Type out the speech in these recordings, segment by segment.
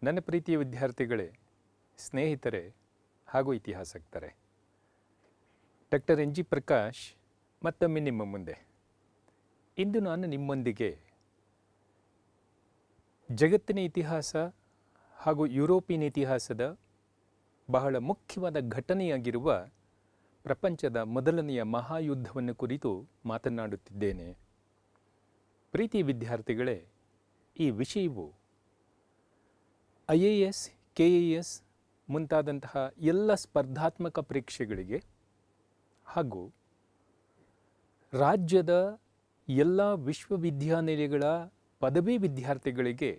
ನನ್ನ ಪ್ರೀತಿಯ ವಿದ್ಯಾರ್ಥಿಗಳೇ, ಸ್ನೇಹಿತರೆ ಹಾಗೂ ಇತಿಹಾಸಜ್ಞರೇ, ಡಾಕ್ಟರ್ ಎನ್ ಜಿ ಪ್ರಕಾಶ್ ಮತ್ತೊಮ್ಮೆ ನಿಮ್ಮ ಮುಂದೆ. ಇಂದು ನಾನು ನಿಮ್ಮೊಂದಿಗೆ ಜಗತ್ತಿನ ಇತಿಹಾಸ ಹಾಗೂ ಯುರೋಪಿಯನ್ ಇತಿಹಾಸದ ಬಹಳ ಮುಖ್ಯವಾದ ಘಟನೆಯಾಗಿರುವ ಪ್ರಪಂಚದ ಮೊದಲನೆಯ ಮಹಾಯುದ್ಧವನ್ನು ಕುರಿತು ಮಾತನಾಡುತ್ತಿದ್ದೇನೆ. ಪ್ರೀತಿಯ ವಿದ್ಯಾರ್ಥಿಗಳೇ, ಈ ವಿಷಯವು IAS, KAS ಮುಂತಾದಂತಹ ಎಲ್ಲ ಸ್ಪರ್ಧಾತ್ಮಕ ಪರೀಕ್ಷೆಗಳಿಗೆ ಹಾಗೂ ರಾಜ್ಯದ ಎಲ್ಲ ವಿಶ್ವವಿದ್ಯಾನಿಲಯಗಳ ಪದವಿ ವಿದ್ಯಾರ್ಥಿಗಳಿಗೆ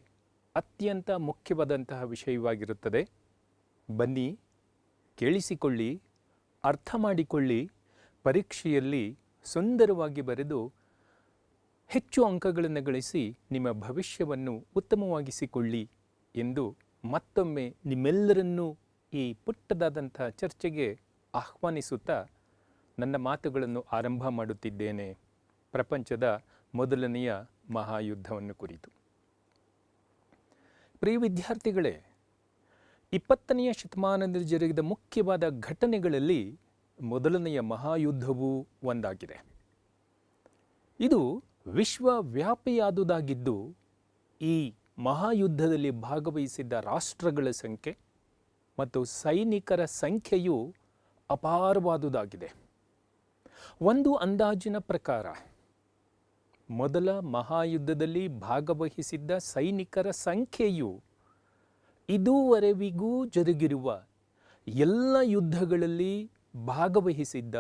ಅತ್ಯಂತ ಮುಖ್ಯವಾದಂತಹ ವಿಷಯವಾಗಿರುತ್ತದೆ. ಬನ್ನಿ, ಕೇಳಿಸಿಕೊಳ್ಳಿ, ಅರ್ಥ ಮಾಡಿಕೊಳ್ಳಿ, ಪರೀಕ್ಷೆಯಲ್ಲಿ ಸುಂದರವಾಗಿ ಬರೆದು ಹೆಚ್ಚು ಅಂಕಗಳನ್ನು ಗಳಿಸಿ ನಿಮ್ಮ ಭವಿಷ್ಯವನ್ನು ಉತ್ತಮವಾಗಿಸಿಕೊಳ್ಳಿ ಎಂದು ಮತ್ತೊಮ್ಮೆ ನಿಮ್ಮೆಲ್ಲರನ್ನೂ ಈ ಪುಟ್ಟದಾದಂಥ ಚರ್ಚೆಗೆ ಆಹ್ವಾನಿಸುತ್ತಾ ನನ್ನ ಮಾತುಗಳನ್ನು ಆರಂಭ ಮಾಡುತ್ತಿದ್ದೇನೆ. ಪ್ರಪಂಚದ ಮೊದಲನೆಯ ಮಹಾಯುದ್ಧವನ್ನು ಕುರಿತು. ಪ್ರಿಯ ವಿದ್ಯಾರ್ಥಿಗಳೇ, 20ನೇ ಶತಮಾನದಲ್ಲಿ ಜರುಗಿದ ಮುಖ್ಯವಾದ ಘಟನೆಗಳಲ್ಲಿ ಮೊದಲನೆಯ ಮಹಾಯುದ್ಧವೂ ಒಂದಾಗಿದೆ. ಇದು ವಿಶ್ವವ್ಯಾಪಿಯಾದುದಾಗಿದ್ದು, ಈ ಮಹಾಯುದ್ಧದಲ್ಲಿ ಭಾಗವಹಿಸಿದ್ದ ರಾಷ್ಟ್ರಗಳ ಸಂಖ್ಯೆ ಮತ್ತು ಸೈನಿಕರ ಸಂಖ್ಯೆಯು ಅಪಾರವಾದುದಾಗಿದೆ. ಒಂದು ಅಂದಾಜಿನ ಪ್ರಕಾರ ಮೊದಲ ಮಹಾಯುದ್ಧದಲ್ಲಿ ಭಾಗವಹಿಸಿದ್ದ ಸೈನಿಕರ ಸಂಖ್ಯೆಯು ಇದುವರೆವಿಗೂ ಜರುಗಿರುವ ಎಲ್ಲ ಯುದ್ಧಗಳಲ್ಲಿ ಭಾಗವಹಿಸಿದ್ದ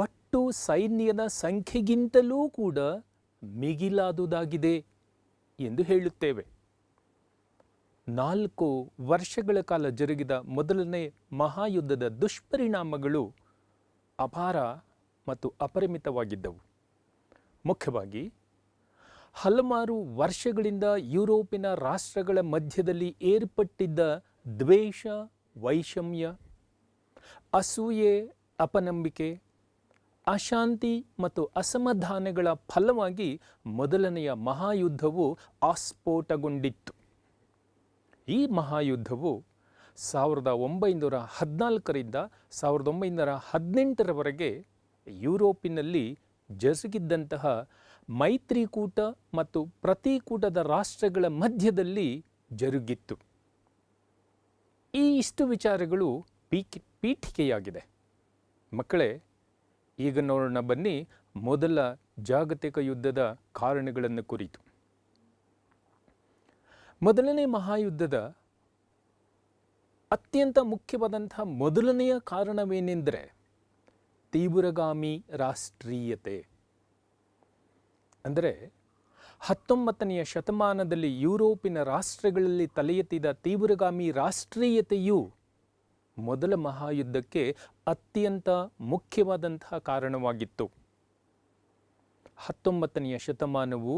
ಒಟ್ಟು ಸೈನ್ಯದ ಸಂಖ್ಯೆಗಿಂತಲೂ ಕೂಡ ಮಿಗಿಲಾದುದಾಗಿದೆ ಎಂದು ಹೇಳುತ್ತೇವೆ. 4 ವರ್ಷಗಳ ಕಾಲ ಜರುಗಿದ ಮೊದಲನೇ ಮಹಾಯುದ್ಧದ ದುಷ್ಪರಿಣಾಮಗಳು ಅಪಾರ ಮತ್ತು ಅಪರಿಮಿತವಾಗಿದ್ದವು. ಮುಖ್ಯವಾಗಿ ಹಲವಾರು ವರ್ಷಗಳಿಂದ ಯುರೋಪಿನ ರಾಷ್ಟ್ರಗಳ ಮಧ್ಯದಲ್ಲಿ ಏರ್ಪಟ್ಟಿದ್ದ ದ್ವೇಷ, ವೈಷಮ್ಯ, ಅಸೂಯೆ, ಅಪನಂಬಿಕೆ, ಅಶಾಂತಿ ಮತ್ತು ಅಸಮಾಧಾನಗಳ ಫಲವಾಗಿ ಮೊದಲನೆಯ ಮಹಾಯುದ್ಧವು ಆಸ್ಫೋಟಗೊಂಡಿತ್ತು. ಈ ಮಹಾಯುದ್ಧವು 1914ರಿಂದ 1918ರವರೆಗೆ ಯುರೋಪಿನಲ್ಲಿ ಜರುಗಿದ್ದಂತಹ ಮೈತ್ರಿಕೂಟ ಮತ್ತು ಪ್ರತಿಕೂಟದ ರಾಷ್ಟ್ರಗಳ ಮಧ್ಯದಲ್ಲಿ ಜರುಗಿತ್ತು. ಈ ಇಷ್ಟು ವಿಚಾರಗಳು ಪೀಠಿಕೆಯಾಗಿದೆ. ಮಕ್ಕಳೇ, ಈಗ ನೋಡೋಣ ಬನ್ನಿ ಮೊದಲ ಜಾಗತಿಕ ಯುದ್ಧದ ಕಾರಣಗಳನ್ನು ಕುರಿತು. ಮೊದಲನೇ ಮಹಾಯುದ್ಧದ ಅತ್ಯಂತ ಮುಖ್ಯವಾದಂತಹ ಮೊದಲನೆಯ ಕಾರಣವೇನೆಂದರೆ ತೀವ್ರಗಾಮಿ ರಾಷ್ಟ್ರೀಯತೆ. ಅಂದರೆ 19ನೇ ಶತಮಾನದಲ್ಲಿ ಯುರೋಪಿನ ರಾಷ್ಟ್ರಗಳಲ್ಲಿ ತಲೆ ಎತ್ತಿದ ತೀವ್ರಗಾಮಿ ರಾಷ್ಟ್ರೀಯತೆಯು ಮೊದಲ ಮಹಾಯುದ್ಧಕ್ಕೆ ಅತ್ಯಂತ ಮುಖ್ಯವಾದಂತಹ ಕಾರಣವಾಗಿತ್ತು. 19ನೇ ಶತಮಾನವು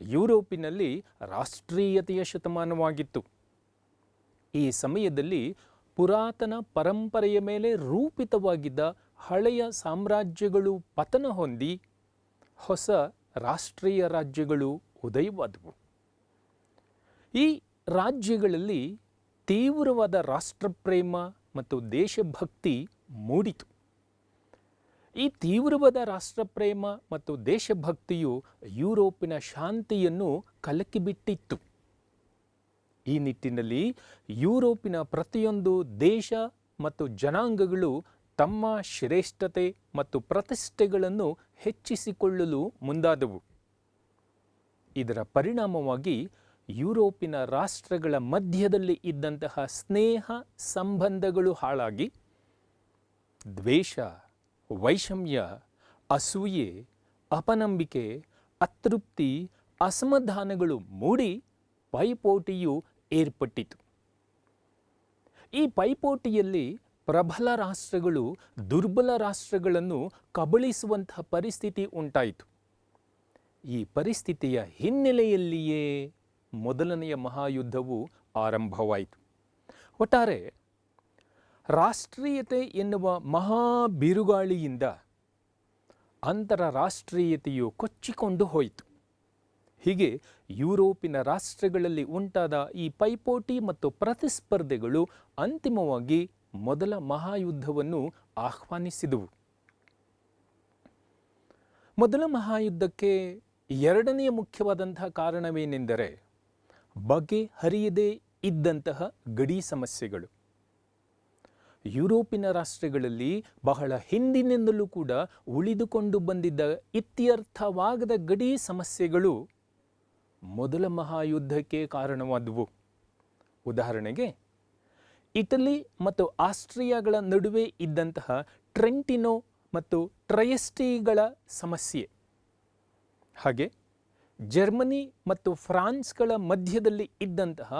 ಯುರೋಪಿನಲ್ಲಿ ರಾಷ್ಟ್ರೀಯತೆಯ ಶತಮಾನವಾಗಿತ್ತು. ಈ ಸಮಯದಲ್ಲಿ ಪುರಾತನ ಪರಂಪರೆಯ ಮೇಲೆ ರೂಪಿತವಾಗಿದ್ದ ಹಳೆಯ ಸಾಮ್ರಾಜ್ಯಗಳು ಪತನ ಹೊಂದಿ ಹೊಸ ರಾಷ್ಟ್ರೀಯ ರಾಜ್ಯಗಳು ಉದಯವಾದವು. ಈ ರಾಜ್ಯಗಳಲ್ಲಿ ತೀವ್ರವಾದ ರಾಷ್ಟ್ರಪ್ರೇಮ ಮತ್ತು ದೇಶಭಕ್ತಿ ಮೂಡಿತು. ಈ ತೀವ್ರವಾದ ರಾಷ್ಟ್ರಪ್ರೇಮ ಮತ್ತು ದೇಶಭಕ್ತಿಯು ಯುರೋಪಿನ ಶಾಂತಿಯನ್ನು ಕಲಕಿಬಿಟ್ಟಿತ್ತು. ಈ ನಿಟ್ಟಿನಲ್ಲಿ ಯುರೋಪಿನ ಪ್ರತಿಯೊಂದು ದೇಶ ಮತ್ತು ಜನಾಂಗಗಳು ತಮ್ಮ ಶ್ರೇಷ್ಠತೆ ಮತ್ತು ಪ್ರತಿಷ್ಠೆಗಳನ್ನು ಹೆಚ್ಚಿಸಿಕೊಳ್ಳಲು ಮುಂದಾದವು. ಇದರ ಪರಿಣಾಮವಾಗಿ ಯುರೋಪಿನ ರಾಷ್ಟ್ರಗಳ ಮಧ್ಯದಲ್ಲಿ ಇದ್ದಂತಹ ಸ್ನೇಹ ಸಂಬಂಧಗಳು ಹಾಳಾಗಿ ದ್ವೇಷ, ವೈಷಮ್ಯ, ಅಸೂಯೆ, ಅಪನಂಬಿಕೆ, ಅತೃಪ್ತಿ, ಅಸಮಾಧಾನಗಳು ಮೂಡಿ ಪೈಪೋಟಿಯು ಏರ್ಪಟ್ಟಿತು. ಈ ಪೈಪೋಟಿಯಲ್ಲಿ ಪ್ರಬಲ ರಾಷ್ಟ್ರಗಳು ದುರ್ಬಲ ರಾಷ್ಟ್ರಗಳನ್ನು ಕಬಳಿಸುವಂತಹ ಪರಿಸ್ಥಿತಿ ಉಂಟಾಯಿತು. ಈ ಪರಿಸ್ಥಿತಿಯ ಹಿನ್ನೆಲೆಯಲ್ಲಿಯೇ ಮೊದಲನೆಯ ಮಹಾಯುದ್ಧವು ಆರಂಭವಾಯಿತು. ಒಟ್ಟಾರೆ ರಾಷ್ಟ್ರೀಯತೆ ಎನ್ನುವ ಮಹಾ ಬಿರುಗಾಳಿಯಿಂದ ಅಂತರರಾಷ್ಟ್ರೀಯತೆಯು ಕೊಚ್ಚಿಕೊಂಡು ಹೋಯಿತು. ಹೀಗೆ ಯುರೋಪಿನ ರಾಷ್ಟ್ರಗಳಲ್ಲಿ ಉಂಟಾದ ಈ ಪೈಪೋಟಿ ಮತ್ತು ಪ್ರತಿಸ್ಪರ್ಧೆಗಳು ಅಂತಿಮವಾಗಿ ಮೊದಲ ಮಹಾಯುದ್ಧವನ್ನು ಆಹ್ವಾನಿಸಿದವು. ಮೊದಲ ಮಹಾಯುದ್ಧಕ್ಕೆ ಎರಡನೆಯ ಮುಖ್ಯವಾದಂತಹ ಕಾರಣವೇನೆಂದರೆ ಬಗೆಹರಿಯದೇ ಇದ್ದಂತಹ ಗಡಿ ಸಮಸ್ಯೆಗಳು. ಯುರೋಪಿನ ರಾಷ್ಟ್ರಗಳಲ್ಲಿ ಬಹಳ ಹಿಂದಿನಿಂದಲೂ ಕೂಡ ಉಳಿದುಕೊಂಡು ಬಂದಿದ್ದ ಇತ್ಯರ್ಥವಾಗದ ಗಡಿ ಸಮಸ್ಯೆಗಳು ಮೊದಲ ಮಹಾಯುದ್ಧಕ್ಕೆ ಕಾರಣವಾದವು. ಉದಾಹರಣೆಗೆ ಇಟಲಿ ಮತ್ತು ಆಸ್ಟ್ರಿಯಾಗಳ ನಡುವೆ ಇದ್ದಂತಹ ಟ್ರೆಂಟಿನೋ ಮತ್ತು ಟ್ರಯಸ್ಟಿಗಳ ಸಮಸ್ಯೆ, ಹಾಗೆ ಜರ್ಮನಿ ಮತ್ತು ಫ್ರಾನ್ಸ್ಗಳ ಮಧ್ಯದಲ್ಲಿ ಇದ್ದಂತಹ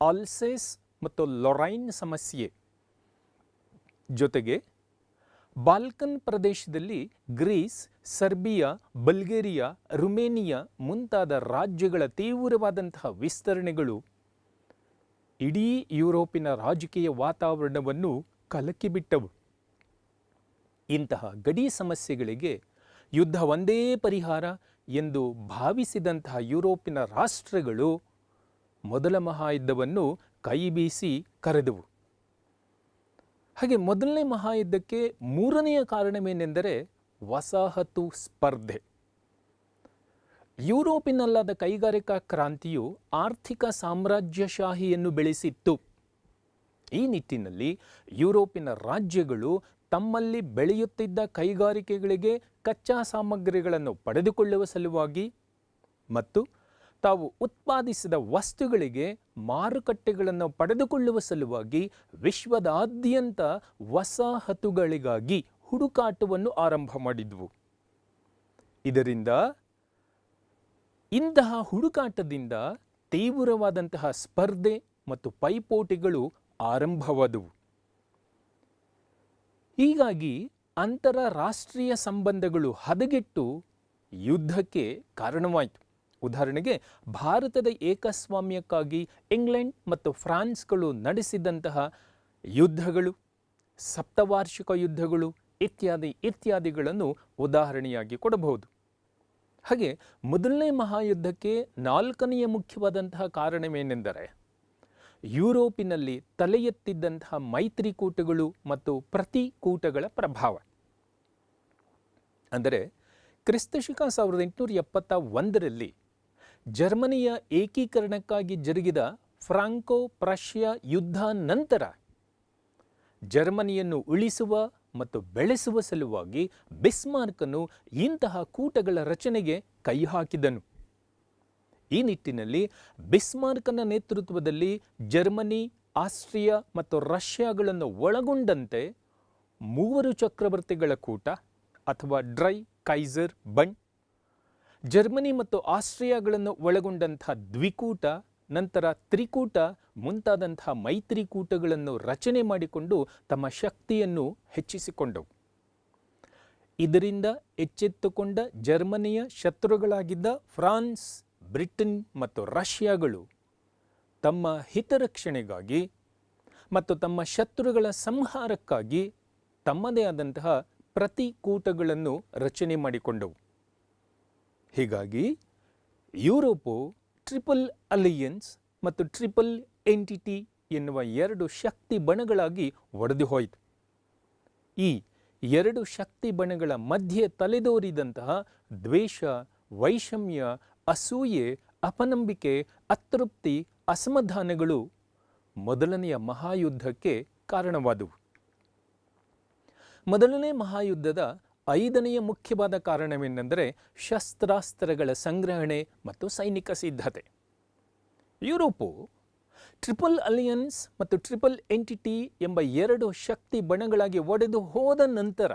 ಆಲ್ಸೇಸ್ ಮತ್ತು ಲೊರೈನ್ ಸಮಸ್ಯೆ, ಜೊತೆಗೆ ಬಾಲ್ಕನ್ ಪ್ರದೇಶದಲ್ಲಿ ಗ್ರೀಸ್, ಸರ್ಬಿಯಾ, ಬಲ್ಗೇರಿಯಾ, ರುಮೇನಿಯಾ ಮುಂತಾದ ರಾಜ್ಯಗಳ ತೀವ್ರವಾದಂತಹ ವಿಸ್ತರಣೆಗಳು ಇಡೀ ಯುರೋಪಿನ ರಾಜಕೀಯ ವಾತಾವರಣವನ್ನು ಕಲಕಿಬಿಟ್ಟವು. ಇಂತಹ ಗಡಿ ಸಮಸ್ಯೆಗಳಿಗೆ ಯುದ್ಧ ಒಂದೇ ಪರಿಹಾರ ಎಂದು ಭಾವಿಸಿದಂತಹ ಯುರೋಪಿನ ರಾಷ್ಟ್ರಗಳು ಮೊದಲ ಮಹಾಯುದ್ಧವನ್ನು ಕೈಬೀಸಿ ಕರೆದವು. ಹಾಗೆ ಮೊದಲನೇ ಮಹಾಯುದ್ಧಕ್ಕೆ ಮೂರನೆಯ ಕಾರಣವೇನೆಂದರೆ ವಸಾಹತು ಸ್ಪರ್ಧೆ. ಯುರೋಪಿನಲ್ಲಾದ ಕೈಗಾರಿಕಾ ಕ್ರಾಂತಿಯು ಆರ್ಥಿಕ ಸಾಮ್ರಾಜ್ಯಶಾಹಿಯನ್ನು ಬೆಳೆಸಿತ್ತು. ಈ ನಿಟ್ಟಿನಲ್ಲಿ ಯುರೋಪಿನ ರಾಜ್ಯಗಳು ತಮ್ಮಲ್ಲಿ ಬೆಳೆಯುತ್ತಿದ್ದ ಕೈಗಾರಿಕೆಗಳಿಗೆ ಕಚ್ಚಾ ಸಾಮಗ್ರಿಗಳನ್ನು ಪಡೆದುಕೊಳ್ಳುವ ಸಲುವಾಗಿ ಮತ್ತು ತಾವು ಉತ್ಪಾದಿಸಿದ ವಸ್ತುಗಳಿಗೆ ಮಾರುಕಟ್ಟೆಗಳನ್ನು ಪಡೆದುಕೊಳ್ಳುವ ಸಲುವಾಗಿ ವಿಶ್ವದಾದ್ಯಂತ ವಸಾಹತುಗಳಿಗಾಗಿ ಹುಡುಕಾಟವನ್ನು ಆರಂಭ ಮಾಡಿದ್ವು. ಇದರಿಂದ ಇಂತಹ ಹುಡುಕಾಟದಿಂದ ತೀವ್ರವಾದಂತಹ ಸ್ಪರ್ಧೆ ಮತ್ತು ಪೈಪೋಟಿಗಳು ಆರಂಭವಾದವು. ಹೀಗಾಗಿ ಅಂತರರಾಷ್ಟ್ರೀಯ ಸಂಬಂಧಗಳು ಹದಗೆಟ್ಟು ಯುದ್ಧಕ್ಕೆ ಕಾರಣವಾಯಿತು. ಉದಾಹರಣೆಗೆ ಭಾರತದ ಏಕಸ್ವಾಮ್ಯಕ್ಕಾಗಿ ಇಂಗ್ಲೆಂಡ್ ಮತ್ತು ಫ್ರಾನ್ಸ್ಗಳು ನಡೆಸಿದಂತಹ ಯುದ್ಧಗಳು, ಸಪ್ತವಾರ್ಷಿಕ ಯುದ್ಧಗಳು ಇತ್ಯಾದಿಗಳನ್ನು ಉದಾಹರಣೆಯಾಗಿ ಕೊಡಬಹುದು. ಹಾಗೆ ಮೊದಲನೇ ಮಹಾಯುದ್ಧಕ್ಕೆ ನಾಲ್ಕನೆಯ ಮುಖ್ಯವಾದಂತಹ ಕಾರಣವೇನೆಂದರೆ ಯುರೋಪಿನಲ್ಲಿ ತಲೆ ಎತ್ತಿದ್ದಂತಹ ಮೈತ್ರಿಕೂಟಗಳು ಮತ್ತು ಪ್ರತಿಕೂಟಗಳ ಪ್ರಭಾವ. ಅಂದರೆ ಕ್ರಿಸ್ತಶಕ 1871ರಲ್ಲಿ ಜರ್ಮನಿಯ ಏಕೀಕರಣಕ್ಕಾಗಿ ಜರುಗಿದ ಫ್ರಾಂಕೋ ಪ್ರಷ್ಯಾ ಯುದ್ಧ ನಂತರ ಜರ್ಮನಿಯನ್ನು ಉಳಿಸುವ ಮತ್ತು ಬೆಳೆಸುವ ಸಲುವಾಗಿ ಬಿಸ್ಮಾರ್ಕನು ಇಂತಹ ಕೂಟಗಳ ರಚನೆಗೆ ಕೈ ಹಾಕಿದನು. ಈ ನಿಟ್ಟಿನಲ್ಲಿ ಬಿಸ್ಮಾರ್ಕನ ನೇತೃತ್ವದಲ್ಲಿ ಜರ್ಮನಿ, ಆಸ್ಟ್ರಿಯಾ ಮತ್ತು ರಷ್ಯಾಗಳನ್ನು ಒಳಗೊಂಡಂತೆ ಮೂವರು ಚಕ್ರವರ್ತಿಗಳ ಕೂಟ ಅಥವಾ ಡ್ರೈ ಕೈಸರ್ ಬಂಡ್, ಜರ್ಮನಿ ಮತ್ತು ಆಸ್ಟ್ರಿಯಾಗಳನ್ನು ಒಳಗೊಂಡಂತಹ ದ್ವಿಕೂಟ, ನಂತರ ತ್ರಿಕೂಟ ಮುಂತಾದಂತಹ ಮೈತ್ರಿಕೂಟಗಳನ್ನು ರಚನೆ ಮಾಡಿಕೊಂಡು ತಮ್ಮ ಶಕ್ತಿಯನ್ನು ಹೆಚ್ಚಿಸಿಕೊಂಡವು. ಇದರಿಂದ ಎಚ್ಚೆತ್ತುಕೊಂಡ ಜರ್ಮನಿಯ ಶತ್ರುಗಳಾಗಿದ್ದ ಫ್ರಾನ್ಸ್, ಬ್ರಿಟನ್ ಮತ್ತು ರಷ್ಯಾಗಳು ತಮ್ಮ ಹಿತರಕ್ಷಣೆಗಾಗಿ ಮತ್ತು ತಮ್ಮ ಶತ್ರುಗಳ ಸಂಹಾರಕ್ಕಾಗಿ ತಮ್ಮದೇ ಆದಂತಹ ಪ್ರತಿಕೂಟಗಳನ್ನು ರಚನೆ ಮಾಡಿಕೊಂಡವು. ಹೀಗಾಗಿ ಯುರೋಪು ಟ್ರಿಪಲ್ ಅಲಿಯನ್ಸ್ ಮತ್ತು ಟ್ರಿಪಲ್ ಎಂಟಿಟಿ ಎನ್ನುವ ಎರಡು ಶಕ್ತಿ ಬಣಗಳಾಗಿ ಒಡೆದು ಹೋಯಿತು. ಈ ಎರಡು ಶಕ್ತಿ ಬಣಗಳ ಮಧ್ಯೆ ತಲೆದೋರಿದಂತಹ ದ್ವೇಷ, ವೈಷಮ್ಯ, ಅಸೂಯೆ, ಅಪನಂಬಿಕೆ, ಅತೃಪ್ತಿ, ಅಸಮಾಧಾನಗಳು ಮೊದಲನೆಯ ಮಹಾಯುದ್ಧಕ್ಕೆ ಕಾರಣವಾದವು. ಮೊದಲನೇ ಮಹಾಯುದ್ಧದ ಐದನೆಯ ಮುಖ್ಯವಾದ ಕಾರಣವೇನೆಂದರೆ ಶಸ್ತ್ರಾಸ್ತ್ರಗಳ ಸಂಗ್ರಹಣೆ ಮತ್ತು ಸೈನಿಕ ಸಿದ್ಧತೆ. ಯುರೋಪು ಟ್ರಿಪಲ್ ಅಲಿಯನ್ಸ್ ಮತ್ತು ಟ್ರಿಪಲ್ ಎಂಟಿಟಿ ಎಂಬ ಎರಡು ಶಕ್ತಿ ಬಣಗಳಾಗಿ ಒಡೆದು ಹೋದ ನಂತರ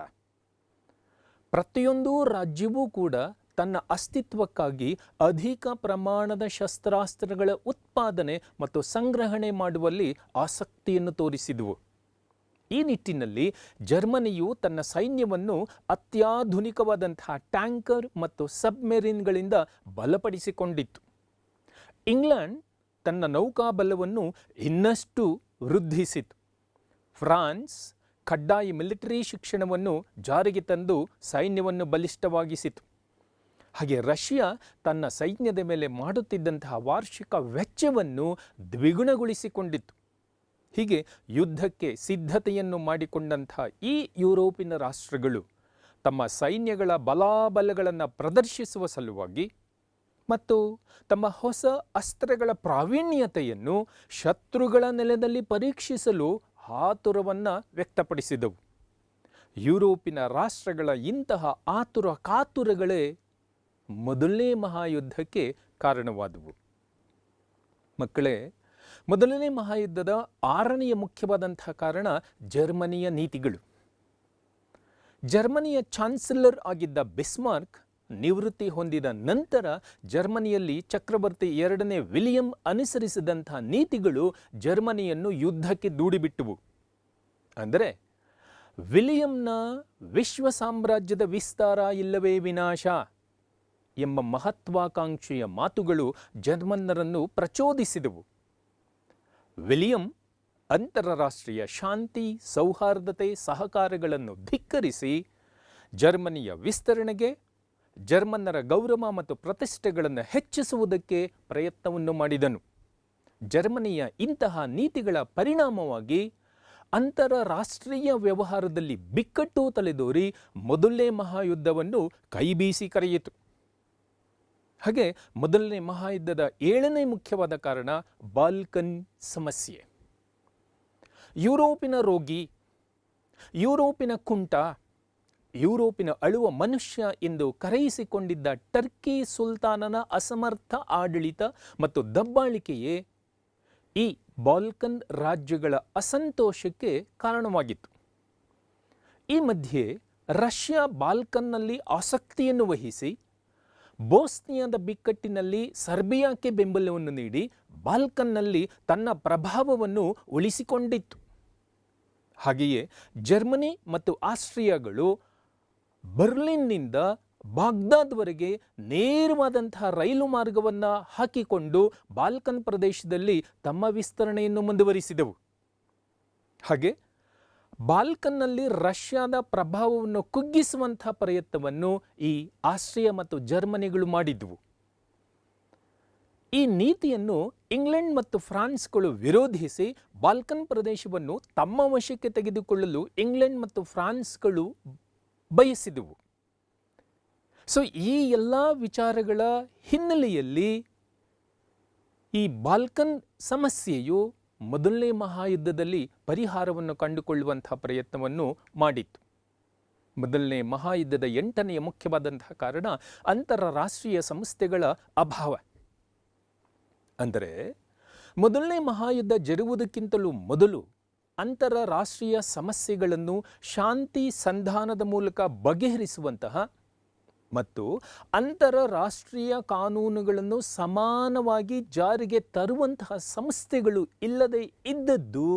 ಪ್ರತಿಯೊಂದು ರಾಜ್ಯವೂ ಕೂಡ ತನ್ನ ಅಸ್ತಿತ್ವಕ್ಕಾಗಿ ಅಧಿಕ ಪ್ರಮಾಣದ ಶಸ್ತ್ರಾಸ್ತ್ರಗಳ ಉತ್ಪಾದನೆ ಮತ್ತು ಸಂಗ್ರಹಣೆ ಮಾಡುವಲ್ಲಿ ಆಸಕ್ತಿಯನ್ನು ತೋರಿಸಿದವು. ಈ ನಿಟ್ಟಿನಲ್ಲಿ ಜರ್ಮನಿಯು ತನ್ನ ಸೈನ್ಯವನ್ನು ಅತ್ಯಾಧುನಿಕವಾದಂತಹ ಟ್ಯಾಂಕರ್ ಮತ್ತು ಸಬ್ಮೆರಿನ್ಗಳಿಂದ ಬಲಪಡಿಸಿಕೊಂಡಿತ್ತು. ಇಂಗ್ಲೆಂಡ್ ತನ್ನ ನೌಕಾಬಲವನ್ನು ಇನ್ನಷ್ಟು ವೃದ್ಧಿಸಿತು. ಫ್ರಾನ್ಸ್ ಕಡ್ಡಾಯ ಮಿಲಿಟರಿ ಶಿಕ್ಷಣವನ್ನು ಜಾರಿಗೆ ತಂದು ಸೈನ್ಯವನ್ನು ಬಲಿಷ್ಠವಾಗಿಸಿತು. ಹಾಗೆ ರಷ್ಯಾ ತನ್ನ ಸೈನ್ಯದ ಮೇಲೆ ಮಾಡುತ್ತಿದ್ದಂತಹ ವಾರ್ಷಿಕ ವೆಚ್ಚವನ್ನು ದ್ವಿಗುಣಗೊಳಿಸಿಕೊಂಡಿತ್ತು. ಹೀಗೆ ಯುದ್ಧಕ್ಕೆ ಸಿದ್ಧತೆಯನ್ನು ಮಾಡಿಕೊಂಡಂತಹ ಈ ಯುರೋಪಿನ ರಾಷ್ಟ್ರಗಳು ತಮ್ಮ ಸೈನ್ಯಗಳ ಬಲಾಬಲಗಳನ್ನು ಪ್ರದರ್ಶಿಸುವ ಸಲುವಾಗಿ ಮತ್ತು ತಮ್ಮ ಹೊಸ ಅಸ್ತ್ರಗಳ ಪ್ರಾವೀಣ್ಯತೆಯನ್ನು ಶತ್ರುಗಳ ನೆಲದಲ್ಲಿ ಪರೀಕ್ಷಿಸಲು ಆತುರವನ್ನು ವ್ಯಕ್ತಪಡಿಸಿದವು. ಯುರೋಪಿನ ರಾಷ್ಟ್ರಗಳ ಇಂತಹ ಆತುರ ಕಾತುರಗಳೇ ಮೊದಲನೇ ಮಹಾಯುದ್ಧಕ್ಕೆ ಕಾರಣವಾದವು. ಮಕ್ಕಳೇ, ಮೊದಲನೇ ಮಹಾಯುದ್ಧದ 6ನೆಯ ಮುಖ್ಯವಾದಂತಹ ಕಾರಣ ಜರ್ಮನಿಯ ನೀತಿಗಳು. ಜರ್ಮನಿಯ ಚಾನ್ಸಲರ್ ಆಗಿದ್ದ ಬಿಸ್ಮಾರ್ಕ್ ನಿವೃತ್ತಿ ಹೊಂದಿದ ನಂತರ ಜರ್ಮನಿಯಲ್ಲಿ ಚಕ್ರವರ್ತಿ 2ನೇ ವಿಲಿಯಂ ಅನುಸರಿಸಿದಂತಹ ನೀತಿಗಳು ಜರ್ಮನಿಯನ್ನು ಯುದ್ಧಕ್ಕೆ ದೂಡಿಬಿಟ್ಟುವು. ಅಂದರೆ ವಿಲಿಯಂನ ವಿಶ್ವ ಸಾಮ್ರಾಜ್ಯದ ವಿಸ್ತಾರ ಇಲ್ಲವೇ ವಿನಾಶ ಎಂಬ ಮಹತ್ವಾಕಾಂಕ್ಷೆಯ ಮಾತುಗಳು ಜರ್ಮನ್ನರನ್ನು ಪ್ರಚೋದಿಸಿದವು. ವಿಲಿಯಂ ಅಂತಾರಾಷ್ಟ್ರೀಯ ಶಾಂತಿ, ಸೌಹಾರ್ದತೆ, ಸಹಕಾರಗಳನ್ನು ಧಿಕ್ಕರಿಸಿ ಜರ್ಮನಿಯ ವಿಸ್ತರಣೆಗೆ, ಜರ್ಮನ್ನರ ಗೌರವ ಮತ್ತು ಪ್ರತಿಷ್ಠೆಗಳನ್ನು ಹೆಚ್ಚಿಸುವುದಕ್ಕೆ ಪ್ರಯತ್ನವನ್ನು ಮಾಡಿದನು. ಜರ್ಮನಿಯ ಇಂತಹ ನೀತಿಗಳ ಪರಿಣಾಮವಾಗಿ ಅಂತಾರಾಷ್ಟ್ರೀಯ ವ್ಯವಹಾರದಲ್ಲಿ ಬಿಕ್ಕಟ್ಟು ತಲೆದೋರಿ ಮೊದಲನೇ ಮಹಾಯುದ್ಧವನ್ನು ಕೈಬೀಸಿ ಕರೆಯಿತು. ಹಾಗೆ ಮೊದಲನೇ ಮಹಾಯುದ್ಧದ 7ನೇ ಮುಖ್ಯವಾದ ಕಾರಣ ಬಾಲ್ಕನ್ ಸಮಸ್ಯೆ. ಯುರೋಪಿನ ರೋಗಿ, ಯುರೋಪಿನ ಕುಂಟ, ಯುರೋಪಿನ ಅಳುವ ಮನುಷ್ಯ ಎಂದು ಕರೆಯಿಸಿಕೊಂಡಿದ್ದ ಟರ್ಕಿ ಸುಲ್ತಾನನ ಅಸಮರ್ಥ ಆಡಳಿತ ಮತ್ತು ದಬ್ಬಾಳಿಕೆಯೇ ಈ ಬಾಲ್ಕನ್ ರಾಜ್ಯಗಳ ಅಸಂತೋಷಕ್ಕೆ ಕಾರಣವಾಗಿತ್ತು. ಈ ಮಧ್ಯೆ ರಷ್ಯಾ ಬಾಲ್ಕನ್ನಲ್ಲಿ ಆಸಕ್ತಿಯನ್ನು ವಹಿಸಿ ಬೋಸ್ನಿಯಾದ ಬಿಕ್ಕಟ್ಟಿನಲ್ಲಿ ಸರ್ಬಿಯಾಕ್ಕೆ ಬೆಂಬಲವನ್ನು ನೀಡಿ ಬಾಲ್ಕನ್ನಲ್ಲಿ ತನ್ನ ಪ್ರಭಾವವನ್ನು ಉಳಿಸಿಕೊಂಡಿತ್ತು. ಹಾಗೆಯೇ ಜರ್ಮನಿ ಮತ್ತು ಆಸ್ಟ್ರಿಯಾಗಳು ಬರ್ಲಿನ್ನಿಂದ ಬಾಗ್ದಾದ್ವರೆಗೆ ನೇರವಾದಂತಹ ರೈಲು ಮಾರ್ಗವನ್ನು ಹಾಕಿಕೊಂಡು ಬಾಲ್ಕನ್ ಪ್ರದೇಶದಲ್ಲಿ ತಮ್ಮ ವಿಸ್ತರಣೆಯನ್ನು ಮುಂದುವರಿಸಿದವು. ಹಾಗೆ ಬಾಲ್ಕನ್ನಲ್ಲಿ ರಷ್ಯಾದ ಪ್ರಭಾವವನ್ನು ಕುಗ್ಗಿಸುವಂತಹ ಪ್ರಯತ್ನವನ್ನು ಈ ಆಸ್ಟ್ರಿಯಾ ಮತ್ತು ಜರ್ಮನಿಗಳು ಮಾಡಿದ್ವು. ಈ ನೀತಿಯನ್ನು ಇಂಗ್ಲೆಂಡ್ ಮತ್ತು ಫ್ರಾನ್ಸ್ಗಳು ವಿರೋಧಿಸಿ ಬಾಲ್ಕನ್ ಪ್ರದೇಶವನ್ನು ತಮ್ಮ ವಶಕ್ಕೆ ತೆಗೆದುಕೊಳ್ಳಲು ಇಂಗ್ಲೆಂಡ್ ಮತ್ತು ಫ್ರಾನ್ಸ್ಗಳು ಬಯಸಿದವು. ಸೊ ಈ ಎಲ್ಲ ವಿಚಾರಗಳ ಹಿನ್ನೆಲೆಯಲ್ಲಿ ಈ ಬಾಲ್ಕನ್ ಸಮಸ್ಯೆಯು ಮೊದಲನೇ ಮಹಾಯುದ್ಧದಲ್ಲಿ ಪರಿಹಾರವನ್ನು ಕಂಡುಕೊಳ್ಳುವಂತಹ ಪ್ರಯತ್ನವನ್ನು ಮಾಡಿತ್ತು. ಮೊದಲನೇ ಮಹಾಯುದ್ಧದ 8ನೆಯ ಮುಖ್ಯವಾದಂತಹ ಕಾರಣ ಅಂತಾರಾಷ್ಟ್ರೀಯ ಸಂಸ್ಥೆಗಳ ಅಭಾವ. ಅಂದರೆ ಮೊದಲನೇ ಮಹಾಯುದ್ಧ ಜರುಗುವುದಕ್ಕಿಂತಲೂ ಮೊದಲು ಅಂತಾರಾಷ್ಟ್ರೀಯ ಸಮಸ್ಯೆಗಳನ್ನು ಶಾಂತಿ ಸಂಧಾನದ ಮೂಲಕ ಬಗೆಹರಿಸುವಂತಹ ಮತ್ತು ಅಂತಾರಾಷ್ಟ್ರೀಯ ಕಾನೂನುಗಳನ್ನು ಸಮಾನವಾಗಿ ಜಾರಿಗೆ ತರುವಂತಹ ಸಂಸ್ಥೆಗಳು ಇಲ್ಲದೆ ಇದ್ದದ್ದು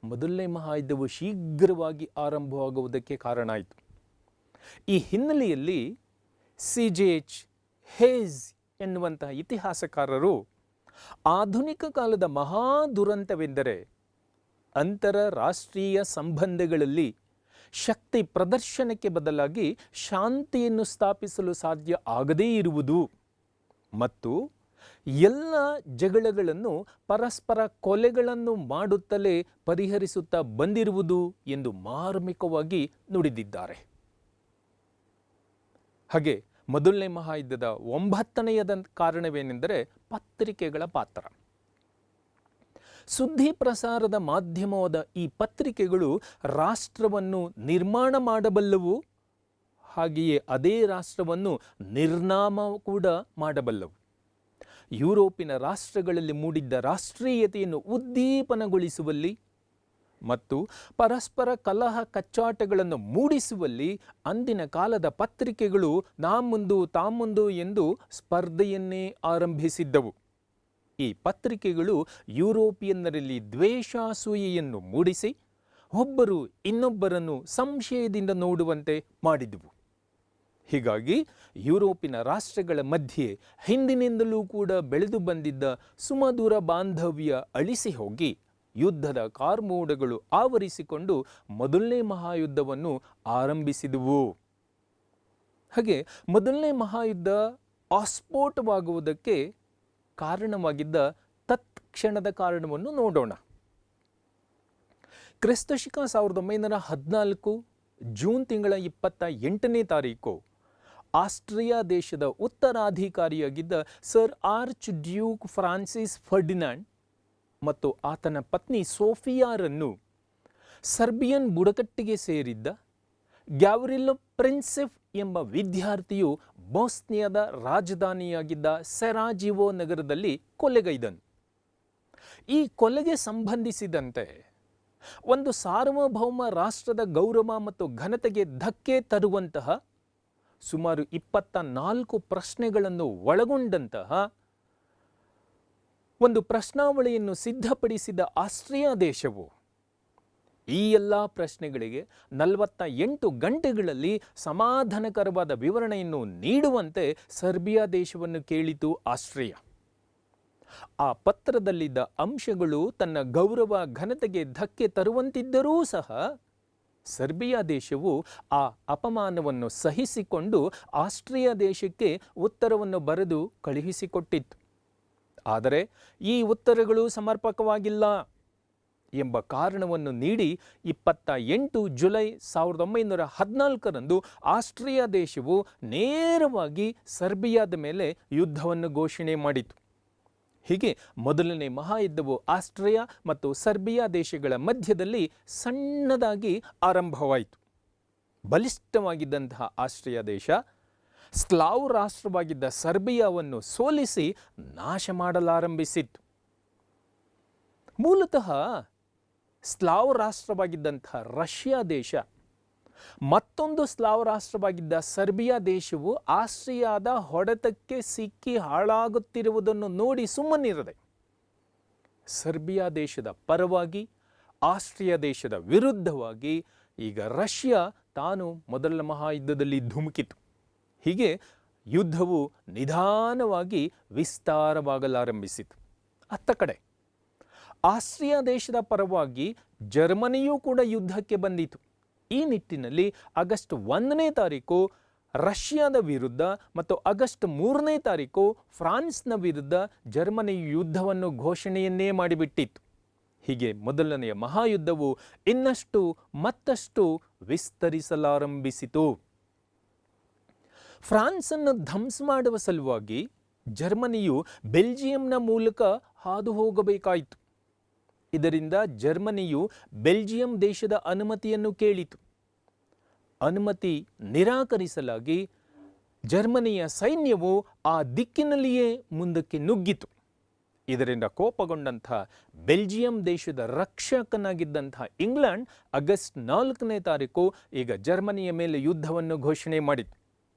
ಮೊದಲನೇ ಮಹಾಯುದ್ಧವು ಶೀಘ್ರವಾಗಿ ಆರಂಭವಾಗುವುದಕ್ಕೆ ಕಾರಣ ಆಯಿತು. ಈ ಹಿನ್ನೆಲೆಯಲ್ಲಿ CJH ಹೇಜ್ ಎನ್ನುವಂತಹ ಇತಿಹಾಸಕಾರರು ಆಧುನಿಕ ಕಾಲದ ಮಹಾ ದುರಂತವೆಂದರೆ ಅಂತಾರಾಷ್ಟ್ರೀಯ ಸಂಬಂಧಗಳಲ್ಲಿ ಶಕ್ತಿ ಪ್ರದರ್ಶನಕ್ಕೆ ಬದಲಾಗಿ ಶಾಂತಿಯನ್ನು ಸ್ಥಾಪಿಸಲು ಸಾಧ್ಯ ಆಗದೇ ಇರುವುದು ಮತ್ತು ಎಲ್ಲ ಜಗಳಗಳನ್ನು ಪರಸ್ಪರ ಕೊಲೆಗಳನ್ನು ಮಾಡುತ್ತಲೇ ಪರಿಹರಿಸುತ್ತಾ ಬಂದಿರುವುದು ಎಂದು ಮಾರ್ಮಿಕವಾಗಿ ನುಡಿದಿದ್ದಾರೆ. ಹಾಗೆ ಮೊದಲನೇ ಮಹಾಯುದ್ಧದ 9ನೆಯದ ಕಾರಣವೇನೆಂದರೆ ಪತ್ರಿಕೆಗಳ ಪಾತ್ರ. ಸುದ್ದಿ ಪ್ರಸಾರದ ಮಾಧ್ಯಮವಾದ ಈ ಪತ್ರಿಕೆಗಳು ರಾಷ್ಟ್ರವನ್ನು ನಿರ್ಮಾಣ ಮಾಡಬಲ್ಲವು, ಹಾಗೆಯೇ ಅದೇ ರಾಷ್ಟ್ರವನ್ನು ನಿರ್ನಾಮ ಕೂಡ ಮಾಡಬಲ್ಲವು. ಯುರೋಪಿನ ರಾಷ್ಟ್ರಗಳಲ್ಲಿ ಮೂಡಿದ್ದ ರಾಷ್ಟ್ರೀಯತೆಯನ್ನು ಉದ್ದೀಪನಗೊಳಿಸುವಲ್ಲಿ ಮತ್ತು ಪರಸ್ಪರ ಕಲಹ ಕಚ್ಚಾಟಗಳನ್ನು ಮೂಡಿಸುವಲ್ಲಿ ಅಂದಿನ ಕಾಲದ ಪತ್ರಿಕೆಗಳು ತಾಮುಂದು ಎಂದು ಸ್ಪರ್ಧೆಯನ್ನೇ ಆರಂಭಿಸಿದ್ದವು. ಈ ಪತ್ರಿಕೆಗಳು ಯುರೋಪಿಯನ್ನರಲ್ಲಿ ದ್ವೇಷಾಸೂಯೆಯನ್ನು ಮೂಡಿಸಿ ಒಬ್ಬರು ಇನ್ನೊಬ್ಬರನ್ನು ಸಂಶಯದಿಂದ ನೋಡುವಂತೆ ಮಾಡಿದವು. ಹೀಗಾಗಿ ಯುರೋಪಿನ ರಾಷ್ಟ್ರಗಳ ಮಧ್ಯೆ ಹಿಂದಿನಿಂದಲೂ ಕೂಡ ಬೆಳೆದು ಬಂದಿದ್ದ ಸುಮಧುರ ಬಾಂಧವ್ಯ ಅಳಿಸಿ ಹೋಗಿ ಯುದ್ಧದ ಕಾರ್ಮೋಡಗಳು ಆವರಿಸಿಕೊಂಡು ಮೊದಲನೇ ಮಹಾಯುದ್ಧವನ್ನು ಆರಂಭಿಸಿದವು. ಹಾಗೆ ಮೊದಲನೇ ಮಹಾಯುದ್ಧ ಆಸ್ಫೋಟವಾಗುವುದಕ್ಕೆ ಕಾರಣವಾಗಿದ್ದ ತತ್ಕ್ಷಣದ ಕಾರಣವನ್ನು ನೋಡೋಣ. ಕ್ರಿಸ್ತಶಕ 1914 ಜೂನ್ ತಿಂಗಳ 28ನೇ ತಾರೀಕು ಆಸ್ಟ್ರಿಯಾ ದೇಶದ ಉತ್ತರಾಧಿಕಾರಿಯಾಗಿದ್ದ sir archduke Francis Ferdinand ಮತ್ತು ಆತನ ಪತ್ನಿ ಸೋಫಿಯಾರನ್ನು ಸರ್ಬಿಯನ್ ಬುಡಕಟ್ಟಿಗೆ ಸೇರಿದ್ದ ಗ್ಯಾವ್ರಿಲೋ ಪ್ರಿನ್ಸೆಫ್ ಎಂಬ ವಿದ್ಯಾರ್ಥಿಯು ಬೋಸ್ನಿಯಾದ ರಾಜಧಾನಿಯಾಗಿದ್ದ ಸೆರಾಜಿವೋ ನಗರದಲ್ಲಿ ಕೊಲೆಗೈದನು. ಈ ಕೊಲೆಗೆ ಸಂಬಂಧಿಸಿದಂತೆ ಒಂದು ಸಾರ್ವಭೌಮ ರಾಷ್ಟ್ರದ ಗೌರವ ಮತ್ತು ಘನತೆಗೆ ಧಕ್ಕೆ ತರುವಂತಹ ಸುಮಾರು 24 ಪ್ರಶ್ನೆಗಳನ್ನು ಒಳಗೊಂಡಂತಹ ಒಂದು ಪ್ರಶ್ನಾವಳಿಯನ್ನು ಸಿದ್ಧಪಡಿಸಿದ ಆಸ್ಟ್ರಿಯಾ ದೇಶವು ಈ ಎಲ್ಲ ಪ್ರಶ್ನೆಗಳಿಗೆ 48 ಗಂಟೆಗಳಲ್ಲಿ ಸಮಾಧಾನಕರವಾದ ವಿವರಣೆಯನ್ನು ನೀಡುವಂತೆ ಸರ್ಬಿಯಾ ದೇಶವನ್ನು ಕೇಳಿತು ಆಸ್ಟ್ರಿಯಾ. ಆ ಪತ್ರದಲ್ಲಿದ್ದ ಅಂಶಗಳು ತನ್ನ ಗೌರವ ಘನತೆಗೆ ಧಕ್ಕೆ ತರುವಂತಿದ್ದರೂ ಸಹ ಸರ್ಬಿಯಾ ದೇಶವು ಆ ಅಪಮಾನವನ್ನು ಸಹಿಸಿಕೊಂಡು ಆಸ್ಟ್ರಿಯಾ ದೇಶಕ್ಕೆ ಉತ್ತರವನ್ನು ಬರೆದು ಕಳುಹಿಸಿಕೊಟ್ಟಿತ್ತು. ಆದರೆ ಈ ಉತ್ತರಗಳು ಸಮರ್ಪಕವಾಗಿಲ್ಲ ಎಂಬ ಕಾರಣವನ್ನು ನೀಡಿ 28 ಜುಲೈ 1914ರಂದು ಆಸ್ಟ್ರಿಯಾ ದೇಶವು ನೇರವಾಗಿ ಸರ್ಬಿಯಾದ ಮೇಲೆ ಯುದ್ಧವನ್ನು ಘೋಷಣೆ ಮಾಡಿತು. ಹೀಗೆ ಮೊದಲನೇ ಮಹಾಯುದ್ಧವು ಆಸ್ಟ್ರಿಯಾ ಮತ್ತು ಸರ್ಬಿಯಾ ದೇಶಗಳ ಮಧ್ಯದಲ್ಲಿ ಸಣ್ಣದಾಗಿ ಆರಂಭವಾಯಿತು. ಬಲಿಷ್ಠವಾಗಿದ್ದಂತಹ ಆಸ್ಟ್ರಿಯಾ ದೇಶ ಸ್ಲಾವ್ ರಾಷ್ಟ್ರವಾಗಿದ್ದ ಸರ್ಬಿಯಾವನ್ನು ಸೋಲಿಸಿ ನಾಶ ಮಾಡಲಾರಂಭಿಸಿತ್ತು. ಮೂಲತಃ ಸ್ಲಾವ್ ರಾಷ್ಟ್ರವಾಗಿದ್ದಂತಹ ರಷ್ಯಾ ದೇಶ ಮತ್ತೊಂದು ಸ್ಲಾವ್ ರಾಷ್ಟ್ರವಾಗಿದ್ದ ಸರ್ಬಿಯಾ ದೇಶವು ಆಸ್ಟ್ರಿಯಾದ ಹೊಡೆತಕ್ಕೆ ಸಿಕ್ಕಿ ಹಾಳಾಗುತ್ತಿರುವುದನ್ನು ನೋಡಿ ಸುಮ್ಮನಿರದೆ ಸರ್ಬಿಯಾ ದೇಶದ ಪರವಾಗಿ ಆಸ್ಟ್ರಿಯಾ ದೇಶದ ವಿರುದ್ಧವಾಗಿ ಈಗ ರಷ್ಯಾ ತಾನು ಮೊದಲ ಮಹಾಯುದ್ಧದಲ್ಲಿ ಧುಮುಕಿತು. ಹೀಗೆ ಯುದ್ಧವು ನಿಧಾನವಾಗಿ ವಿಸ್ತಾರವಾಗಲಾರಂಭಿಸಿತು. ಅತ್ತ ಕಡೆ ಆಸ್ಟ್ರಿಯಾ ದೇಶದ ಪರವಾಗಿ ಜರ್ಮನಿಯೂ ಕೂಡ ಯುದ್ಧಕ್ಕೆ ಬಂದಿತು. ಈ ನಿಟ್ಟಿನಲ್ಲಿ ಆಗಸ್ಟ್ 1ನೇ ತಾರೀಕು ರಷ್ಯಾದ ವಿರುದ್ಧ ಮತ್ತು ಆಗಸ್ಟ್ 3ನೇ ತಾರೀಕು ಫ್ರಾನ್ಸ್ನ ವಿರುದ್ಧ ಜರ್ಮನಿಯು ಯುದ್ಧವನ್ನು ಘೋಷಣೆಯನ್ನೇ ಮಾಡಿಬಿಟ್ಟಿತ್ತು. ಹೀಗೆ ಮೊದಲನೆಯ ಮಹಾಯುದ್ಧವು ಇನ್ನಷ್ಟು ಮತ್ತಷ್ಟು ವಿಸ್ತರಿಸಲಾರಂಭಿಸಿತು. ಫ್ರಾನ್ಸನ್ನು ಧ್ವಂಸ ಮಾಡುವ ಸಲುವಾಗಿ ಜರ್ಮನಿಯು ಬೆಲ್ಜಿಯಂನ ಮೂಲಕ ಹಾದು ಹೋಗಬೇಕಾಯಿತು. ಇದರಿಂದ ಜರ್ಮನಿಯು ಬೆಲ್ಜಿಯಂ ದೇಶದ ಅನುಮತಿಯನ್ನು ಕೇಳಿತು. ಅನುಮತಿ ನಿರಾಕರಿಸಲಾಗಿ ಜರ್ಮನಿಯ ಸೈನ್ಯವು ಆ ದಿಕ್ಕಿನಲ್ಲಿಯೇ ಮುಂದಕ್ಕೆ ನುಗ್ಗಿತು. ಇದರಿಂದ ಕೋಪಗೊಂಡಂಥ ಬೆಲ್ಜಿಯಂ ದೇಶದ ರಕ್ಷಕನಾಗಿದ್ದಂಥ ಇಂಗ್ಲೆಂಡ್ ಆಗಸ್ಟ್ 4ನೇ ತಾರೀಕು ಈಗ ಜರ್ಮನಿಯ ಮೇಲೆ ಯುದ್ಧವನ್ನು ಘೋಷಣೆ ಮಾಡಿತು.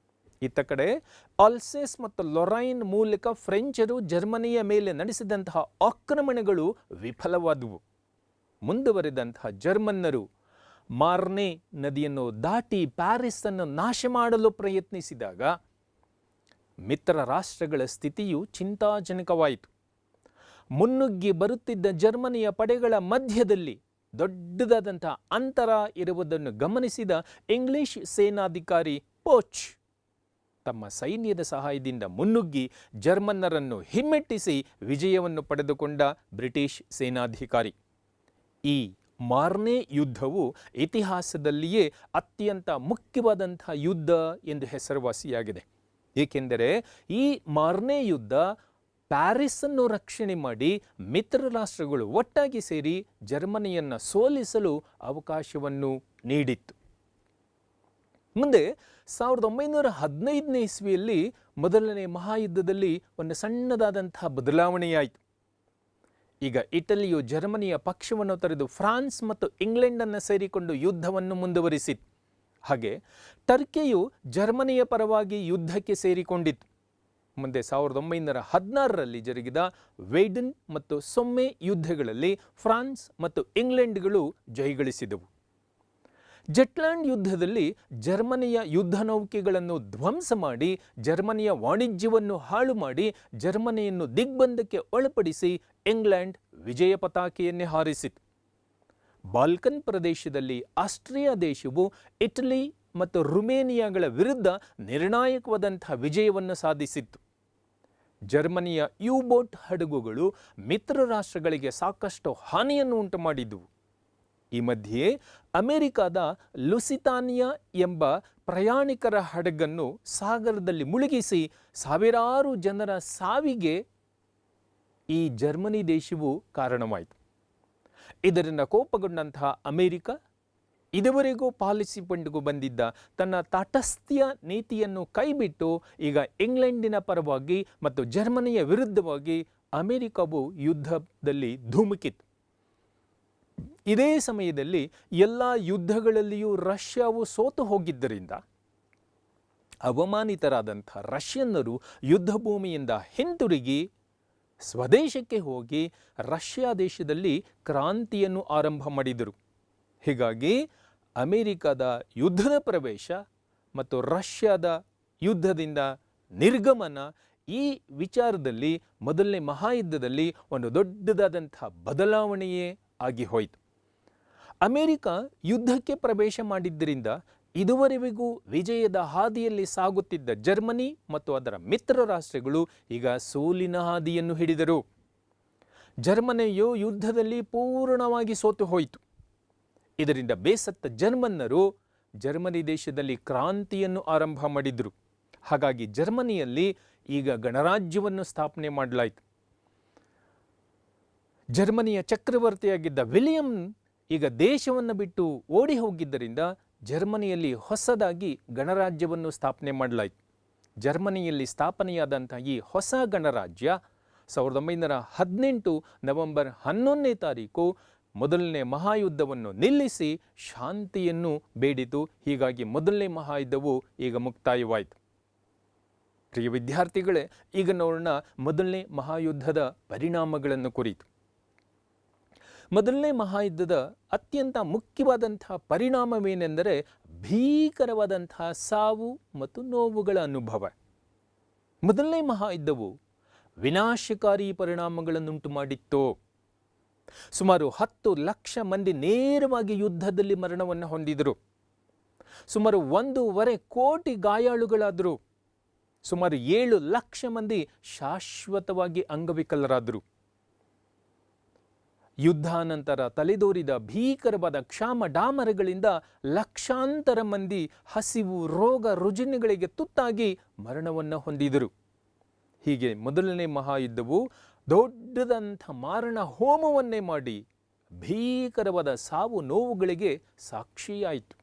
ಇತ್ತ ಕಡೆ ಅಲ್ಸೇಸ್ ಮತ್ತು ಲೊರೈನ್ ಮೂಲಕ ಫ್ರೆಂಚರು ಜರ್ಮನಿಯ ಮೇಲೆ ನಡೆಸಿದಂತಹ ಆಕ್ರಮಣಗಳು ವಿಫಲವಾದವು. ಮುಂದುವರೆದಂತಹ ಜರ್ಮನ್ನರು ಮಾರ್ನೆ ನದಿಯನ್ನು ದಾಟಿ ಪ್ಯಾರಿಸ್ ಅನ್ನು ನಾಶ ಮಾಡಲು ಪ್ರಯತ್ನಿಸಿದಾಗ ಮಿತ್ರ ರಾಷ್ಟ್ರಗಳ ಸ್ಥಿತಿಯು ಚಿಂತಾಜನಕವಾಯಿತು. ಮುನ್ನುಗ್ಗಿ ಬರುತ್ತಿದ್ದ ಜರ್ಮನಿಯ ಪಡೆಗಳ ಮಧ್ಯದಲ್ಲಿ ದೊಡ್ಡದಾದಂತಹ ಅಂತರ ಇರುವುದನ್ನು ಗಮನಿಸಿದ ಇಂಗ್ಲಿಷ್ ಸೇನಾಧಿಕಾರಿ ಪೋಚ್ ತಮ್ಮ ಸೈನ್ಯದ ಸಹಾಯದಿಂದ ಮುನ್ನುಗ್ಗಿ ಜರ್ಮನ್ನರನ್ನು ಹಿಮ್ಮೆಟ್ಟಿಸಿ ವಿಜಯವನ್ನು ಪಡೆದುಕೊಂಡ ಬ್ರಿಟಿಷ್ ಸೇನಾಧಿಕಾರಿ. ಈ ಮಾರ್ನೆ ಯುದ್ಧವು ಇತಿಹಾಸದಲ್ಲಿಯೇ ಅತ್ಯಂತ ಮುಖ್ಯವಾದಂಥ ಯುದ್ಧ ಎಂದು ಹೆಸರುವಾಸಿಯಾಗಿದೆ. ಏಕೆಂದರೆ ಈ ಮಾರ್ನೆ ಯುದ್ಧ ಪ್ಯಾರಿಸನ್ನು ರಕ್ಷಣೆ ಮಾಡಿ ಮಿತ್ರ ರಾಷ್ಟ್ರಗಳು ಒಟ್ಟಾಗಿ ಸೇರಿ ಜರ್ಮನಿಯನ್ನು ಸೋಲಿಸಲು ಅವಕಾಶವನ್ನು ನೀಡಿತ್ತು. ಮುಂದೆ 1915ನೇ ಇಸ್ವಿಯಲ್ಲಿ ಮೊದಲನೇ ಮಹಾಯುದ್ಧದಲ್ಲಿ ಒಂದು ಸಣ್ಣದಾದಂತಹ ಬದಲಾವಣೆಯಾಯಿತು. ಈಗ ಇಟಲಿಯು ಜರ್ಮನಿಯ ಪಕ್ಷವನ್ನು ತೊರೆದು ಫ್ರಾನ್ಸ್ ಮತ್ತು ಇಂಗ್ಲೆಂಡನ್ನು ಸೇರಿಕೊಂಡು ಯುದ್ಧವನ್ನು ಮುಂದುವರಿಸಿತು. ಹಾಗೆ ಟರ್ಕಿಯು ಜರ್ಮನಿಯ ಪರವಾಗಿ ಯುದ್ಧಕ್ಕೆ ಸೇರಿಕೊಂಡಿತ್ತು. ಮುಂದೆ 1916ರಲ್ಲಿ ಜರುಗಿದ ವೇಡನ್ ಮತ್ತು ಸೊಮ್ಮೆ ಯುದ್ಧಗಳಲ್ಲಿ ಫ್ರಾನ್ಸ್ ಮತ್ತು ಇಂಗ್ಲೆಂಡ್ಗಳು ಜಯಗಳಿಸಿದವು. ಜೆಟ್ಲ್ಯಾಂಡ್ ಯುದ್ಧದಲ್ಲಿ ಜರ್ಮನಿಯ ಯುದ್ಧ ನೌಕೆಗಳನ್ನು ಧ್ವಂಸ ಮಾಡಿ ಜರ್ಮನಿಯ ವಾಣಿಜ್ಯವನ್ನು ಹಾಳು ಮಾಡಿ ಜರ್ಮನಿಯನ್ನು ದಿಗ್ಬಂಧಕ್ಕೆ ಒಳಪಡಿಸಿ ಇಂಗ್ಲೆಂಡ್ ವಿಜಯ ಪತಾಕೆಯನ್ನೇ ಹಾರಿಸಿತು. ಬಾಲ್ಕನ್ ಪ್ರದೇಶದಲ್ಲಿ ಆಸ್ಟ್ರಿಯಾ ದೇಶವು ಇಟಲಿ ಮತ್ತು ರುಮೇನಿಯಾಗಳ ವಿರುದ್ಧ ನಿರ್ಣಾಯಕವಾದಂತಹ ವಿಜಯವನ್ನು ಸಾಧಿಸಿತ್ತು. ಜರ್ಮನಿಯ ಯು-ಬೋಟ್ ಹಡಗುಗಳು ಮಿತ್ರ ರಾಷ್ಟ್ರಗಳಿಗೆ ಸಾಕಷ್ಟು ಹಾನಿಯನ್ನು ಉಂಟು ಮಾಡಿದ್ದವು. ಈ ಮಧ್ಯೆ ಅಮೆರಿಕದ ಲುಸಿತಾನಿಯಾ ಎಂಬ ಪ್ರಯಾಣಿಕರ ಹಡಗನ್ನು ಸಾಗರದಲ್ಲಿ ಮುಳುಗಿಸಿ ಸಾವಿರಾರು ಜನರ ಸಾವಿಗೆ ಈ ಜರ್ಮನಿ ದೇಶವು ಕಾರಣವಾಯಿತು. ಇದರಿಂದ ಕೋಪಗೊಂಡಂತಹ ಅಮೆರಿಕ ಇದುವರೆಗೂ ಪಾಲಿಸಿಕೊಂಡು ಬಂದಿದ್ದ ತನ್ನ ತಾಟಸ್ಥ್ಯ ನೀತಿಯನ್ನು ಕೈಬಿಟ್ಟು ಈಗ ಇಂಗ್ಲೆಂಡಿನ ಪರವಾಗಿ ಮತ್ತು ಜರ್ಮನಿಯ ವಿರುದ್ಧವಾಗಿ ಅಮೆರಿಕವು ಯುದ್ಧದಲ್ಲಿ ಧುಮುಕಿತು. ಇದೇ ಸಮಯದಲ್ಲಿ ಎಲ್ಲ ಯುದ್ಧಗಳಲ್ಲಿಯೂ ರಷ್ಯಾವು ಸೋತು ಹೋಗಿದ್ದರಿಂದ ಅವಮಾನಿತರಾದಂಥ ರಷ್ಯನ್ನರು ಯುದ್ಧ ಭೂಮಿಯಿಂದ ಹಿಂತಿರುಗಿ ಸ್ವದೇಶಕ್ಕೆ ಹೋಗಿ ರಷ್ಯಾ ದೇಶದಲ್ಲಿ ಕ್ರಾಂತಿಯನ್ನು ಆರಂಭ ಮಾಡಿದರು. ಹೀಗಾಗಿ ಅಮೆರಿಕದ ಯುದ್ಧದ ಪ್ರವೇಶ ಮತ್ತು ರಷ್ಯಾದ ಯುದ್ಧದಿಂದ ನಿರ್ಗಮನ ಈ ವಿಚಾರದಲ್ಲಿ ಮೊದಲನೇ ಮಹಾಯುದ್ಧದಲ್ಲಿ ಒಂದು ದೊಡ್ಡದಾದಂಥ ಬದಲಾವಣೆಯೇ ಆಗಿ ಹೋಯಿತು. ಅಮೆರಿಕ ಯುದ್ಧಕ್ಕೆ ಪ್ರವೇಶ ಮಾಡಿದ್ದರಿಂದ ಇದುವರೆಗೂ ವಿಜಯದ ಹಾದಿಯಲ್ಲಿ ಸಾಗುತ್ತಿದ್ದ ಜರ್ಮನಿ ಮತ್ತು ಅದರ ಮಿತ್ರ ರಾಷ್ಟ್ರಗಳು ಈಗ ಸೋಲಿನ ಹಾದಿಯನ್ನು ಹಿಡಿದರು. ಜರ್ಮನಿಯು ಯುದ್ಧದಲ್ಲಿ ಪೂರ್ಣವಾಗಿ ಸೋತು ಹೋಯಿತು. ಇದರಿಂದ ಬೇಸತ್ತ ಜರ್ಮನ್ನರು ಜರ್ಮನಿ ದೇಶದಲ್ಲಿ ಕ್ರಾಂತಿಯನ್ನು ಆರಂಭ ಮಾಡಿದರು. ಹಾಗಾಗಿ ಜರ್ಮನಿಯಲ್ಲಿ ಈಗ ಗಣರಾಜ್ಯವನ್ನು ಸ್ಥಾಪನೆ ಮಾಡಲಾಯಿತು. ಜರ್ಮನಿಯ ಚಕ್ರವರ್ತಿಯಾಗಿದ್ದ ವಿಲಿಯಂ ಈಗ ದೇಶವನ್ನು ಬಿಟ್ಟು ಓಡಿ ಹೋಗಿದ್ದರಿಂದ ಜರ್ಮನಿಯಲ್ಲಿ ಹೊಸದಾಗಿ ಗಣರಾಜ್ಯವನ್ನು ಸ್ಥಾಪನೆ ಮಾಡಲಾಯಿತು. ಜರ್ಮನಿಯಲ್ಲಿ ಸ್ಥಾಪನೆಯಾದಂಥ ಈ ಹೊಸ ಗಣರಾಜ್ಯ 1918 ನವೆಂಬರ್ 11ನೇ ತಾರೀಕು ಮೊದಲನೇ ಮಹಾಯುದ್ಧವನ್ನು ನಿಲ್ಲಿಸಿ ಶಾಂತಿಯನ್ನು ಬೇಡಿತು. ಹೀಗಾಗಿ ಮೊದಲನೇ ಮಹಾಯುದ್ಧವು ಈಗ ಮುಕ್ತಾಯವಾಯಿತು. ಪ್ರಿಯ ವಿದ್ಯಾರ್ಥಿಗಳೇ, ಈಗ ನೋಡೋಣ ಮೊದಲನೇ ಮಹಾಯುದ್ಧದ ಪರಿಣಾಮಗಳನ್ನು ಕುರಿತು. ಮೊದಲನೇ ಮಹಾಯುದ್ಧದ ಅತ್ಯಂತ ಮುಖ್ಯವಾದಂತಹ ಪರಿಣಾಮವೇನೆಂದರೆ ಭೀಕರವಾದಂತಹ ಸಾವು ಮತ್ತು ನೋವುಗಳ ಅನುಭವ. ಮೊದಲನೇ ಮಹಾಯುದ್ಧವು ವಿನಾಶಕಾರಿ ಪರಿಣಾಮಗಳನ್ನುಂಟು ಮಾಡಿತ್ತು. ಸುಮಾರು 10 ಲಕ್ಷ ಮಂದಿ ನೇರವಾಗಿ ಯುದ್ಧದಲ್ಲಿ ಮರಣವನ್ನು ಹೊಂದಿದರು. ಸುಮಾರು 1.5 ಕೋಟಿ ಗಾಯಾಳುಗಳಾದರು. ಸುಮಾರು 7 ಲಕ್ಷ ಮಂದಿ ಶಾಶ್ವತವಾಗಿ ಅಂಗವಿಕಲರಾದರು. ಯುದ್ಧಾನಂತರ ತಲೆದೋರಿದ ಭೀಕರವಾದ ಕ್ಷಾಮ ಡಾಮರಗಳಿಂದ ಲಕ್ಷಾಂತರ ಮಂದಿ ಹಸಿವು, ರೋಗ ರುಜಿನಗಳಿಗೆ ತುತ್ತಾಗಿ ಮರಣವನ್ನು ಹೊಂದಿದರು. ಹೀಗೆ ಮೊದಲನೇ ಮಹಾಯುದ್ಧವು ದೊಡ್ಡದಂಥ ಮಾರಣ ಹೋಮವನ್ನೇ ಮಾಡಿ ಭೀಕರವಾದ ಸಾವು ನೋವುಗಳಿಗೆ ಸಾಕ್ಷಿಯಾಯಿತು.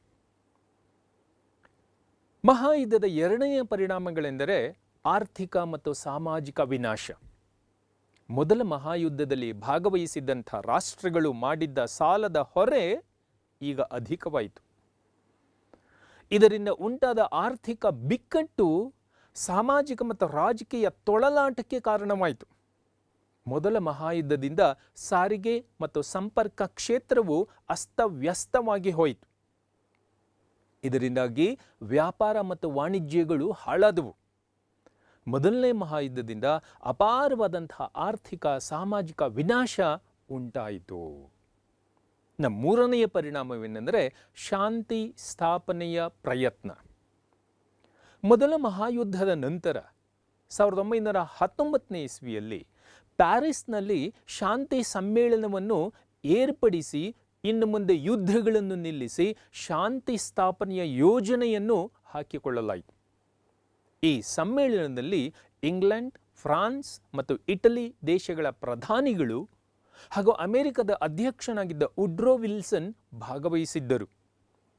ಮಹಾಯುದ್ಧದ ಎರಡನೆಯ ಪರಿಣಾಮಗಳೆಂದರೆ ಆರ್ಥಿಕ ಮತ್ತು ಸಾಮಾಜಿಕ ವಿನಾಶ. ಮೊದಲ ಮಹಾಯುದ್ಧದಲ್ಲಿ ಭಾಗವಹಿಸಿದ್ದಂಥ ರಾಷ್ಟ್ರಗಳು ಮಾಡಿದ್ದ ಸಾಲದ ಹೊರೆ ಈಗ ಅಧಿಕವಾಯಿತು. ಇದರಿಂದ ಉಂಟಾದ ಆರ್ಥಿಕ ಬಿಕ್ಕಟ್ಟು ಸಾಮಾಜಿಕ ಮತ್ತು ರಾಜಕೀಯ ತೊಳಲಾಟಕ್ಕೆ ಕಾರಣವಾಯಿತು. ಮೊದಲ ಮಹಾಯುದ್ಧದಿಂದ ಸಾರಿಗೆ ಮತ್ತು ಸಂಪರ್ಕ ಕ್ಷೇತ್ರವು ಅಸ್ತವ್ಯಸ್ತವಾಗಿ ಹೋಯಿತು. ಇದರಿಂದಾಗಿ ವ್ಯಾಪಾರ ಮತ್ತು ವಾಣಿಜ್ಯಗಳು ಹಾಳಾದವು. ಮೊದಲನೇ ಮಹಾಯುದ್ಧದಿಂದ ಅಪಾರವಾದಂತಹ ಆರ್ಥಿಕ ಸಾಮಾಜಿಕ ವಿನಾಶ ಉಂಟಾಯಿತು. ಮೂರನೆಯ ಪರಿಣಾಮವೇನೆಂದರೆ ಶಾಂತಿ ಸ್ಥಾಪನೆಯ ಪ್ರಯತ್ನ. ಮೊದಲ ಮಹಾಯುದ್ಧದ ನಂತರ 1919ನೇ ಇಸ್ವಿಯಲ್ಲಿ ಪ್ಯಾರಿಸ್ನಲ್ಲಿ ಶಾಂತಿ ಸಮ್ಮೇಳನವನ್ನು ಏರ್ಪಡಿಸಿ ಇನ್ನು ಮುಂದೆ ಯುದ್ಧಗಳನ್ನು ನಿಲ್ಲಿಸಿ ಶಾಂತಿ ಸ್ಥಾಪನೆಯ ಯೋಜನೆಯನ್ನು ಹಾಕಿಕೊಳ್ಳಲಾಯಿತು. ಈ ಸಮ್ಮೇಳನದಲ್ಲಿ ಇಂಗ್ಲೆಂಡ್, ಫ್ರಾನ್ಸ್ ಮತ್ತು ಇಟಲಿ ದೇಶಗಳ ಪ್ರಧಾನಿಗಳು ಹಾಗೂ ಅಮೆರಿಕದ ಅಧ್ಯಕ್ಷನಾಗಿದ್ದ ವುಡ್ರೋ ವಿಲ್ಸನ್ ಭಾಗವಹಿಸಿದ್ದರು.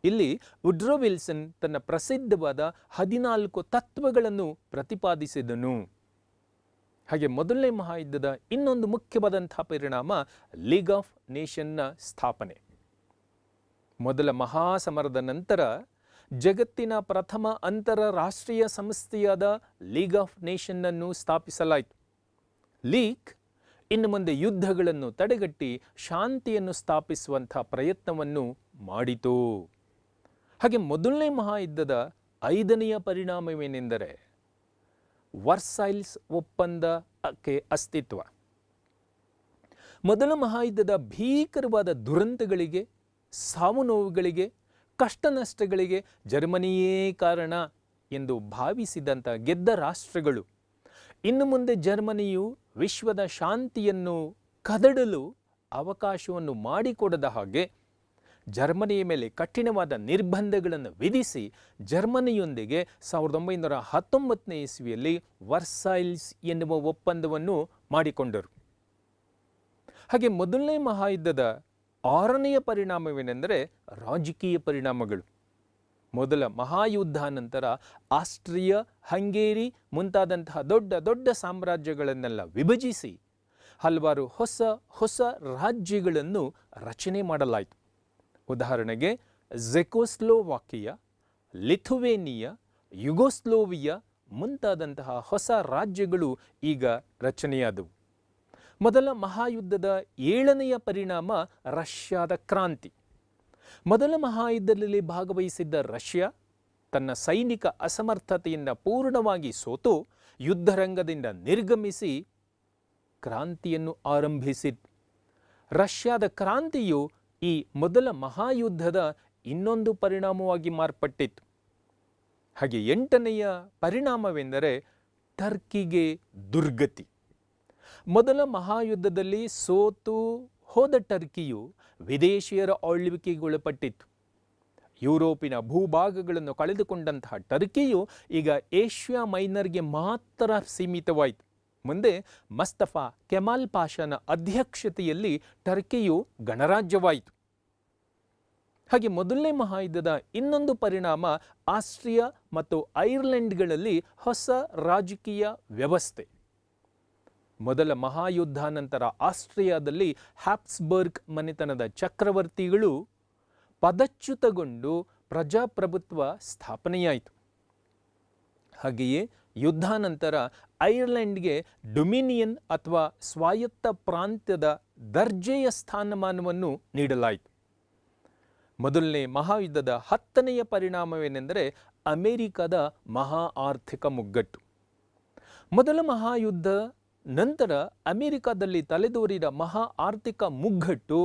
ಇಲ್ಲಿ ವುಡ್ರೋ ವಿಲ್ಸನ್ ತನ್ನ ಪ್ರಸಿದ್ಧವಾದ 14 ತತ್ವಗಳನ್ನು ಪ್ರತಿಪಾದಿಸಿದನು. ಹಾಗೆ ಮೊದಲನೇ ಮಹಾಯುದ್ಧದ ಇನ್ನೊಂದು ಮುಖ್ಯವಾದಂತಹ ಪರಿಣಾಮ ಲೀಗ್ ಆಫ್ ನೇಷನ್ನ ಸ್ಥಾಪನೆ. ಮೊದಲ ಮಹಾಸಮರದ ನಂತರ ಜಗತ್ತಿನ ಪ್ರಥಮ ಅಂತಾರಾಷ್ಟ್ರೀಯ ಸಂಸ್ಥೆಯಾದ ಲೀಗ್ ಆಫ್ ನೇಷನ್ನನ್ನು ಸ್ಥಾಪಿಸಲಾಯಿತು. ಲೀಗ್ ಇನ್ನು ಮುಂದೆ ಯುದ್ಧಗಳನ್ನು ತಡೆಗಟ್ಟಿ ಶಾಂತಿಯನ್ನು ಸ್ಥಾಪಿಸುವಂಥ ಪ್ರಯತ್ನವನ್ನು ಮಾಡಿತು. ಹಾಗೆ ಮೊದಲನೇ ಮಹಾಯುದ್ಧದ 5ನೆಯ ಪರಿಣಾಮವೇನೆಂದರೆ ವರ್ಸೈಲ್ಸ್ ಒಪ್ಪಂದಕ್ಕೆ ಅಸ್ತಿತ್ವ. ಮೊದಲ ಮಹಾಯುದ್ಧದ ಭೀಕರವಾದ ದುರಂತಗಳಿಗೆ, ಸಾವು ನೋವುಗಳಿಗೆ ಕಷ್ಟ ನಷ್ಟಗಳಿಗೆ ಜರ್ಮನಿಯೇ ಕಾರಣ ಎಂದು ಭಾವಿಸಿದಂಥ ಗೆದ್ದ ರಾಷ್ಟ್ರಗಳು ಇನ್ನು ಮುಂದೆ ಜರ್ಮನಿಯು ವಿಶ್ವದ ಶಾಂತಿಯನ್ನು ಕದಡಲು ಅವಕಾಶವನ್ನು ಮಾಡಿಕೊಡದ ಹಾಗೆ ಜರ್ಮನಿಯ ಮೇಲೆ ಕಠಿಣವಾದ ನಿರ್ಬಂಧಗಳನ್ನು ವಿಧಿಸಿ ಜರ್ಮನಿಯೊಂದಿಗೆ 1919ನೇ ಇಸ್ವಿಯಲ್ಲಿ ವರ್ಸೈಲ್ಸ್ ಎನ್ನುವ ಒಪ್ಪಂದವನ್ನು ಮಾಡಿಕೊಂಡರು. ಹಾಗೆ ಮೊದಲನೇ ಮಹಾಯುದ್ಧದ 6ನೆಯ ಪರಿಣಾಮವೇನೆಂದರೆ ರಾಜಕೀಯ ಪರಿಣಾಮಗಳು. ಮೊದಲ ಮಹಾಯುದ್ಧ ನಂತರ ಆಸ್ಟ್ರಿಯಾ, ಹಂಗೇರಿ ಮುಂತಾದಂತಹ ದೊಡ್ಡ ದೊಡ್ಡ ಸಾಮ್ರಾಜ್ಯಗಳನ್ನೆಲ್ಲ ವಿಭಜಿಸಿ ಹಲವಾರು ಹೊಸ ಹೊಸ ರಾಜ್ಯಗಳನ್ನು ರಚನೆ ಮಾಡಲಾಯಿತು. ಉದಾಹರಣೆಗೆ ಝೆಕೋಸ್ಲೋವಾಕಿಯಾ, ಲಿಥುವೇನಿಯಾ, ಯುಗೋಸ್ಲೋವಿಯಾ ಮುಂತಾದಂತಹ ಹೊಸ ರಾಜ್ಯಗಳು ಈಗ ರಚನೆಯಾದವು. ಮೊದಲ ಮಹಾಯುದ್ಧದ 7ನೆಯ ಪರಿಣಾಮ ರಷ್ಯಾದ ಕ್ರಾಂತಿ. ಮೊದಲ ಮಹಾಯುದ್ಧದಲ್ಲಿ ಭಾಗವಹಿಸಿದ್ದ ರಷ್ಯಾ ತನ್ನ ಸೈನಿಕ ಅಸಮರ್ಥತೆಯಿಂದ ಪೂರ್ಣವಾಗಿ ಸೋತು ಯುದ್ಧರಂಗದಿಂದ ನಿರ್ಗಮಿಸಿ ಕ್ರಾಂತಿಯನ್ನು ಆರಂಭಿಸಿತು. ರಷ್ಯಾದ ಕ್ರಾಂತಿಯು ಈ ಮೊದಲ ಮಹಾಯುದ್ಧದ ಇನ್ನೊಂದು ಪರಿಣಾಮವಾಗಿ ಮಾರ್ಪಟ್ಟಿತು. ಹಾಗೆ 8ನೆಯ ಪರಿಣಾಮವೆಂದರೆ ಟರ್ಕಿಗೆ ದುರ್ಗತಿ. ಮೊದಲ ಮಹಾಯುದ್ಧದಲ್ಲಿ ಸೋತು ಹೋದ ಟರ್ಕಿಯು ವಿದೇಶಿಯರ ಆಳ್ವಿಕೆಗೊಳಪಟ್ಟಿತ್ತು. ಯುರೋಪಿನ ಭೂಭಾಗಗಳನ್ನು ಕಳೆದುಕೊಂಡಂತಹ ಟರ್ಕಿಯು ಈಗ ಏಷ್ಯಾ ಮೈನರ್ಗೆ ಮಾತ್ರ ಸೀಮಿತವಾಯಿತು. ಮುಂದೆ ಮಸ್ತಫಾ ಕೆಮಾಲ್ ಪಾಷನ ಅಧ್ಯಕ್ಷತೆಯಲ್ಲಿ ಟರ್ಕಿಯು ಗಣರಾಜ್ಯವಾಯಿತು. ಹಾಗೆ ಮೊದಲನೇ ಮಹಾಯುದ್ಧದ ಇನ್ನೊಂದು ಪರಿಣಾಮ ಆಸ್ಟ್ರಿಯಾ ಮತ್ತು ಐರ್ಲೆಂಡ್ಗಳಲ್ಲಿ ಹೊಸ ರಾಜಕೀಯ ವ್ಯವಸ್ಥೆ. ಮೊದಲ ಮಹಾಯುದ್ಧ ನಂತರ ಆಸ್ಟ್ರಿಯಾದಲ್ಲಿ ಹ್ಯಾಬ್ಸ್ಬರ್ಗ್ ಮನೆತನದ ಚಕ್ರವರ್ತಿಗಳು ಪದಚ್ಯುತಗೊಂಡು ಪ್ರಜಾಪ್ರಭುತ್ವ ಸ್ಥಾಪನೆಯಾಯಿತು. ಹಾಗೆಯೇ ಯುದ್ಧಾನಂತರ ಐರ್ಲೆಂಡ್ಗೆ ಡೊಮಿನಿಯನ್ ಅಥವಾ ಸ್ವಾಯತ್ತ ಪ್ರಾಂತ್ಯದ ದರ್ಜೆಯ ಸ್ಥಾನಮಾನವನ್ನು ನೀಡಲಾಯಿತು. ಮೊದಲನೇ ಮಹಾಯುದ್ಧದ 10ನೆಯ ಪರಿಣಾಮವೇನೆಂದರೆ ಅಮೆರಿಕದ ಮಹಾ ಆರ್ಥಿಕ ಮುಗ್ಗಟ್ಟು. ಮೊದಲ ಮಹಾಯುದ್ಧ ನಂತರ ಅಮೆರಿಕದಲ್ಲಿ ತಲೆದೋರಿದ ಮಹಾ ಆರ್ಥಿಕ ಮುಗ್ಗಟ್ಟು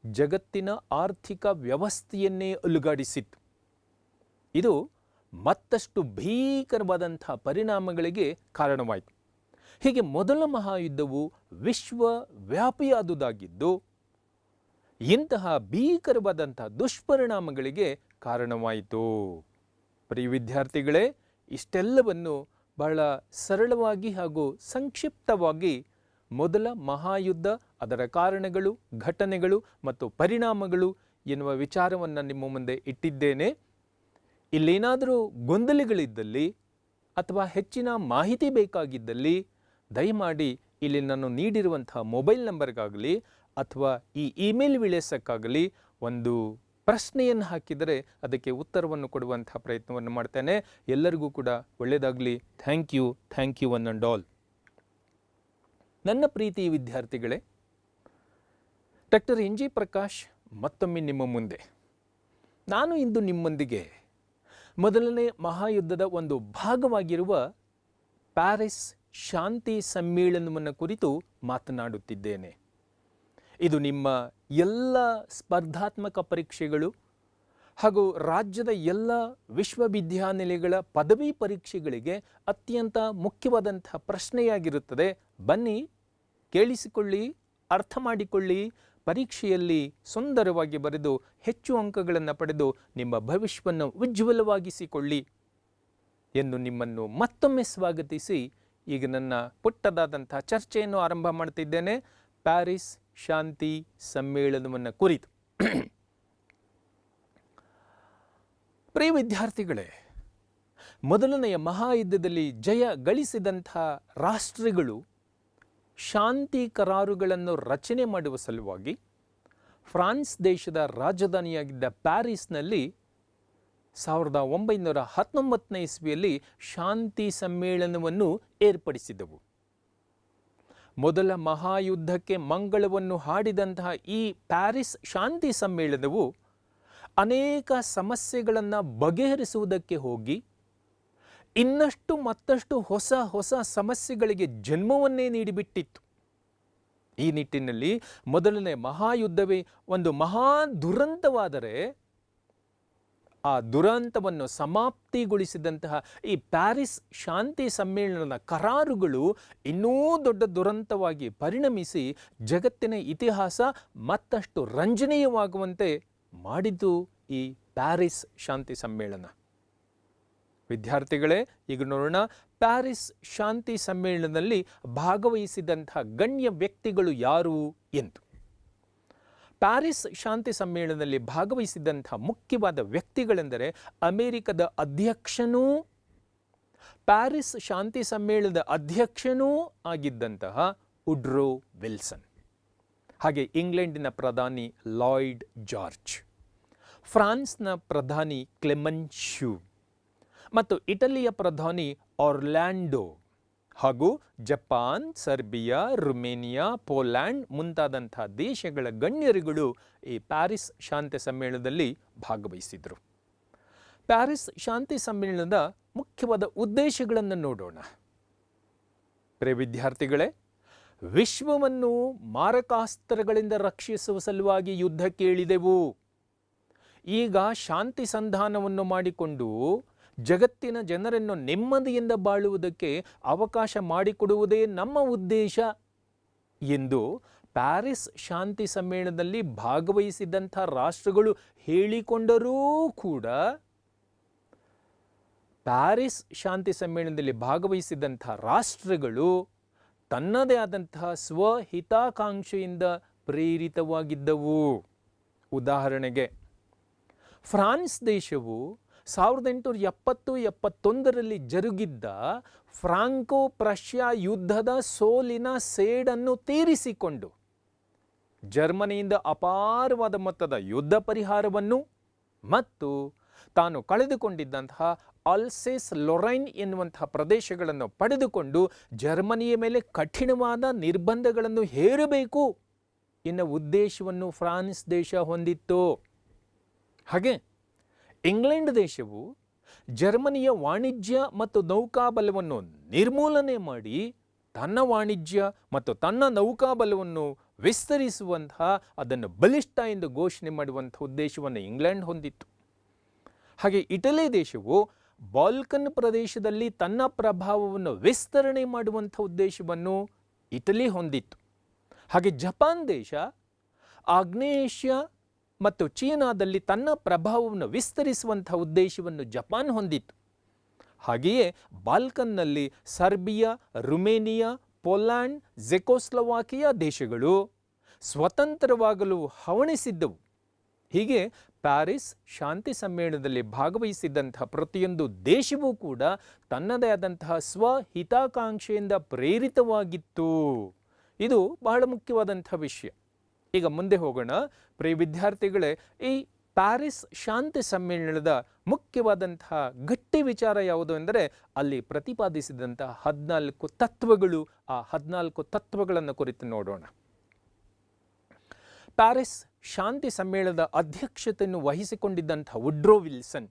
ಜಗತ್ತಿನ ಆರ್ಥಿಕ ವ್ಯವಸ್ಥೆಯನ್ನೇ ಅಲುಗಾಡಿಸಿತ್ತು. ಇದು ಮತ್ತಷ್ಟು ಭೀಕರವಾದಂಥ ಪರಿಣಾಮಗಳಿಗೆ ಕಾರಣವಾಯಿತು. ಹೀಗೆ ಮೊದಲ ಮಹಾಯುದ್ಧವು ವಿಶ್ವವ್ಯಾಪಿಯಾದುದಾಗಿದ್ದು ಇಂತಹ ಭೀಕರವಾದಂಥ ದುಷ್ಪರಿಣಾಮಗಳಿಗೆ ಕಾರಣವಾಯಿತು. ಪ್ರಿಯ ವಿದ್ಯಾರ್ಥಿಗಳೇ, ಇಷ್ಟೆಲ್ಲವನ್ನು ಬಹಳ ಸರಳವಾಗಿ ಹಾಗೂ ಸಂಕ್ಷಿಪ್ತವಾಗಿ ಮೊದಲ ಮಹಾಯುದ್ಧ, ಅದರ ಕಾರಣಗಳು, ಘಟನೆಗಳು ಮತ್ತು ಪರಿಣಾಮಗಳು ಎನ್ನುವ ವಿಚಾರವನ್ನು ನಿಮ್ಮ ಮುಂದೆ ಇಟ್ಟಿದ್ದೇನೆ. ಇಲ್ಲೇನಾದರೂ ಗೊಂದಲಗಳಿದ್ದಲ್ಲಿ ಅಥವಾ ಹೆಚ್ಚಿನ ಮಾಹಿತಿ ಬೇಕಾಗಿದ್ದಲ್ಲಿ ದಯಮಾಡಿ ಇಲ್ಲಿ ನಾನು ನೀಡಿರುವಂತಹ ಮೊಬೈಲ್ ನಂಬರ್ಗಾಗಲಿ ಅಥವಾ ಈ ಇಮೇಲ್ ವಿಳಾಸಕ್ಕಾಗಲಿ ಒಂದು ಪ್ರಶ್ನೆಯನ್ನು ಹಾಕಿದರೆ ಅದಕ್ಕೆ ಉತ್ತರವನ್ನು ಕೊಡುವಂತಹ ಪ್ರಯತ್ನವನ್ನು ಮಾಡ್ತೇನೆ. ಎಲ್ಲರಿಗೂ ಕೂಡ ಒಳ್ಳೆಯದಾಗಲಿ. Thank you one and all. ನನ್ನ ಪ್ರೀತಿ ವಿದ್ಯಾರ್ಥಿಗಳೇ, ಡಾಕ್ಟರ್ ಎನ್ ಜಿ ಪ್ರಕಾಶ್ ಮತ್ತೊಮ್ಮೆ ನಿಮ್ಮ ಮುಂದೆ. ನಾನು ಇಂದು ನಿಮ್ಮೊಂದಿಗೆ ಮೊದಲನೇ ಮಹಾಯುದ್ಧದ ಒಂದು ಭಾಗವಾಗಿರುವ ಪ್ಯಾರಿಸ್ ಶಾಂತಿ ಸಮ್ಮೇಳನವನ್ನು ಕುರಿತು ಮಾತನಾಡುತ್ತಿದ್ದೇನೆ. ಇದು ನಿಮ್ಮ ಎಲ್ಲ ಸ್ಪರ್ಧಾತ್ಮಕ ಪರೀಕ್ಷೆಗಳು ಹಾಗೂ ರಾಜ್ಯದ ಎಲ್ಲ ವಿಶ್ವವಿದ್ಯಾನಿಲಯಗಳ ಪದವಿ ಪರೀಕ್ಷೆಗಳಿಗೆ ಅತ್ಯಂತ ಮುಖ್ಯವಾದಂಥ ಪ್ರಶ್ನೆಯಾಗಿರುತ್ತದೆ. ಬನ್ನಿ, ಕೇಳಿಸಿಕೊಳ್ಳಿ, ಅರ್ಥ ಮಾಡಿಕೊಳ್ಳಿ, ಪರೀಕ್ಷೆಯಲ್ಲಿ ಸುಂದರವಾಗಿ ಬರೆದು ಹೆಚ್ಚು ಅಂಕಗಳನ್ನು ಪಡೆದು ನಿಮ್ಮ ಭವಿಷ್ಯವನ್ನು ಉಜ್ವಲವಾಗಿಸಿಕೊಳ್ಳಿ ಎಂದು ನಿಮ್ಮನ್ನು ಮತ್ತೊಮ್ಮೆ ಸ್ವಾಗತಿಸಿ ಈಗ ನನ್ನ ಪುಟ್ಟದಾದಂಥ ಚರ್ಚೆಯನ್ನು ಆರಂಭ ಮಾಡ್ತಿದ್ದೇನೆ. ಪ್ಯಾರಿಸ್ ಶಾಂತಿ ಸಮ್ಮೇಳನವನ್ನು ಕುರಿತು. ಪ್ರಿಯ ವಿದ್ಯಾರ್ಥಿಗಳೇ, ಮೊದಲನೆಯ ಮಹಾಯುದ್ಧದಲ್ಲಿ ಜಯ ಗಳಿಸಿದಂಥ ರಾಷ್ಟ್ರಗಳು ಶಾಂತಿ ಕರಾರುಗಳನ್ನು ರಚನೆ ಮಾಡುವ ಸಲುವಾಗಿ ಫ್ರಾನ್ಸ್ ದೇಶದ ರಾಜಧಾನಿಯಾಗಿದ್ದ ಪ್ಯಾರಿಸ್ನಲ್ಲಿ 1919ನೇ ಇಸ್ವಿಯಲ್ಲಿ ಶಾಂತಿ ಸಮ್ಮೇಳನವನ್ನು ಏರ್ಪಡಿಸಿದವು. ಮೊದಲ ಮಹಾಯುದ್ಧಕ್ಕೆ ಮಂಗಳವನ್ನು ಹಾಡಿದಂತಹ ಈ ಪ್ಯಾರಿಸ್ ಶಾಂತಿ ಸಮ್ಮೇಳನವು ಅನೇಕ ಸಮಸ್ಯೆಗಳನ್ನು ಬಗೆಹರಿಸುವುದಕ್ಕೆ ಹೋಗಿ ಇನ್ನಷ್ಟು ಮತ್ತಷ್ಟು ಹೊಸ ಹೊಸ ಸಮಸ್ಯೆಗಳಿಗೆ ಜನ್ಮವನ್ನೇ ನೀಡಿಬಿಟ್ಟಿತ್ತು. ಈ ನಿಟ್ಟಿನಲ್ಲಿ ಮೊದಲನೇ ಮಹಾಯುದ್ಧವೇ ಒಂದು ಮಹಾ ದುರಂತವಾದರೆ ಆ ದುರಂತವನ್ನು ಸಮಾಪ್ತಿಗೊಳಿಸಿದಂತಹ ಈ ಪ್ಯಾರಿಸ್ ಶಾಂತಿ ಸಮ್ಮೇಳನದ ಕರಾರುಗಳು ಇನ್ನೂ ದೊಡ್ಡ ದುರಂತವಾಗಿ ಪರಿಣಮಿಸಿ ಜಗತ್ತಿನ ಇತಿಹಾಸ ಮತ್ತಷ್ಟು ರಂಜನೀಯವಾಗುವಂತೆ ಮಾಡಿದ್ದು ಈ ಪ್ಯಾರಿಸ್ ಶಾಂತಿ ಸಮ್ಮೇಳನ. ವಿದ್ಯಾರ್ಥಿಗಳೇ, ಈಗ ನೋಡೋಣ ಪ್ಯಾರಿಸ್ ಶಾಂತಿ ಸಮ್ಮೇಳನದಲ್ಲಿ ಭಾಗವಹಿಸಿದಂತಹ ಗಣ್ಯ ವ್ಯಕ್ತಿಗಳು ಯಾರು ಎಂದು. ಪ್ಯಾರಿಸ್ ಶಾಂತಿ ಸಮ್ಮೇಳನದಲ್ಲಿ ಭಾಗವಹಿಸಿದಂಥ ಮುಖ್ಯವಾದ ವ್ಯಕ್ತಿಗಳೆಂದರೆ ಅಮೆರಿಕದ ಅಧ್ಯಕ್ಷನೂ ಪ್ಯಾರಿಸ್ ಶಾಂತಿ ಸಮ್ಮೇಳನದ ಅಧ್ಯಕ್ಷನೂ ಆಗಿದ್ದಂತಹ ವುಡ್ರೋ ವಿಲ್ಸನ್, ಹಾಗೆ ಇಂಗ್ಲೆಂಡಿನ ಪ್ರಧಾನಿ ಲಾಯ್ಡ್ ಜಾರ್ಜ್, ಫ್ರಾನ್ಸ್ನ ಪ್ರಧಾನಿ ಕ್ಲೆಮೆಂಟ್ ಶೂ ಮತ್ತು ಇಟಲಿಯ ಪ್ರಧಾನಿ ಆರ್ಲ್ಯಾಂಡೋ ಹಾಗೂ ಜಪಾನ್, ಸರ್ಬಿಯಾ, ರುಮೇನಿಯಾ, ಪೋಲ್ಯಾಂಡ್ ಮುಂತಾದಂಥ ದೇಶಗಳ ಗಣ್ಯರುಗಳು ಈ ಪ್ಯಾರಿಸ್ ಶಾಂತಿ ಸಮ್ಮೇಳನದಲ್ಲಿ ಭಾಗವಹಿಸಿದರು. ಪ್ಯಾರಿಸ್ ಶಾಂತಿ ಸಮ್ಮೇಳನದ ಮುಖ್ಯವಾದ ಉದ್ದೇಶಗಳನ್ನು ನೋಡೋಣ. ಪ್ರಿಯ ವಿದ್ಯಾರ್ಥಿಗಳೇ, ವಿಶ್ವವನ್ನು ಮಾರಕಾಸ್ತ್ರಗಳಿಂದ ರಕ್ಷಿಸುವ ಸಲುವಾಗಿ ಯುದ್ಧಕ್ಕೆ ಇಳಿದೆವು. ಈಗ ಶಾಂತಿ ಸಂಧಾನವನ್ನು ಮಾಡಿಕೊಂಡು ಜಗತ್ತಿನ ಜನರನ್ನು ನೆಮ್ಮದಿಯಿಂದ ಬಾಳುವುದಕ್ಕೆ ಅವಕಾಶ ಮಾಡಿಕೊಡುವುದೇ ನಮ್ಮ ಉದ್ದೇಶ ಎಂದು ಪ್ಯಾರಿಸ್ ಶಾಂತಿ ಸಮ್ಮೇಳನದಲ್ಲಿ ಭಾಗವಹಿಸಿದಂಥ ರಾಷ್ಟ್ರಗಳು ಹೇಳಿಕೊಂಡರೂ ಕೂಡ ಪ್ಯಾರಿಸ್ ಶಾಂತಿ ಸಮ್ಮೇಳನದಲ್ಲಿ ಭಾಗವಹಿಸಿದಂಥ ರಾಷ್ಟ್ರಗಳು ತನ್ನದೇ ಆದಂತಹ ಸ್ವಹಿತಾಕಾಂಕ್ಷೆಯಿಂದ ಪ್ರೇರಿತವಾಗಿದ್ದವು. ಉದಾಹರಣೆಗೆ, ಫ್ರಾನ್ಸ್ ದೇಶವು 1870-71ರಲ್ಲಿ ಜರುಗಿದ್ದ ಫ್ರಾಂಕೋ ಪ್ರಷ್ಯಾ ಯುದ್ಧದ ಸೋಲಿನ ಸೇಡನ್ನು ತೀರಿಸಿಕೊಂಡು ಜರ್ಮನಿಯಿಂದ ಅಪಾರವಾದ ಮೊತ್ತದ ಯುದ್ಧ ಪರಿಹಾರವನ್ನು ಮತ್ತು ತಾನು ಕಳೆದುಕೊಂಡಿದ್ದಂತಹ ಅಲ್ಸೇಸ್ ಲೊರೈನ್ ಎನ್ನುವಂತಹ ಪ್ರದೇಶಗಳನ್ನು ಪಡೆದುಕೊಂಡು ಜರ್ಮನಿಯ ಮೇಲೆ ಕಠಿಣವಾದ ನಿರ್ಬಂಧಗಳನ್ನು ಹೇರಬೇಕು ಎನ್ನುವ ಉದ್ದೇಶವನ್ನು ಫ್ರಾನ್ಸ್ ದೇಶ ಹೊಂದಿತ್ತು. ಹಾಗೆ ಇಂಗ್ಲೆಂಡ್ ದೇಶವು ಜರ್ಮನಿಯ ವಾಣಿಜ್ಯ ಮತ್ತು ನೌಕಾಬಲವನ್ನು ನಿರ್ಮೂಲನೆ ಮಾಡಿ ತನ್ನ ವಾಣಿಜ್ಯ ಮತ್ತು ತನ್ನ ನೌಕಾಬಲವನ್ನು ವಿಸ್ತರಿಸುವಂತಹ, ಅದನ್ನು ಬಲಿಷ್ಠ ಎಂದು ಘೋಷಣೆ ಮಾಡುವಂಥ ಉದ್ದೇಶವನ್ನು ಇಂಗ್ಲೆಂಡ್ ಹೊಂದಿತ್ತು. ಹಾಗೆ ಇಟಲಿ ದೇಶವು ಬಾಲ್ಕನ್ ಪ್ರದೇಶದಲ್ಲಿ ತನ್ನ ಪ್ರಭಾವವನ್ನು ವಿಸ್ತರಣೆ ಮಾಡುವಂಥ ಉದ್ದೇಶವನ್ನು ಇಟಲಿ ಹೊಂದಿತ್ತು. ಹಾಗೆ ಜಪಾನ್ ದೇಶ ಆಗ್ನೇಯ ಏಷ್ಯಾ ಮತ್ತು ಚೀನಾದಲ್ಲಿ ತನ್ನ ಪ್ರಭಾವವನ್ನು ವಿಸ್ತರಿಸುವಂಥ ಉದ್ದೇಶವನ್ನು ಜಪಾನ್ ಹೊಂದಿತ್ತು. ಹಾಗೆಯೇ ಬಾಲ್ಕನ್ನಲ್ಲಿ ಸರ್ಬಿಯಾ, ರುಮೇನಿಯಾ, ಪೋಲ್ಯಾಂಡ್, ಜೆಕೋಸ್ಲೋವಾಕಿಯಾ ದೇಶಗಳು ಸ್ವತಂತ್ರವಾಗಲು ಹವಣಿಸಿದ್ದವು. ಹೀಗೆ ಪ್ಯಾರಿಸ್ ಶಾಂತಿ ಸಮ್ಮೇಳನದಲ್ಲಿ ಭಾಗವಹಿಸಿದಂತಹ ಪ್ರತಿಯೊಂದು ದೇಶವೂ ಕೂಡ ತನ್ನದೇ ಆದಂತಹ ಸ್ವಹಿತಾಕಾಂಕ್ಷೆಯಿಂದ ಪ್ರೇರಿತವಾಗಿತ್ತು. ಇದು ಬಹಳ ಮುಖ್ಯವಾದಂಥ ವಿಷಯ. ಈಗ ಮುಂದೆ ಹೋಗೋಣ. ಪ್ರಿಯ ವಿದ್ಯಾರ್ಥಿಗಳೇ, ಈ ಪ್ಯಾರಿಸ್ ಶಾಂತಿ ಸಮ್ಮೇಳನದ ಮುಖ್ಯವಾದಂತಹ ಗಟ್ಟಿ ವಿಚಾರ ಯಾವುದು ಎಂದರೆ ಅಲ್ಲಿ ಪ್ರತಿಪಾದಿಸಿದಂತಹ 14 ತತ್ವಗಳು. ಆ 14 ತತ್ವಗಳನ್ನು ಕುರಿತು ನೋಡೋಣ. ಪ್ಯಾರಿಸ್ ಶಾಂತಿ ಸಮ್ಮೇಳನದ ಅಧ್ಯಕ್ಷತೆಯನ್ನು ವಹಿಸಿಕೊಂಡಿದ್ದಂಥ ವುಡ್ರೋ ವಿಲ್ಸನ್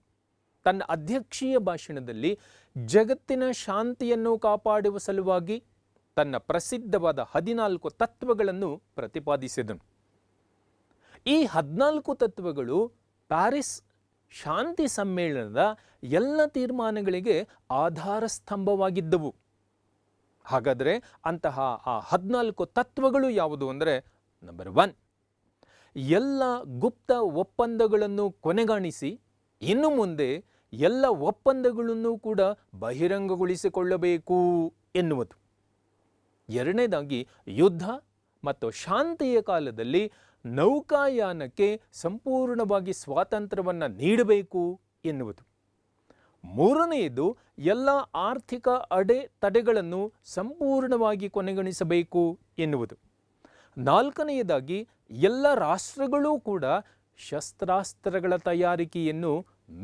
ತನ್ನ ಅಧ್ಯಕ್ಷೀಯ ಭಾಷಣದಲ್ಲಿ ಜಗತ್ತಿನ ಶಾಂತಿಯನ್ನು ಕಾಪಾಡುವ ಸಲುವಾಗಿ ತನ್ನ ಪ್ರಸಿದ್ಧವಾದ 14 ತತ್ವಗಳನ್ನು ಪ್ರತಿಪಾದಿಸಿದನು. ಈ 14 ತತ್ವಗಳು ಪ್ಯಾರಿಸ್ ಶಾಂತಿ ಸಮ್ಮೇಳನದ ಎಲ್ಲ ತೀರ್ಮಾನಗಳಿಗೆ ಆಧಾರ ಸ್ತಂಭವಾಗಿದ್ದವು. ಹಾಗಾದರೆ ಅಂತಹ ಆ 14 ತತ್ವಗಳು ಯಾವುದು ಅಂದರೆ, ನಂಬರ್ 1, ಎಲ್ಲ ಗುಪ್ತ ಒಪ್ಪಂದಗಳನ್ನು ಕೊನೆಗಾಣಿಸಿ ಇನ್ನು ಮುಂದೆ ಎಲ್ಲ ಒಪ್ಪಂದಗಳನ್ನು ಕೂಡ ಬಹಿರಂಗಗೊಳಿಸಿಕೊಳ್ಳಬೇಕು ಎನ್ನುವುದು. ಎರಡನೇದಾಗಿ, ಯುದ್ಧ ಮತ್ತು ಶಾಂತಿಯ ಕಾಲದಲ್ಲಿ ನೌಕಾಯಾನಕ್ಕೆ ಸಂಪೂರ್ಣವಾಗಿ ಸ್ವಾತಂತ್ರ್ಯವನ್ನು ನೀಡಬೇಕು ಎನ್ನುವುದು. ಮೂರನೆಯದು, ಎಲ್ಲ ಆರ್ಥಿಕ ಅಡೆತಡೆಗಳನ್ನು ಸಂಪೂರ್ಣವಾಗಿ ಕೊನೆಗಾಣಿಸಬೇಕು ಎನ್ನುವುದು. ನಾಲ್ಕನೆಯದಾಗಿ, ಎಲ್ಲ ರಾಷ್ಟ್ರಗಳೂ ಕೂಡ ಶಸ್ತ್ರಾಸ್ತ್ರಗಳ ತಯಾರಿಕೆಯನ್ನು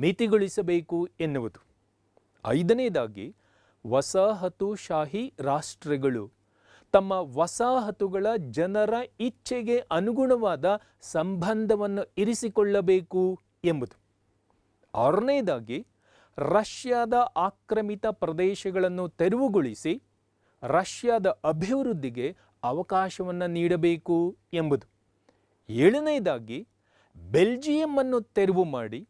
ಮಿತಿಗೊಳಿಸಬೇಕು ಎನ್ನುವುದು. ಐದನೇದಾಗಿ, ವಸಾಹತುಶಾಹಿ ರಾಷ್ಟ್ರಗಳು ತಮ್ಮ ವಸಾಹತುಗಳ ಜನರ ಇಚ್ಛೆಗೆ ಅನುಗುಣವಾದ ಸಂಬಂಧವನ್ನು ಇರಿಸಿಕೊಳ್ಳಬೇಕು ಎಂಬುದು. ಆರನೇದಾಗಿ, ರಷ್ಯಾದ ಆಕ್ರಮಿತ ಪ್ರದೇಶಗಳನ್ನು ತೆರವುಗೊಳಿಸಿ ರಷ್ಯಾದ ಅಭಿವೃದ್ಧಿಗೆ ಅವಕಾಶವನ್ನು ನೀಡಬೇಕು ಎಂಬುದು. ಏಳನೇದಾಗಿ, ಬೆಲ್ಜಿಯಂ ಅನ್ನು ತೆರವು ಮಾಡಿ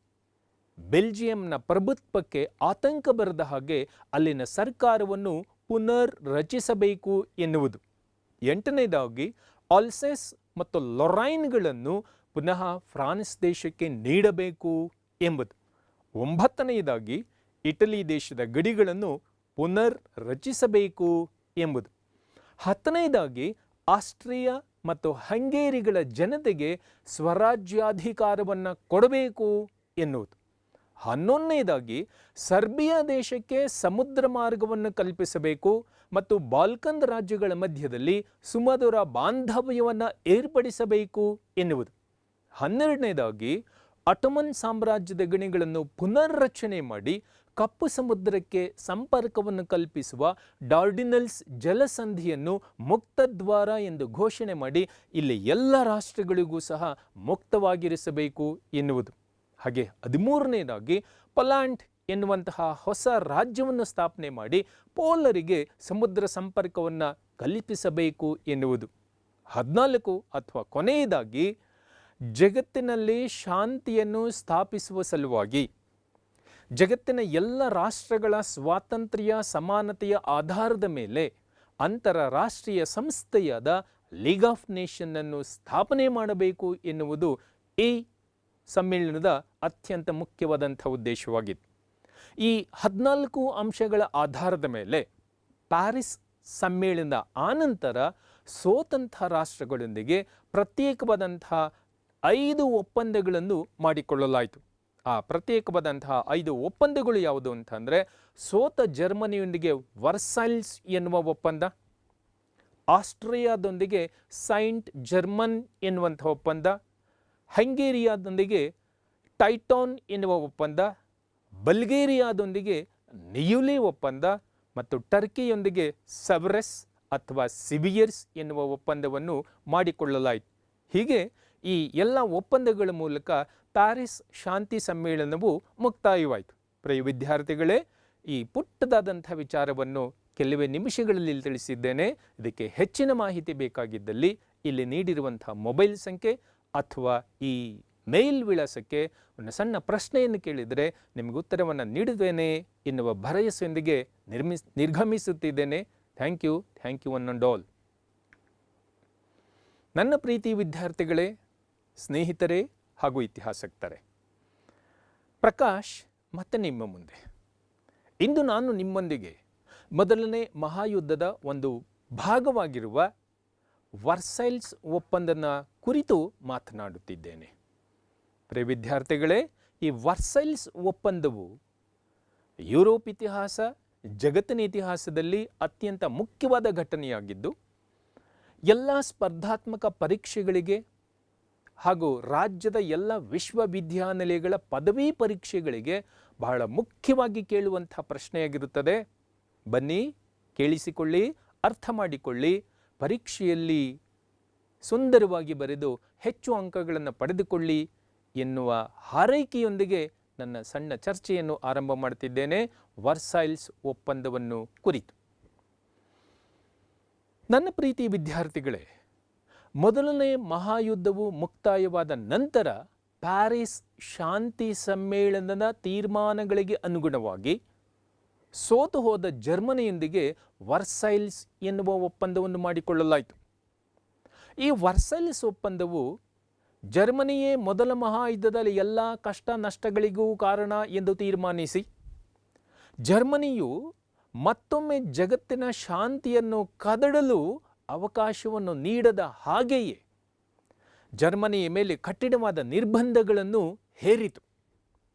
ಬೆಲ್ಜಿಯಂನ ಪ್ರಭುತ್ವಕ್ಕೆ ಆತಂಕ ಬರದ ಹಾಗೆ ಅಲ್ಲಿನ ಸರ್ಕಾರವನ್ನು ಪುನರ್ ರಚಿಸಬೇಕು ಎನ್ನುವುದು. 8ನೇದಾಗಿ ಆಲ್ಸೆಸ್ ಮತ್ತು ಲೊರೈನ್ಗಳನ್ನು ಪುನಃ ಫ್ರಾನ್ಸ್ ದೇಶಕ್ಕೆ ನೀಡಬೇಕು ಎಂಬುದು. 9ನೇದಾಗಿ ಇಟಲಿ ದೇಶದ ಗಡಿಗಳನ್ನು ಪುನರ್ ರಚಿಸಬೇಕು ಎಂಬುದು. 10ನೇದಾಗಿ ಆಸ್ಟ್ರಿಯಾ ಮತ್ತು ಹಂಗೇರಿಗಳ ಜನತೆಗೆ ಸ್ವರಾಜ್ಯಾಧಿಕಾರವನ್ನು ಕೊಡಬೇಕು ಎನ್ನುವುದು. 11ನೇದಾಗಿ ಸರ್ಬಿಯಾ ದೇಶಕ್ಕೆ ಸಮುದ್ರ ಮಾರ್ಗವನ್ನು ಕಲ್ಪಿಸಬೇಕು ಮತ್ತು ಬಾಲ್ಕನ್ ರಾಜ್ಯಗಳ ಮಧ್ಯದಲ್ಲಿ ಸುಮಧುರ ಬಾಂಧವ್ಯವನ್ನು ಏರ್ಪಡಿಸಬೇಕು ಎನ್ನುವುದು. 12ನೇದಾಗಿ ಅಟೋಮನ್ ಸಾಮ್ರಾಜ್ಯದ ಗಣಿಗಳನ್ನು ಪುನರ್ರಚನೆ ಮಾಡಿ ಕಪ್ಪು ಸಮುದ್ರಕ್ಕೆ ಸಂಪರ್ಕವನ್ನು ಕಲ್ಪಿಸುವ ಡಾರ್ಡಿನಲ್ಸ್ ಜಲಸಂಧಿಯನ್ನು ಮುಕ್ತದ್ವಾರ ಎಂದು ಘೋಷಣೆ ಮಾಡಿ ಇಲ್ಲಿ ಎಲ್ಲ ರಾಷ್ಟ್ರಗಳಿಗೂ ಸಹ ಮುಕ್ತವಾಗಿರಿಸಬೇಕು ಎನ್ನುವುದು. ಹಾಗೆ 13ನೇದಾಗಿ ಪೋಲ್ಯಾಂಡ್ ಎನ್ನುವಂತಹ ಹೊಸ ರಾಜ್ಯವನ್ನು ಸ್ಥಾಪನೆ ಮಾಡಿ ಪೋಲರಿಗೆ ಸಮುದ್ರ ಸಂಪರ್ಕವನ್ನು ಕಲ್ಪಿಸಬೇಕು ಎನ್ನುವುದು. 14 ಅಥವಾ ಕೊನೆಯದಾಗಿ ಜಗತ್ತಿನಲ್ಲಿ ಶಾಂತಿಯನ್ನು ಸ್ಥಾಪಿಸುವ ಸಲುವಾಗಿ ಜಗತ್ತಿನ ಎಲ್ಲ ರಾಷ್ಟ್ರಗಳ ಸ್ವಾತಂತ್ರ್ಯ ಸಮಾನತೆಯ ಆಧಾರದ ಮೇಲೆ ಅಂತಾರಾಷ್ಟ್ರೀಯ ಸಂಸ್ಥೆಯಾದ ಲೀಗ್ ಆಫ್ ನೇಷನ್ ಅನ್ನು ಸ್ಥಾಪನೆ ಮಾಡಬೇಕು ಎನ್ನುವುದು ಈ ಸಮ್ಮೇಳನದ ಅತ್ಯಂತ ಮುಖ್ಯವಾದಂಥ ಉದ್ದೇಶವಾಗಿತ್ತು. ಈ 14 ಅಂಶಗಳ ಆಧಾರದ ಮೇಲೆ ಪ್ಯಾರಿಸ್ ಸಮ್ಮೇಳನದ ಆನಂತರ ಸ್ವತಂತ್ರ ರಾಷ್ಟ್ರಗಳೊಂದಿಗೆ ಪ್ರತ್ಯೇಕವಾದಂಥ 5 ಒಪ್ಪಂದಗಳನ್ನು ಮಾಡಿಕೊಳ್ಳಲಾಯಿತು. ಆ ಪ್ರತ್ಯೇಕವಾದಂತಹ 5 ಒಪ್ಪಂದಗಳು ಯಾವುದು ಅಂತಂದರೆ, ಸೋತ ಜರ್ಮನಿಯೊಂದಿಗೆ ವರ್ಸೈಲ್ಸ್ ಎನ್ನುವ ಒಪ್ಪಂದ, ಆಸ್ಟ್ರಿಯಾದೊಂದಿಗೆ ಸೈಂಟ್ ಜರ್ಮನ್ ಎನ್ನುವಂಥ ಒಪ್ಪಂದ, ಹಂಗೇರಿಯಾದೊಂದಿಗೆ ಟೈಟಾನ್ ಎನ್ನುವ ಒಪ್ಪಂದ, ಬಲ್ಗೇರಿಯಾದೊಂದಿಗೆ ನಿಯುಲಿ ಒಪ್ಪಂದ ಮತ್ತು ಟರ್ಕಿಯೊಂದಿಗೆ ಸೆವರಸ್ ಅಥವಾ ಸಿಬಿಯರ್ಸ್ ಎನ್ನುವ ಒಪ್ಪಂದವನ್ನು ಮಾಡಿಕೊಳ್ಳಲಾಯಿತು. ಹೀಗೆ ಈ ಎಲ್ಲ ಒಪ್ಪಂದಗಳ ಮೂಲಕ ಪ್ಯಾರಿಸ್ ಶಾಂತಿ ಸಮ್ಮೇಳನವು ಮುಕ್ತಾಯವಾಯಿತು. ಪ್ರಿಯ ವಿದ್ಯಾರ್ಥಿಗಳೇ, ಈ ಪುಟ್ಟದಾದಂಥ ವಿಚಾರವನ್ನು ಕೆಲವೇ ನಿಮಿಷಗಳಲ್ಲಿ ತಿಳಿಸಿದ್ದೇನೆ. ಇದಕ್ಕೆ ಹೆಚ್ಚಿನ ಮಾಹಿತಿ ಬೇಕಾಗಿದ್ದಲ್ಲಿ ಇಲ್ಲಿ ನೀಡಿರುವಂಥ ಮೊಬೈಲ್ ಸಂಖ್ಯೆ ಅಥವಾ ಈ ಮೇಲ್ ವಿಳಾಸಕ್ಕೆ ಒಂದು ಸಣ್ಣ ಪ್ರಶ್ನೆಯನ್ನು ಕೇಳಿದರೆ ನಿಮಗೆ ಉತ್ತರವನ್ನು ನೀಡುತ್ತೇನೆ ಎನ್ನುವ ಭರವಸೆಯೊಂದಿಗೆ ನಿರ್ಗಮಿಸುತ್ತಿದ್ದೇನೆ. Thank you one and all. ನನ್ನ ಪ್ರೀತಿ ವಿದ್ಯಾರ್ಥಿಗಳೇ, ಸ್ನೇಹಿತರೇ ಹಾಗೂ ಇತಿಹಾಸಕ್ತರೆ, ಪ್ರಕಾಶ್ ಮತ್ತೆ ನಿಮ್ಮ ಮುಂದೆ. ಇಂದು ನಾನು ನಿಮ್ಮೊಂದಿಗೆ ಮೊದಲನೇ ಮಹಾಯುದ್ಧದ ಒಂದು ಭಾಗವಾಗಿರುವ ವರ್ಸೈಲ್ಸ್ ಒಪ್ಪಂದನ ಕುರಿತು ಮಾತನಾಡುತ್ತಿದ್ದೇನೆ. ಪ್ರಿಯ ವಿದ್ಯಾರ್ಥಿಗಳೇ, ಈ ವರ್ಸೈಲ್ಸ್ ಒಪ್ಪಂದವು ಯುರೋಪ್ ಇತಿಹಾಸ, ಜಗತ್ತಿನ ಇತಿಹಾಸದಲ್ಲಿ ಅತ್ಯಂತ ಮುಖ್ಯವಾದ ಘಟನೆಯಾಗಿದ್ದು, ಎಲ್ಲ ಸ್ಪರ್ಧಾತ್ಮಕ ಪರೀಕ್ಷೆಗಳಿಗೆ ಹಾಗೂ ರಾಜ್ಯದ ಎಲ್ಲ ವಿಶ್ವವಿದ್ಯಾನಿಲಯಗಳ ಪದವಿ ಪರೀಕ್ಷೆಗಳಿಗೆ ಬಹಳ ಮುಖ್ಯವಾಗಿ ಕೇಳುವಂಥ ಪ್ರಶ್ನೆಯಾಗಿರುತ್ತದೆ. ಬನ್ನಿ, ಕೇಳಿಸಿಕೊಳ್ಳಿ, ಅರ್ಥ ಮಾಡಿಕೊಳ್ಳಿ, ಪರೀಕ್ಷೆಯಲ್ಲಿ ಸುಂದರವಾಗಿ ಬರೆದು ಹೆಚ್ಚು ಅಂಕಗಳನ್ನು ಪಡೆದುಕೊಳ್ಳಿ ಎನ್ನುವ ಹಾರೈಕೆಯೊಂದಿಗೆ ನನ್ನ ಸಣ್ಣ ಚರ್ಚೆಯನ್ನು ಆರಂಭ ಮಾಡ್ತಿದ್ದೇನೆ ವರ್ಸೈಲ್ಸ್ ಒಪ್ಪಂದವನ್ನು ಕುರಿತು. ನನ್ನ ಪ್ರೀತಿ ವಿದ್ಯಾರ್ಥಿಗಳೇ, ಮೊದಲನೇ ಮಹಾಯುದ್ಧವು ಮುಕ್ತಾಯವಾದ ನಂತರ ಪ್ಯಾರಿಸ್ ಶಾಂತಿ ಸಮ್ಮೇಳನದ ತೀರ್ಮಾನಗಳಿಗೆ ಅನುಗುಣವಾಗಿ ಸೋತು ಹೋದ ಜರ್ಮನಿಯೊಂದಿಗೆ ವರ್ಸೈಲ್ಸ್ ಎನ್ನುವ ಒಪ್ಪಂದವನ್ನು ಮಾಡಿಕೊಳ್ಳಲಾಯಿತು. ಈ ವರ್ಸೈಲ್ಸ್ ಒಪ್ಪಂದವು ಜರ್ಮನಿಯೇ ಮೊದಲ ಮಹಾಯುದ್ಧದಲ್ಲಿ ಎಲ್ಲ ಕಷ್ಟ ನಷ್ಟಗಳಿಗೂ ಕಾರಣ ಎಂದು ತೀರ್ಮಾನಿಸಿ, ಜರ್ಮನಿಯು ಮತ್ತೊಮ್ಮೆ ಜಗತ್ತಿನ ಶಾಂತಿಯನ್ನು ಕದಡಲು ಅವಕಾಶವನ್ನು ನೀಡದ ಹಾಗೆಯೇ ಜರ್ಮನಿಯ ಮೇಲೆ ಕಠಿಣವಾದ ನಿರ್ಬಂಧಗಳನ್ನು ಹೇರಿತು.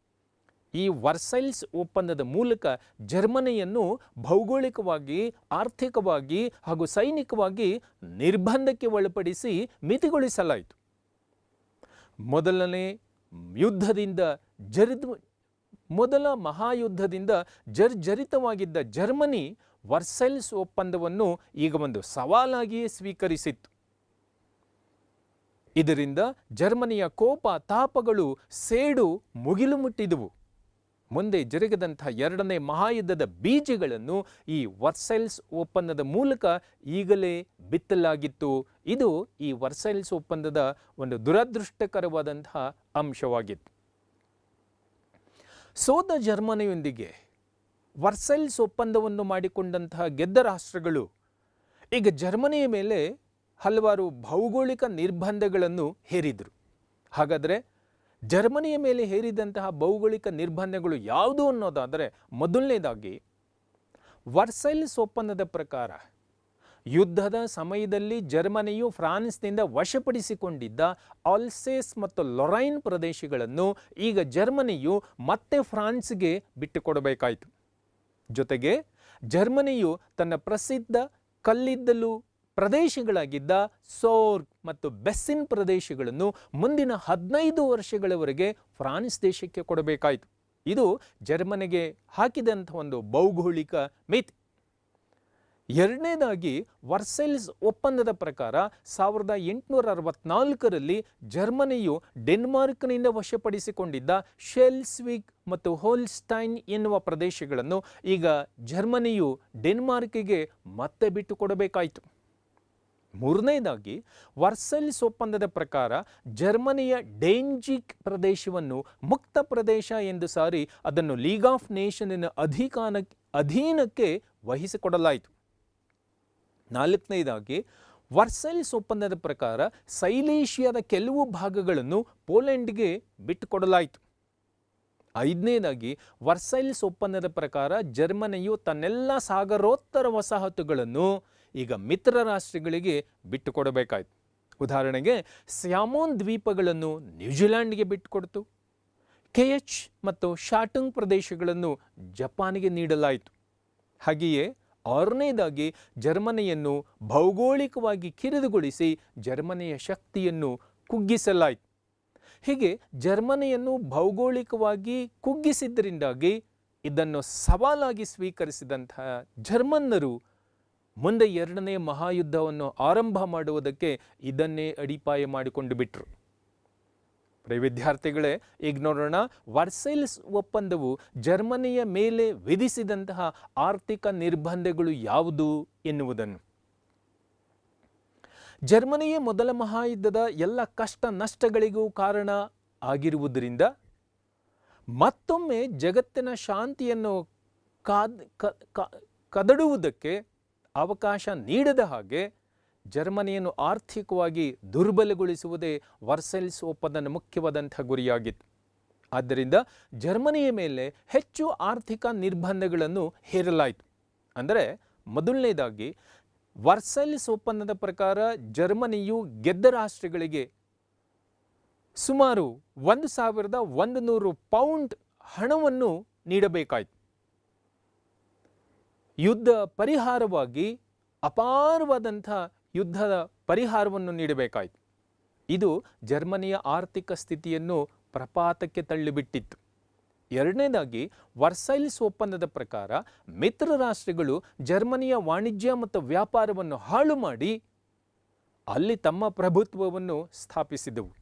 ಈ ವರ್ಸೈಲ್ಸ್ ಒಪ್ಪಂದದ ಮೂಲಕ ಜರ್ಮನಿಯನ್ನು ಭೌಗೋಳಿಕವಾಗಿ, ಆರ್ಥಿಕವಾಗಿ ಹಾಗೂ ಸೈನಿಕವಾಗಿ ನಿರ್ಬಂಧಕ್ಕೆ ಒಳಪಡಿಸಿ ಮಿತಿಗೊಳಿಸಲಾಯಿತು. ಮೊದಲ ಮಹಾಯುದ್ಧದಿಂದ ಜರ್ಜರಿತವಾಗಿದ್ದ ಜರ್ಮನಿ ವರ್ಸೈಲ್ಸ್ ಒಪ್ಪಂದವನ್ನು ಈಗ ಒಂದು ಸವಾಲಾಗಿಯೇ ಸ್ವೀಕರಿಸಿತ್ತು. ಇದರಿಂದ ಜರ್ಮನಿಯ ಕೋಪ ತಾಪಗಳು ಸೇಡು ಮುಗಿಲು ಮುಟ್ಟಿದುವು. ಮುಂದೆ ಜರುಗಿದಂಥ ಎರಡನೇ ಮಹಾಯುದ್ಧದ ಬೀಜಗಳನ್ನು ಈ ವರ್ಸೈಲ್ಸ್ ಒಪ್ಪಂದದ ಮೂಲಕ ಈಗಲೇ ಬಿತ್ತಲಾಗಿತ್ತು. ಇದು ಈ ವರ್ಸೈಲ್ಸ್ ಒಪ್ಪಂದದ ಒಂದು ದುರದೃಷ್ಟಕರವಾದಂತಹ ಅಂಶವಾಗಿತ್ತು. ಸೋತ ಜರ್ಮನಿಯೊಂದಿಗೆ ವರ್ಸೈಲ್ಸ್ ಒಪ್ಪಂದವನ್ನು ಮಾಡಿಕೊಂಡಂತಹ ಗೆದ್ದ ರಾಷ್ಟ್ರಗಳು ಈಗ ಜರ್ಮನಿಯ ಮೇಲೆ ಹಲವಾರು ಭೌಗೋಳಿಕ ನಿರ್ಬಂಧಗಳನ್ನು ಹೇರಿದರು. ಹಾಗಾದರೆ ಜರ್ಮನಿಯ ಮೇಲೆ ಹೇರಿದಂತಹ ಭೌಗೋಳಿಕ ನಿರ್ಬಂಧಗಳು ಯಾವುದು ಅನ್ನೋದಾದರೆ, ಮೊದಲನೇದಾಗಿ ವರ್ಸೈಲ್ಸ್ ಒಪ್ಪಂದದ ಪ್ರಕಾರ ಯುದ್ಧದ ಸಮಯದಲ್ಲಿ ಜರ್ಮನಿಯು ಫ್ರಾನ್ಸ್ನಿಂದ ವಶಪಡಿಸಿಕೊಂಡಿದ್ದ ಆಲ್ಸೇಸ್ ಮತ್ತು ಲೊರೈನ್ ಪ್ರದೇಶಗಳನ್ನು ಈಗ ಜರ್ಮನಿಯು ಮತ್ತೆ ಫ್ರಾನ್ಸ್ಗೆ ಬಿಟ್ಟುಕೊಡಬೇಕಾಯಿತು. ಜೊತೆಗೆ ಜರ್ಮನಿಯು ತನ್ನ ಪ್ರಸಿದ್ಧ ಕಲ್ಲಿದ್ದಲು ಪ್ರದೇಶಗಳಾಗಿದ್ದ ಸೋರ್ಗ್ ಮತ್ತು ಬೆಸ್ಸಿನ್ ಪ್ರದೇಶಗಳನ್ನು ಮುಂದಿನ 15 ವರ್ಷಗಳವರೆಗೆ ಫ್ರಾನ್ಸ್ ದೇಶಕ್ಕೆ ಕೊಡಬೇಕಾಯಿತು. ಇದು ಜರ್ಮನಿಗೆ ಹಾಕಿದಂಥ ಒಂದು ಭೌಗೋಳಿಕ ಮಿತಿ. ಎರಡನೇದಾಗಿ ವರ್ಸೈಲ್ಸ್ ಒಪ್ಪಂದದ ಪ್ರಕಾರ 1864ರಲ್ಲಿ ಜರ್ಮನಿಯು ಡೆನ್ಮಾರ್ಕ್ನಿಂದ ವಶಪಡಿಸಿಕೊಂಡಿದ್ದ ಶೆಲ್ಸ್ವಿಗ್ ಮತ್ತು ಹೋಲ್ಸ್ಟೈನ್ ಎನ್ನುವ ಪ್ರದೇಶಗಳನ್ನು ಈಗ ಜರ್ಮನಿಯು ಡೆನ್ಮಾರ್ಕಿಗೆ ಮತ್ತೆ ಬಿಟ್ಟುಕೊಡಬೇಕಾಯಿತು. ಮೂರನೇದಾಗಿ ವರ್ಸೈಲ್ಸ್ ಒಪ್ಪಂದದ ಪ್ರಕಾರ ಜರ್ಮನಿಯ ಡೇಂಜಿಕ್ ಪ್ರದೇಶವನ್ನು ಮುಕ್ತ ಪ್ರದೇಶ ಎಂದು ಸಾರಿ ಅದನ್ನು ಲೀಗ್ ಆಫ್ ನೇಷನ್ನಿನ ಅಧೀನಕ್ಕೆ ವಹಿಸಿಕೊಡಲಾಯಿತು. ನಾಲ್ಕನೇದಾಗಿ ವರ್ಸೈಲ್ಸ್ ಒಪ್ಪಂದದ ಪ್ರಕಾರ ಸೈಲೇಷಿಯಾದ ಕೆಲವು ಭಾಗಗಳನ್ನು ಪೋಲೆಂಡ್ಗೆ ಬಿಟ್ಟುಕೊಡಲಾಯಿತು. ಐದನೇದಾಗಿ ವರ್ಸೈಲ್ಸ್ ಒಪ್ಪಂದದ ಪ್ರಕಾರ ಜರ್ಮನಿಯು ತನ್ನೆಲ್ಲ ಸಾಗರೋತ್ತರ ವಸಾಹತುಗಳನ್ನು ಈಗ ಮಿತ್ರ ರಾಷ್ಟ್ರಗಳಿಗೆ ಬಿಟ್ಟುಕೊಡಬೇಕಾಯಿತು. ಉದಾಹರಣೆಗೆ ಸ್ಯಾಮೋನ್ ದ್ವೀಪಗಳನ್ನು ನ್ಯೂಜಿಲೆಂಡ್ಗೆ ಬಿಟ್ಟುಕೊಡ್ತು. ಕೆಎಚ್ ಮತ್ತು ಶಾಟುಂಗ್ ಪ್ರದೇಶಗಳನ್ನು ಜಪಾನಿಗೆ ನೀಡಲಾಯಿತು. ಹಾಗೆಯೇ ಆರನೇದಾಗಿ ಜರ್ಮನಿಯನ್ನು ಭೌಗೋಳಿಕವಾಗಿ ಕಿರಿದುಗೊಳಿಸಿ ಜರ್ಮನಿಯ ಶಕ್ತಿಯನ್ನು ಕುಗ್ಗಿಸಲಾಯಿತು. ಹೀಗೆ ಜರ್ಮನಿಯನ್ನು ಭೌಗೋಳಿಕವಾಗಿ ಕುಗ್ಗಿಸಿದ್ದರಿಂದಾಗಿ ಇದನ್ನು ಸವಾಲಾಗಿ ಸ್ವೀಕರಿಸಿದಂತಹ ಜರ್ಮನ್ನರು ಮುಂದೆ ಎರಡನೇ ಮಹಾಯುದ್ಧವನ್ನು ಆರಂಭ ಮಾಡುವುದಕ್ಕೆ ಇದನ್ನೇ ಅಡಿಪಾಯ ಮಾಡಿಕೊಂಡು ಬಿಟ್ಟರು. ಪ್ರಿಯ ವಿದ್ಯಾರ್ಥಿಗಳೇ, ಈಗ ನೋಡೋಣ ವರ್ಸೈಲ್ಸ್ ಒಪ್ಪಂದವು ಜರ್ಮನಿಯ ಮೇಲೆ ವಿಧಿಸಿದಂತಹ ಆರ್ಥಿಕ ನಿರ್ಬಂಧಗಳು ಯಾವುದು ಎನ್ನುವುದನ್ನು. ಜರ್ಮನಿಯೇ ಮೊದಲ ಮಹಾಯುದ್ಧದ ಎಲ್ಲ ಕಷ್ಟ ನಷ್ಟಗಳಿಗೂ ಕಾರಣ ಆಗಿರುವುದರಿಂದ ಮತ್ತೊಮ್ಮೆ ಜಗತ್ತಿನ ಶಾಂತಿಯನ್ನು ಕದಡುವುದಕ್ಕೆ ಅವಕಾಶ ನೀಡದ ಹಾಗೆ ಜರ್ಮನಿಯನ್ನು ಆರ್ಥಿಕವಾಗಿ ದುರ್ಬಲಗೊಳಿಸುವುದೇ ವರ್ಸೈಲ್ಸ್ ಒಪ್ಪಂದದ ಮುಖ್ಯವಾದಂಥ ಗುರಿಯಾಗಿತ್ತು. ಆದ್ದರಿಂದ ಜರ್ಮನಿಯ ಮೇಲೆ ಹೆಚ್ಚು ಆರ್ಥಿಕ ನಿರ್ಬಂಧಗಳನ್ನು ಹೇರಲಾಯಿತು. ಅಂದರೆ ಮೊದಲನೇದಾಗಿ ವರ್ಸೈಲ್ಸ್ ಒಪ್ಪಂದದ ಪ್ರಕಾರ ಜರ್ಮನಿಯು ಗೆದ್ದ ರಾಷ್ಟ್ರಗಳಿಗೆ ಸುಮಾರು 1100 ಪೌಂಡ್ ಹಣವನ್ನು ನೀಡಬೇಕಾಯಿತು. ಯುದ್ಧ ಪರಿಹಾರವಾಗಿ ಅಪಾರವಾದಂಥ ಯುದ್ಧದ ಪರಿಹಾರವನ್ನು ನೀಡಬೇಕಾಯಿತು. ಇದು ಜರ್ಮನಿಯ ಆರ್ಥಿಕ ಸ್ಥಿತಿಯನ್ನು ಪ್ರಪಾತಕ್ಕೆ ತಳ್ಳಿಬಿಟ್ಟಿತ್ತು. ಎರಡನೇದಾಗಿ ವರ್ಸೈಲ್ಸ್ ಒಪ್ಪಂದದ ಪ್ರಕಾರ ಮಿತ್ರ ರಾಷ್ಟ್ರಗಳು ಜರ್ಮನಿಯ ವಾಣಿಜ್ಯ ಮತ್ತು ವ್ಯಾಪಾರವನ್ನು ಹಾಳು ಮಾಡಿ ಅಲ್ಲಿ ತಮ್ಮ ಪ್ರಭುತ್ವವನ್ನು ಸ್ಥಾಪಿಸಿದವು.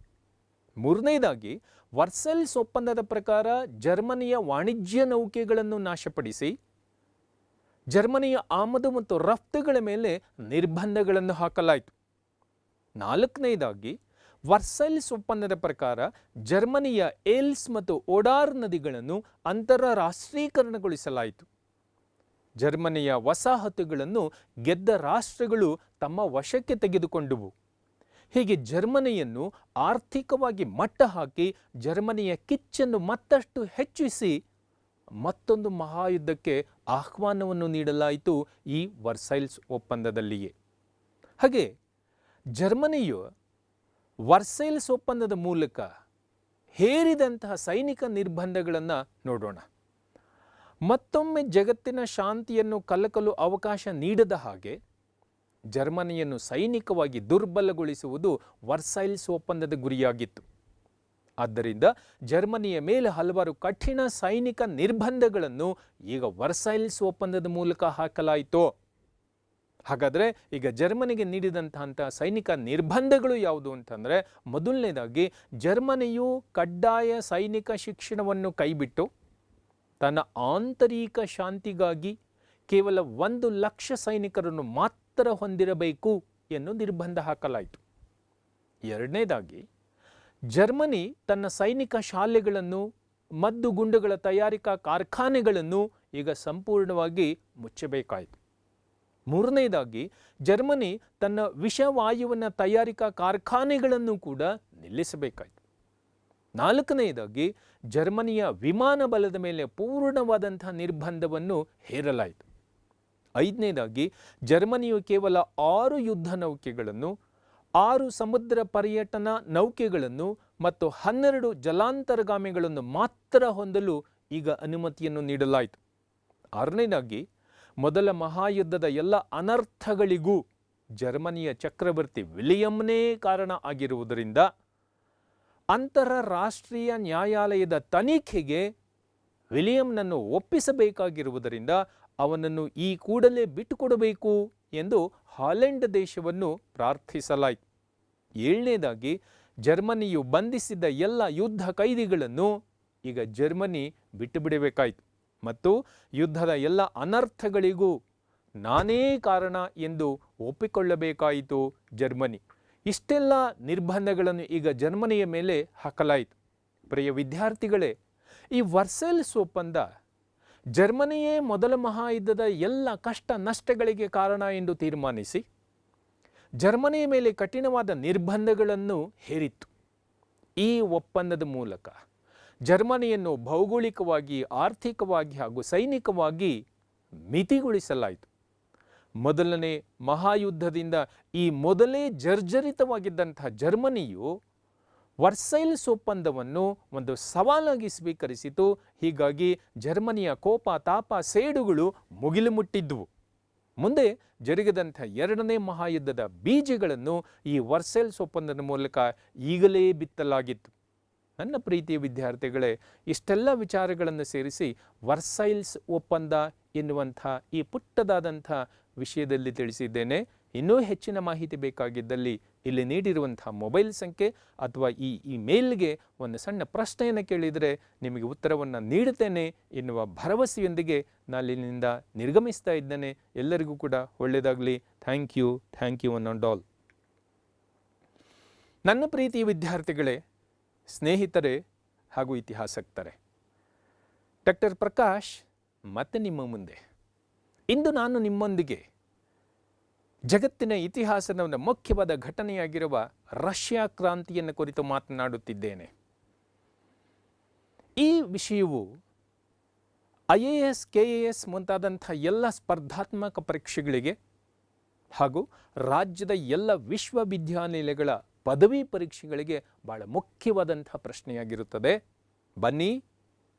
ಮೂರನೇದಾಗಿ ವರ್ಸೈಲ್ಸ್ ಒಪ್ಪಂದದ ಪ್ರಕಾರ ಜರ್ಮನಿಯ ವಾಣಿಜ್ಯ ನೌಕೆಗಳನ್ನು ನಾಶಪಡಿಸಿ ಜರ್ಮನಿಯ ಆಮದು ಮತ್ತು ರಫ್ತುಗಳ ಮೇಲೆ ನಿರ್ಬಂಧಗಳನ್ನು ಹಾಕಲಾಯಿತು. ನಾಲ್ಕನೇದಾಗಿ ವರ್ಸೈಲ್ಸ್ ಒಪ್ಪಂದದ ಪ್ರಕಾರ ಜರ್ಮನಿಯ ಏಲ್ಸ್ ಮತ್ತು ಓಡಾರ್ ನದಿಗಳನ್ನು ಅಂತಾರಾಷ್ಟ್ರೀಕರಣಗೊಳಿಸಲಾಯಿತು. ಜರ್ಮನಿಯ ವಸಾಹತುಗಳನ್ನು ಗೆದ್ದ ರಾಷ್ಟ್ರಗಳು ತಮ್ಮ ವಶಕ್ಕೆ ತೆಗೆದುಕೊಂಡುವು. ಹೀಗೆ ಜರ್ಮನಿಯನ್ನು ಆರ್ಥಿಕವಾಗಿ ಮಟ್ಟ ಹಾಕಿ ಜರ್ಮನಿಯ ಕಿಚ್ಚನ್ನು ಮತ್ತಷ್ಟು ಹೆಚ್ಚಿಸಿ ಮತ್ತೊಂದು ಮಹಾಯುದ್ಧಕ್ಕೆ ಆಹ್ವಾನವನ್ನು ನೀಡಲಾಯಿತು ಈ ವರ್ಸೈಲ್ಸ್ ಒಪ್ಪಂದದಲ್ಲಿಯೇ. ಹಾಗೆ ಜರ್ಮನಿಯು ವರ್ಸೈಲ್ಸ್ ಒಪ್ಪಂದದ ಮೂಲಕ ಹೇರಿದಂತಹ ಸೈನಿಕ ನಿರ್ಬಂಧಗಳನ್ನು ನೋಡೋಣ. ಮತ್ತೊಮ್ಮೆ ಜಗತ್ತಿನ ಶಾಂತಿಯನ್ನು ಕಲಕಲು ಅವಕಾಶ ನೀಡದ ಹಾಗೆ ಜರ್ಮನಿಯನ್ನು ಸೈನಿಕವಾಗಿ ದುರ್ಬಲಗೊಳಿಸುವುದು ವರ್ಸೈಲ್ಸ್ ಒಪ್ಪಂದದ ಗುರಿಯಾಗಿತ್ತು. ಆದ್ದರಿಂದ ಜರ್ಮನಿಯ ಮೇಲೆ ಹಲವಾರು ಕಠಿಣ ಸೈನಿಕ ನಿರ್ಬಂಧಗಳನ್ನು ಈಗ ವರ್ಸೈಲ್ಸ್ ಒಪ್ಪಂದದ ಮೂಲಕ ಹಾಕಲಾಯಿತು. ಹಾಗಾದರೆ ಈಗ ಜರ್ಮನಿಗೆ ನೀಡಿದಂತಹ ಸೈನಿಕ ನಿರ್ಬಂಧಗಳು ಯಾವುದು ಅಂತಂದರೆ, ಮೊದಲನೇದಾಗಿ ಜರ್ಮನಿಯು ಕಡ್ಡಾಯ ಸೈನಿಕ ಶಿಕ್ಷಣವನ್ನು ಕೈಬಿಟ್ಟು ತನ್ನ ಆಂತರಿಕ ಶಾಂತಿಗಾಗಿ ಕೇವಲ 1,00,000 ಸೈನಿಕರನ್ನು ಮಾತ್ರ ಹೊಂದಿರಬೇಕು ಎಂದು ನಿರ್ಬಂಧ ಹಾಕಲಾಯಿತು. ಎರಡನೇದಾಗಿ ಜರ್ಮನಿ ತನ್ನ ಸೈನಿಕ ಶಾಲೆಗಳನ್ನು ಮದ್ದುಗುಂಡುಗಳ ತಯಾರಿಕಾ ಕಾರ್ಖಾನೆಗಳನ್ನು ಈಗ ಸಂಪೂರ್ಣವಾಗಿ ಮುಚ್ಚಬೇಕಾಯಿತು. ಮೂರನೇದಾಗಿ ಜರ್ಮನಿ ತನ್ನ ವಿಷವಾಯುವಿನ ತಯಾರಿಕಾ ಕಾರ್ಖಾನೆಗಳನ್ನು ಕೂಡ ನಿಲ್ಲಿಸಬೇಕಾಯಿತು. ನಾಲ್ಕನೆಯದಾಗಿ ಜರ್ಮನಿಯ ವಿಮಾನ ಬಲದ ಮೇಲೆ ಪೂರ್ಣವಾದಂತಹ ನಿರ್ಬಂಧವನ್ನು ಹೇರಲಾಯಿತು. ಐದನೇದಾಗಿ ಜರ್ಮನಿಯು ಕೇವಲ 6 ಯುದ್ಧ ನೌಕೆಗಳನ್ನು, 6 ಸಮುದ್ರ ಪರ್ಯಟನಾ ನೌಕೆಗಳನ್ನು ಮತ್ತು 12 ಜಲಾಂತರ್ಗಾಮಿಗಳನ್ನು ಮಾತ್ರ ಹೊಂದಲು ಈಗ ಅನುಮತಿಯನ್ನು ನೀಡಲಾಯಿತು. ಆರನೇದಾಗಿ ಮೊದಲ ಮಹಾಯುದ್ಧದ ಎಲ್ಲ ಅನರ್ಥಗಳಿಗೂ ಜರ್ಮನಿಯ ಚಕ್ರವರ್ತಿ ವಿಲಿಯಂನೇ ಕಾರಣ ಆಗಿರುವುದರಿಂದ ಅಂತಾರಾಷ್ಟ್ರೀಯ ನ್ಯಾಯಾಲಯದ ತನಿಖೆಗೆ ವಿಲಿಯಂನನ್ನು ಒಪ್ಪಿಸಬೇಕಾಗಿರುವುದರಿಂದ ಅವನನ್ನು ಈ ಕೂಡಲೇ ಬಿಟ್ಟುಕೊಡಬೇಕು ಎಂದು ಹಾಲೆಂಡ್ ದೇಶವನ್ನು ಪ್ರಾರ್ಥಿಸಲಾಯಿತು. ಏಳನೇದಾಗಿ ಜರ್ಮನಿಯು ಬಂಧಿಸಿದ ಎಲ್ಲ ಯುದ್ಧ ಕೈದಿಗಳನ್ನು ಈಗ ಜರ್ಮನಿ ಬಿಟ್ಟು ಬಿಡಬೇಕಾಯಿತು ಮತ್ತು ಯುದ್ಧದ ಎಲ್ಲ ಅನರ್ಥಗಳಿಗೂ ನಾನೇ ಕಾರಣ ಎಂದು ಒಪ್ಪಿಕೊಳ್ಳಬೇಕಾಯಿತು ಜರ್ಮನಿ. ಇಷ್ಟೆಲ್ಲ ನಿರ್ಬಂಧಗಳನ್ನು ಈಗ ಜರ್ಮನಿಯ ಮೇಲೆ ಹಾಕಲಾಯಿತು. ಪ್ರಿಯ ವಿದ್ಯಾರ್ಥಿಗಳೇ, ಈ ವರ್ಸೇಲ್ಸ್ ಒಪ್ಪಂದ ಜರ್ಮನಿಯೇ ಮೊದಲ ಮಹಾಯುದ್ಧದ ಎಲ್ಲ ಕಷ್ಟ ನಷ್ಟಗಳಿಗೆ ಕಾರಣ ಎಂದು ತೀರ್ಮಾನಿಸಿ ಜರ್ಮನಿಯ ಮೇಲೆ ಕಠಿಣವಾದ ನಿರ್ಬಂಧಗಳನ್ನು ಹೇರಿತ್ತು. ಈ ಒಪ್ಪಂದದ ಮೂಲಕ ಜರ್ಮನಿಯನ್ನು ಭೌಗೋಳಿಕವಾಗಿ, ಆರ್ಥಿಕವಾಗಿ ಹಾಗೂ ಸೈನಿಕವಾಗಿ ಮಿತಿಗೊಳಿಸಲಾಯಿತು. ಮೊದಲನೇ ಮಹಾಯುದ್ಧದಿಂದ ಈ ಮೊದಲೇ ಜರ್ಜರಿತವಾಗಿದ್ದಂತಹ ಜರ್ಮನಿಯು ವರ್ಸೈಲ್ಸ್ ಒಪ್ಪಂದವನ್ನು ಒಂದು ಸವಾಲಾಗಿ ಸ್ವೀಕರಿಸಿತು. ಹೀಗಾಗಿ ಜರ್ಮನಿಯ ಕೋಪ, ತಾಪ, ಸೇಡುಗಳು ಮುಗಿಲು ಮುಟ್ಟಿದ್ವು. ಮುಂದೆ ಜರುಗಿದಂಥ ಎರಡನೇ ಮಹಾಯುದ್ಧದ ಬೀಜಗಳನ್ನು ಈ ವರ್ಸೈಲ್ಸ್ ಒಪ್ಪಂದದ ಮೂಲಕ ಈಗಲೇ ಬಿತ್ತಲಾಗಿತ್ತು. ನನ್ನ ಪ್ರೀತಿಯ ವಿದ್ಯಾರ್ಥಿಗಳೇ, ಇಷ್ಟೆಲ್ಲ ವಿಚಾರಗಳನ್ನು ಸೇರಿಸಿ ವರ್ಸೈಲ್ಸ್ ಒಪ್ಪಂದ ಎನ್ನುವಂಥ ಈ ಪುಟ್ಟದಾದಂಥ ವಿಷಯದಲ್ಲಿ ತಿಳಿಸಿದ್ದೇನೆ. ಇನ್ನೂ ಹೆಚ್ಚಿನ ಮಾಹಿತಿ ಬೇಕಾಗಿದ್ದಲ್ಲಿ ಇಲ್ಲಿ ನೀಡಿರುವಂಥ ಮೊಬೈಲ್ ಸಂಖ್ಯೆ ಅಥವಾ ಈ ಇಮೇಲ್ಗೆ ಒಂದು ಸಣ್ಣ ಪ್ರಶ್ನೆಯನ್ನು ಕೇಳಿದರೆ ನಿಮಗೆ ಉತ್ತರವನ್ನು ನೀಡುತ್ತೇನೆ ಎನ್ನುವ ಭರವಸೆಯೊಂದಿಗೆ ನಾನು ಇಲ್ಲಿಂದ ನಿರ್ಗಮಿಸ್ತಾ ಇದ್ದೇನೆ. ಎಲ್ಲರಿಗೂ ಕೂಡ ಒಳ್ಳೆಯದಾಗಲಿ. Thank you one and all. ನನ್ನ ಪ್ರೀತಿಯ ವಿದ್ಯಾರ್ಥಿಗಳೇ, ಸ್ನೇಹಿತರೆ ಹಾಗೂ ಇತಿಹಾಸಕ್ತರೆ, ಡಾಕ್ಟರ್ ಪ್ರಕಾಶ್ ಮತ್ತೆ ನಿಮ್ಮ ಮುಂದೆ. ಇಂದು ನಾನು ನಿಮ್ಮೊಂದಿಗೆ ಜಗತ್ತಿನ ಇತಿಹಾಸದ ಮುಖ್ಯವಾದ ಘಟನೆಯಾಗಿರುವ ರಷ್ಯಾ ಕ್ರಾಂತಿಯನ್ನು ಕುರಿತು ಮಾತನಾಡುತ್ತಿದ್ದೇನೆ. ಈ ವಿಷಯವು IAS, KAS ಮುಂತಾದಂಥ ಎಲ್ಲ ಸ್ಪರ್ಧಾತ್ಮಕ ಪರೀಕ್ಷೆಗಳಿಗೆ ಹಾಗೂ ರಾಜ್ಯದ ಎಲ್ಲ ವಿಶ್ವವಿದ್ಯಾನಿಲಯಗಳ ಪದವಿ ಪರೀಕ್ಷೆಗಳಿಗೆ ಬಹಳ ಮುಖ್ಯವಾದಂಥ ಪ್ರಶ್ನೆಯಾಗಿರುತ್ತದೆ. ಬನ್ನಿ,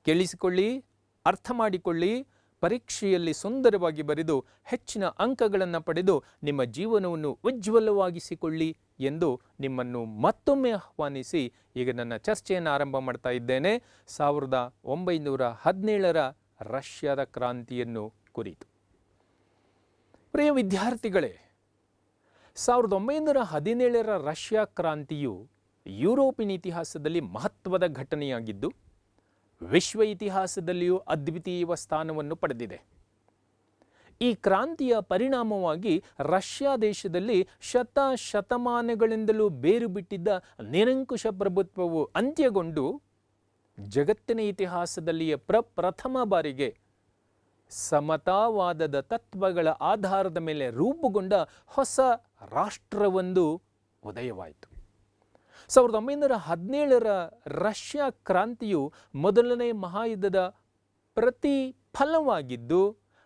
ಕೇಳಿಸಿಕೊಳ್ಳಿ, ಅರ್ಥ ಮಾಡಿಕೊಳ್ಳಿ, ಪರೀಕ್ಷೆಯಲ್ಲಿ ಸುಂದರವಾಗಿ ಬರೆದು ಹೆಚ್ಚಿನ ಅಂಕಗಳನ್ನು ಪಡೆದು ನಿಮ್ಮ ಜೀವನವನ್ನು ಉಜ್ವಲವಾಗಿಸಿಕೊಳ್ಳಿ ಎಂದು ನಿಮ್ಮನ್ನು ಮತ್ತೊಮ್ಮೆ ಆಹ್ವಾನಿಸಿ ಈಗ ನನ್ನ ಚರ್ಚೆಯನ್ನು ಆರಂಭ ಮಾಡ್ತಾ ಇದ್ದೇನೆ. 1917ರ ರಷ್ಯಾದ ಕ್ರಾಂತಿಯನ್ನು ಕುರಿತು. ಪ್ರಿಯ ವಿದ್ಯಾರ್ಥಿಗಳೇ, 1917ರ ರಷ್ಯಾ ಕ್ರಾಂತಿಯು ಯುರೋಪಿನ ಇತಿಹಾಸದಲ್ಲಿ ಮಹತ್ವದ ಘಟನೆಯಾಗಿದ್ದು ವಿಶ್ವ ಇತಿಹಾಸದಲ್ಲಿಯೂ ಅದ್ವಿತೀಯ ಸ್ಥಾನವನ್ನು ಪಡೆದಿದೆ. ಈ ಕ್ರಾಂತಿಯ ಪರಿಣಾಮವಾಗಿ ರಷ್ಯಾ ದೇಶದಲ್ಲಿ ಶತಮಾನಗಳಿಂದಲೂ ಬೇರು ಬಿಟ್ಟಿದ್ದ ನಿರಂಕುಶ ಪ್ರಭುತ್ವವು ಅಂತ್ಯಗೊಂಡು ಜಗತ್ತಿನ ಇತಿಹಾಸದಲ್ಲಿಯೇ ಪ್ರಥಮ ಬಾರಿಗೆ ಸಮತಾವಾದದ ತತ್ವಗಳ ಆಧಾರದ ಮೇಲೆ ರೂಪುಗೊಂಡ ಹೊಸ ರಾಷ್ಟ್ರವೊಂದು ಉದಯವಾಯಿತು. 1917ರ ರಷ್ಯಾ ಕ್ರಾಂತಿಯು ಮೊದಲನೇ ಮಹಾಯುದ್ಧದ ಪ್ರತಿಫಲವಾಗಿದ್ದು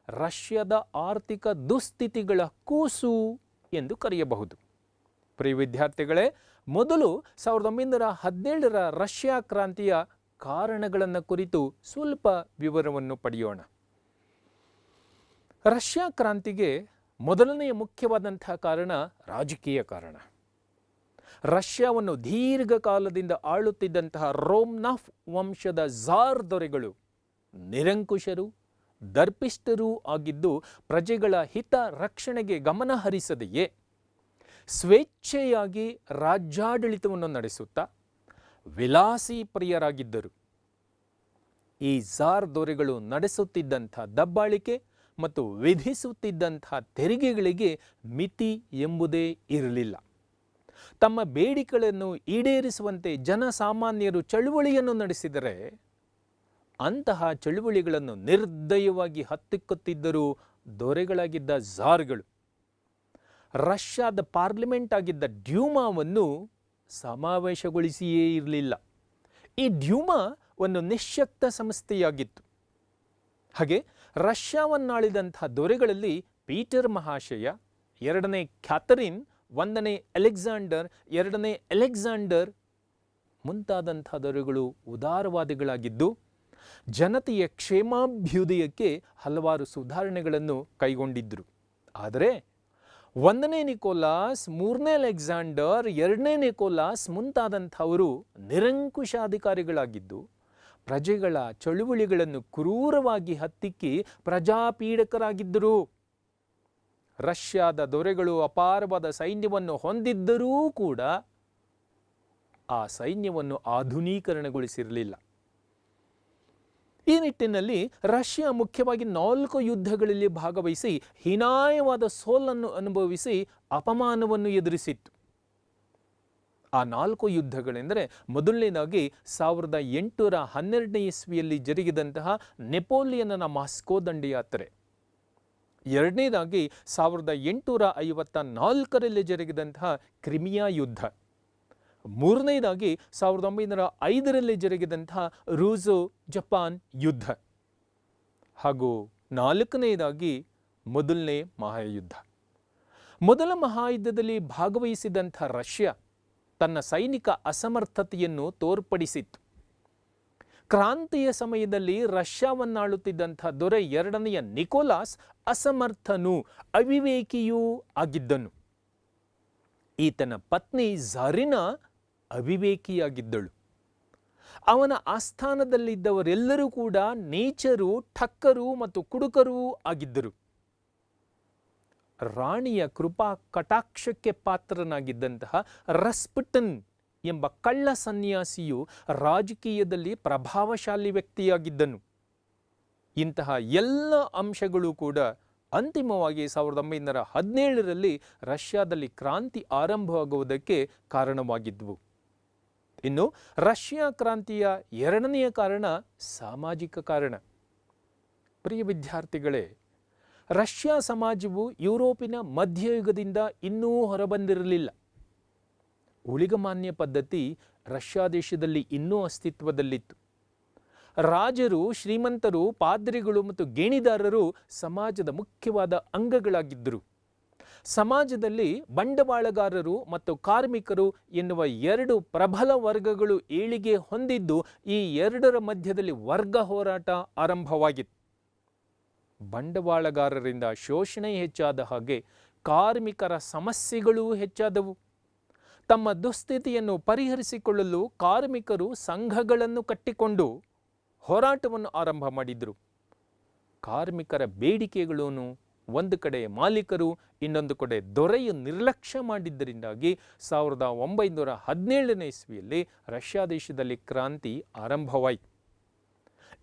ರಷ್ಯಾದ ಆರ್ಥಿಕ ದುಸ್ಥಿತಿಗಳ ಕೂಸು ಎಂದು ಕರೆಯಬಹುದು. ಪ್ರಿಯ ವಿದ್ಯಾರ್ಥಿಗಳೇ, ಮೊದಲು 1917ರ ರಷ್ಯಾ ಕ್ರಾಂತಿಯ ಕಾರಣಗಳನ್ನು ಕುರಿತು ಸ್ವಲ್ಪ ವಿವರವನ್ನು ಪಡೆಯೋಣ. ರಷ್ಯಾ ಕ್ರಾಂತಿಗೆ ಮೊದಲನೆಯ ಮುಖ್ಯವಾದಂತಹ ಕಾರಣ ರಾಜಕೀಯ ಕಾರಣ. ರಷ್ಯಾವನ್ನು ದೀರ್ಘಕಾಲದಿಂದ ಆಳುತ್ತಿದ್ದಂತಹ ರೋಮ್ನಾಫ್ ವಂಶದ ಝಾರ್ ದೊರೆಗಳು ನಿರಂಕುಶರು, ದರ್ಪಿಷ್ಟರೂ ಆಗಿದ್ದು ಪ್ರಜೆಗಳ ಹಿತ ರಕ್ಷಣೆಗೆ ಗಮನ ಹರಿಸದೆಯೇ ಸ್ವೇಚ್ಛೆಯಾಗಿ ರಾಜ್ಯಾಡಳಿತವನ್ನು ನಡೆಸುತ್ತಾ ವಿಲಾಸಿ ಪ್ರಿಯರಾಗಿದ್ದರು. ಈ ಝಾರ್ ದೊರೆಗಳು ನಡೆಸುತ್ತಿದ್ದಂಥ ದಬ್ಬಾಳಿಕೆ ಮತ್ತು ವಿಧಿಸುತ್ತಿದ್ದಂಥ ತೆರಿಗೆಗಳಿಗೆ ಮಿತಿ ಎಂಬುದೇ ಇರಲಿಲ್ಲ. ತಮ್ಮ ಬೇಡಿಕೆಗಳನ್ನು ಈಡೇರಿಸುವಂತೆ ಜನಸಾಮಾನ್ಯರು ಚಳುವಳಿಯನ್ನು ನಡೆಸಿದರೆ ಅಂತಹ ಚಳುವಳಿಗಳನ್ನು ನಿರ್ದಯವಾಗಿ ಹತ್ತಿಕ್ಕುತ್ತಿದ್ದರು ದೊರೆಗಳಾಗಿದ್ದ ಝಾರ್ಗಳು. ರಷ್ಯಾದ ಪಾರ್ಲಿಮೆಂಟ್ ಆಗಿದ್ದ ಡ್ಯೂಮಾವನ್ನು ಸಮಾವೇಶಗೊಳಿಸಿಯೇ ಇರಲಿಲ್ಲ. ಈ ಡ್ಯೂಮಾ ಒಂದು ನಿಶ್ಶಕ್ತ ಸಂಸ್ಥೆಯಾಗಿತ್ತು. ಹಾಗೆ ರಷ್ಯಾವನ್ನಾಳಿದಂಥ ದೊರೆಗಳಲ್ಲಿ ಪೀಟರ್ ಮಹಾಶಯ, ಎರಡನೇ ಕ್ಯಾಥರಿನ್, ಒಂದನೇ ಅಲೆಕ್ಸಾಂಡರ್, ಎರಡನೇ ಅಲೆಕ್ಸಾಂಡರ್ ಮುಂತಾದಂಥ ದೊರೆಗಳು ಉದಾರವಾದಿಗಳಾಗಿದ್ದು ಜನತೆಯ ಕ್ಷೇಮಾಭ್ಯುದಯಕ್ಕೆ ಹಲವಾರು ಸುಧಾರಣೆಗಳನ್ನು ಕೈಗೊಂಡಿದ್ದರು. ಆದರೆ ಒಂದನೇ ನಿಕೋಲಾಸ್, ಮೂರನೇ ಅಲೆಕ್ಸಾಂಡರ್, ಎರಡನೇ ನಿಕೋಲಾಸ್ ಮುಂತಾದಂಥವರು ನಿರಂಕುಶಾಧಿಕಾರಿಗಳಾಗಿದ್ದು ಪ್ರಜೆಗಳ ಚಳುವಳಿಗಳನ್ನು ಕ್ರೂರವಾಗಿ ಹತ್ತಿಕ್ಕಿ ಪ್ರಜಾಪೀಡಕರಾಗಿದ್ದರು. ರಷ್ಯಾದ ದೊರೆಗಳು ಅಪಾರವಾದ ಸೈನ್ಯವನ್ನು ಹೊಂದಿದ್ದರೂ ಕೂಡ ಆ ಸೈನ್ಯವನ್ನು ಆಧುನೀಕರಣಗೊಳಿಸಿರಲಿಲ್ಲ. ಈ ನಿಟ್ಟಿನಲ್ಲಿ ರಷ್ಯಾ ಮುಖ್ಯವಾಗಿ 4 ಯುದ್ಧಗಳಲ್ಲಿ ಭಾಗವಹಿಸಿ ಹೀನಾಯವಾದ ಸೋಲನ್ನು ಅನುಭವಿಸಿ ಅಪಮಾನವನ್ನು ಎದುರಿಸಿತ್ತು. ಆ 4 ಯುದ್ಧಗಳೆಂದರೆ, ಮೊದಲನೇದಾಗಿ 1812ನೇ ಇಸ್ವಿಯಲ್ಲಿ ಜರುಗಿದಂತಹ ನೆಪೋಲಿಯನ್ನ ಮಾಸ್ಕೋ ದಂಡಯಾತ್ರೆ, ಎರಡನೇದಾಗಿ 1854ರಲ್ಲಿ ಜರುಗಿದಂತಹ ಕ್ರಿಮಿಯಾ ಯುದ್ಧ, ಮೂರನೇದಾಗಿ 1905ರಲ್ಲಿ ಜರುಗಿದಂತಹ ರೂಸೋ ಜಪಾನ್ ಯುದ್ಧ, ಹಾಗೂ ನಾಲ್ಕನೇದಾಗಿ ಮೊದಲನೇ ಮಹಾಯುದ್ಧ. ಮೊದಲ ಮಹಾಯುದ್ಧದಲ್ಲಿ ಭಾಗವಹಿಸಿದಂಥ ರಷ್ಯಾ ತನ್ನ ಸೈನಿಕ ಅಸಮರ್ಥತೆಯನ್ನು ತೋರ್ಪಡಿಸಿತ್ತು. ಕ್ರಾಂತಿಯ ಸಮಯದಲ್ಲಿ ರಷ್ಯಾವನ್ನಾಳುತ್ತಿದ್ದಂಥ ದೊರೆ ಎರಡನೆಯ ನಿಕೋಲಾಸ್ ಅಸಮರ್ಥನೂ ಅವಿವೇಕಿಯೂ ಆಗಿದ್ದನು. ಈತನ ಪತ್ನಿ ಝಾರಿನಾ ಅವಿವೇಕಿಯಾಗಿದ್ದಳು. ಅವನ ಆಸ್ಥಾನದಲ್ಲಿದ್ದವರೆಲ್ಲರೂ ಕೂಡ ನೀಚರು, ಠಕ್ಕರು ಮತ್ತು ಕುಡುಕರೂ ಆಗಿದ್ದರು. ರಾಣಿಯ ಕೃಪಾ ಕಟಾಕ್ಷಕ್ಕೆ ಪಾತ್ರನಾಗಿದ್ದಂತಹ ರಸ್ಪುಟಿನ್ ಎಂಬ ಕಳ್ಳ ಸನ್ಯಾಸಿಯು ರಾಜಕೀಯದಲ್ಲಿ ಪ್ರಭಾವಶಾಲಿ ವ್ಯಕ್ತಿಯಾಗಿದ್ದನು. ಇಂತಹ ಎಲ್ಲ ಅಂಶಗಳು ಕೂಡ ಅಂತಿಮವಾಗಿ 1917ರಲ್ಲಿ ರಷ್ಯಾದಲ್ಲಿ ಕ್ರಾಂತಿ ಆರಂಭವಾಗುವುದಕ್ಕೆ ಕಾರಣವಾಗಿದ್ವು. ಇನ್ನು ರಷ್ಯಾ ಕ್ರಾಂತಿಯ ಎರಡನೆಯ ಕಾರಣ ಸಾಮಾಜಿಕ ಕಾರಣ. ಪ್ರಿಯ ವಿದ್ಯಾರ್ಥಿಗಳೇ, ರಷ್ಯಾ ಸಮಾಜವು ಯುರೋಪಿನ ಮಧ್ಯಯುಗದಿಂದ ಇನ್ನೂ ಹೊರಬಂದಿರಲಿಲ್ಲ. ಊಳಿಗಮಾನ್ಯ ಪದ್ಧತಿ ರಷ್ಯಾ ದೇಶದಲ್ಲಿ ಇನ್ನೂ ಅಸ್ತಿತ್ವದಲ್ಲಿತ್ತು. ರಾಜರು, ಶ್ರೀಮಂತರು, ಪಾದ್ರಿಗಳು ಮತ್ತು ಗೇಣಿದಾರರು ಸಮಾಜದ ಮುಖ್ಯವಾದ ಅಂಗಗಳಾಗಿದ್ದರು. ಸಮಾಜದಲ್ಲಿ ಬಂಡವಾಳಗಾರರು ಮತ್ತು ಕಾರ್ಮಿಕರು ಎನ್ನುವ 2 ಪ್ರಬಲ ವರ್ಗಗಳು ಏಳಿಗೆ ಹೊಂದಿದ್ದು ಈ ಎರಡರ ಮಧ್ಯದಲ್ಲಿ ವರ್ಗ ಹೋರಾಟ ಆರಂಭವಾಗಿತ್ತು. ಬಂಡವಾಳಗಾರರಿಂದ ಶೋಷಣೆ ಹೆಚ್ಚಾದ ಹಾಗೆ ಕಾರ್ಮಿಕರ ಸಮಸ್ಯೆಗಳೂ ಹೆಚ್ಚಾದವು. ತಮ್ಮ ದುಸ್ಥಿತಿಯನ್ನು ಪರಿಹರಿಸಿಕೊಳ್ಳಲು ಕಾರ್ಮಿಕರು ಸಂಘಗಳನ್ನು ಕಟ್ಟಿಕೊಂಡು ಹೋರಾಟವನ್ನು ಆರಂಭ ಮಾಡಿದರು. ಕಾರ್ಮಿಕರ ಬೇಡಿಕೆಗಳನ್ನು ಒಂದು ಕಡೆ ಮಾಲೀಕರು, ಇನ್ನೊಂದು ಕಡೆ ದೊರೆಯು ನಿರ್ಲಕ್ಷ್ಯ ಮಾಡಿದ್ದರಿಂದಾಗಿ 1917ನೇ ಇಸ್ವಿಯಲ್ಲಿ ರಷ್ಯಾ ದೇಶದಲ್ಲಿ ಕ್ರಾಂತಿ ಆರಂಭವಾಯಿತು.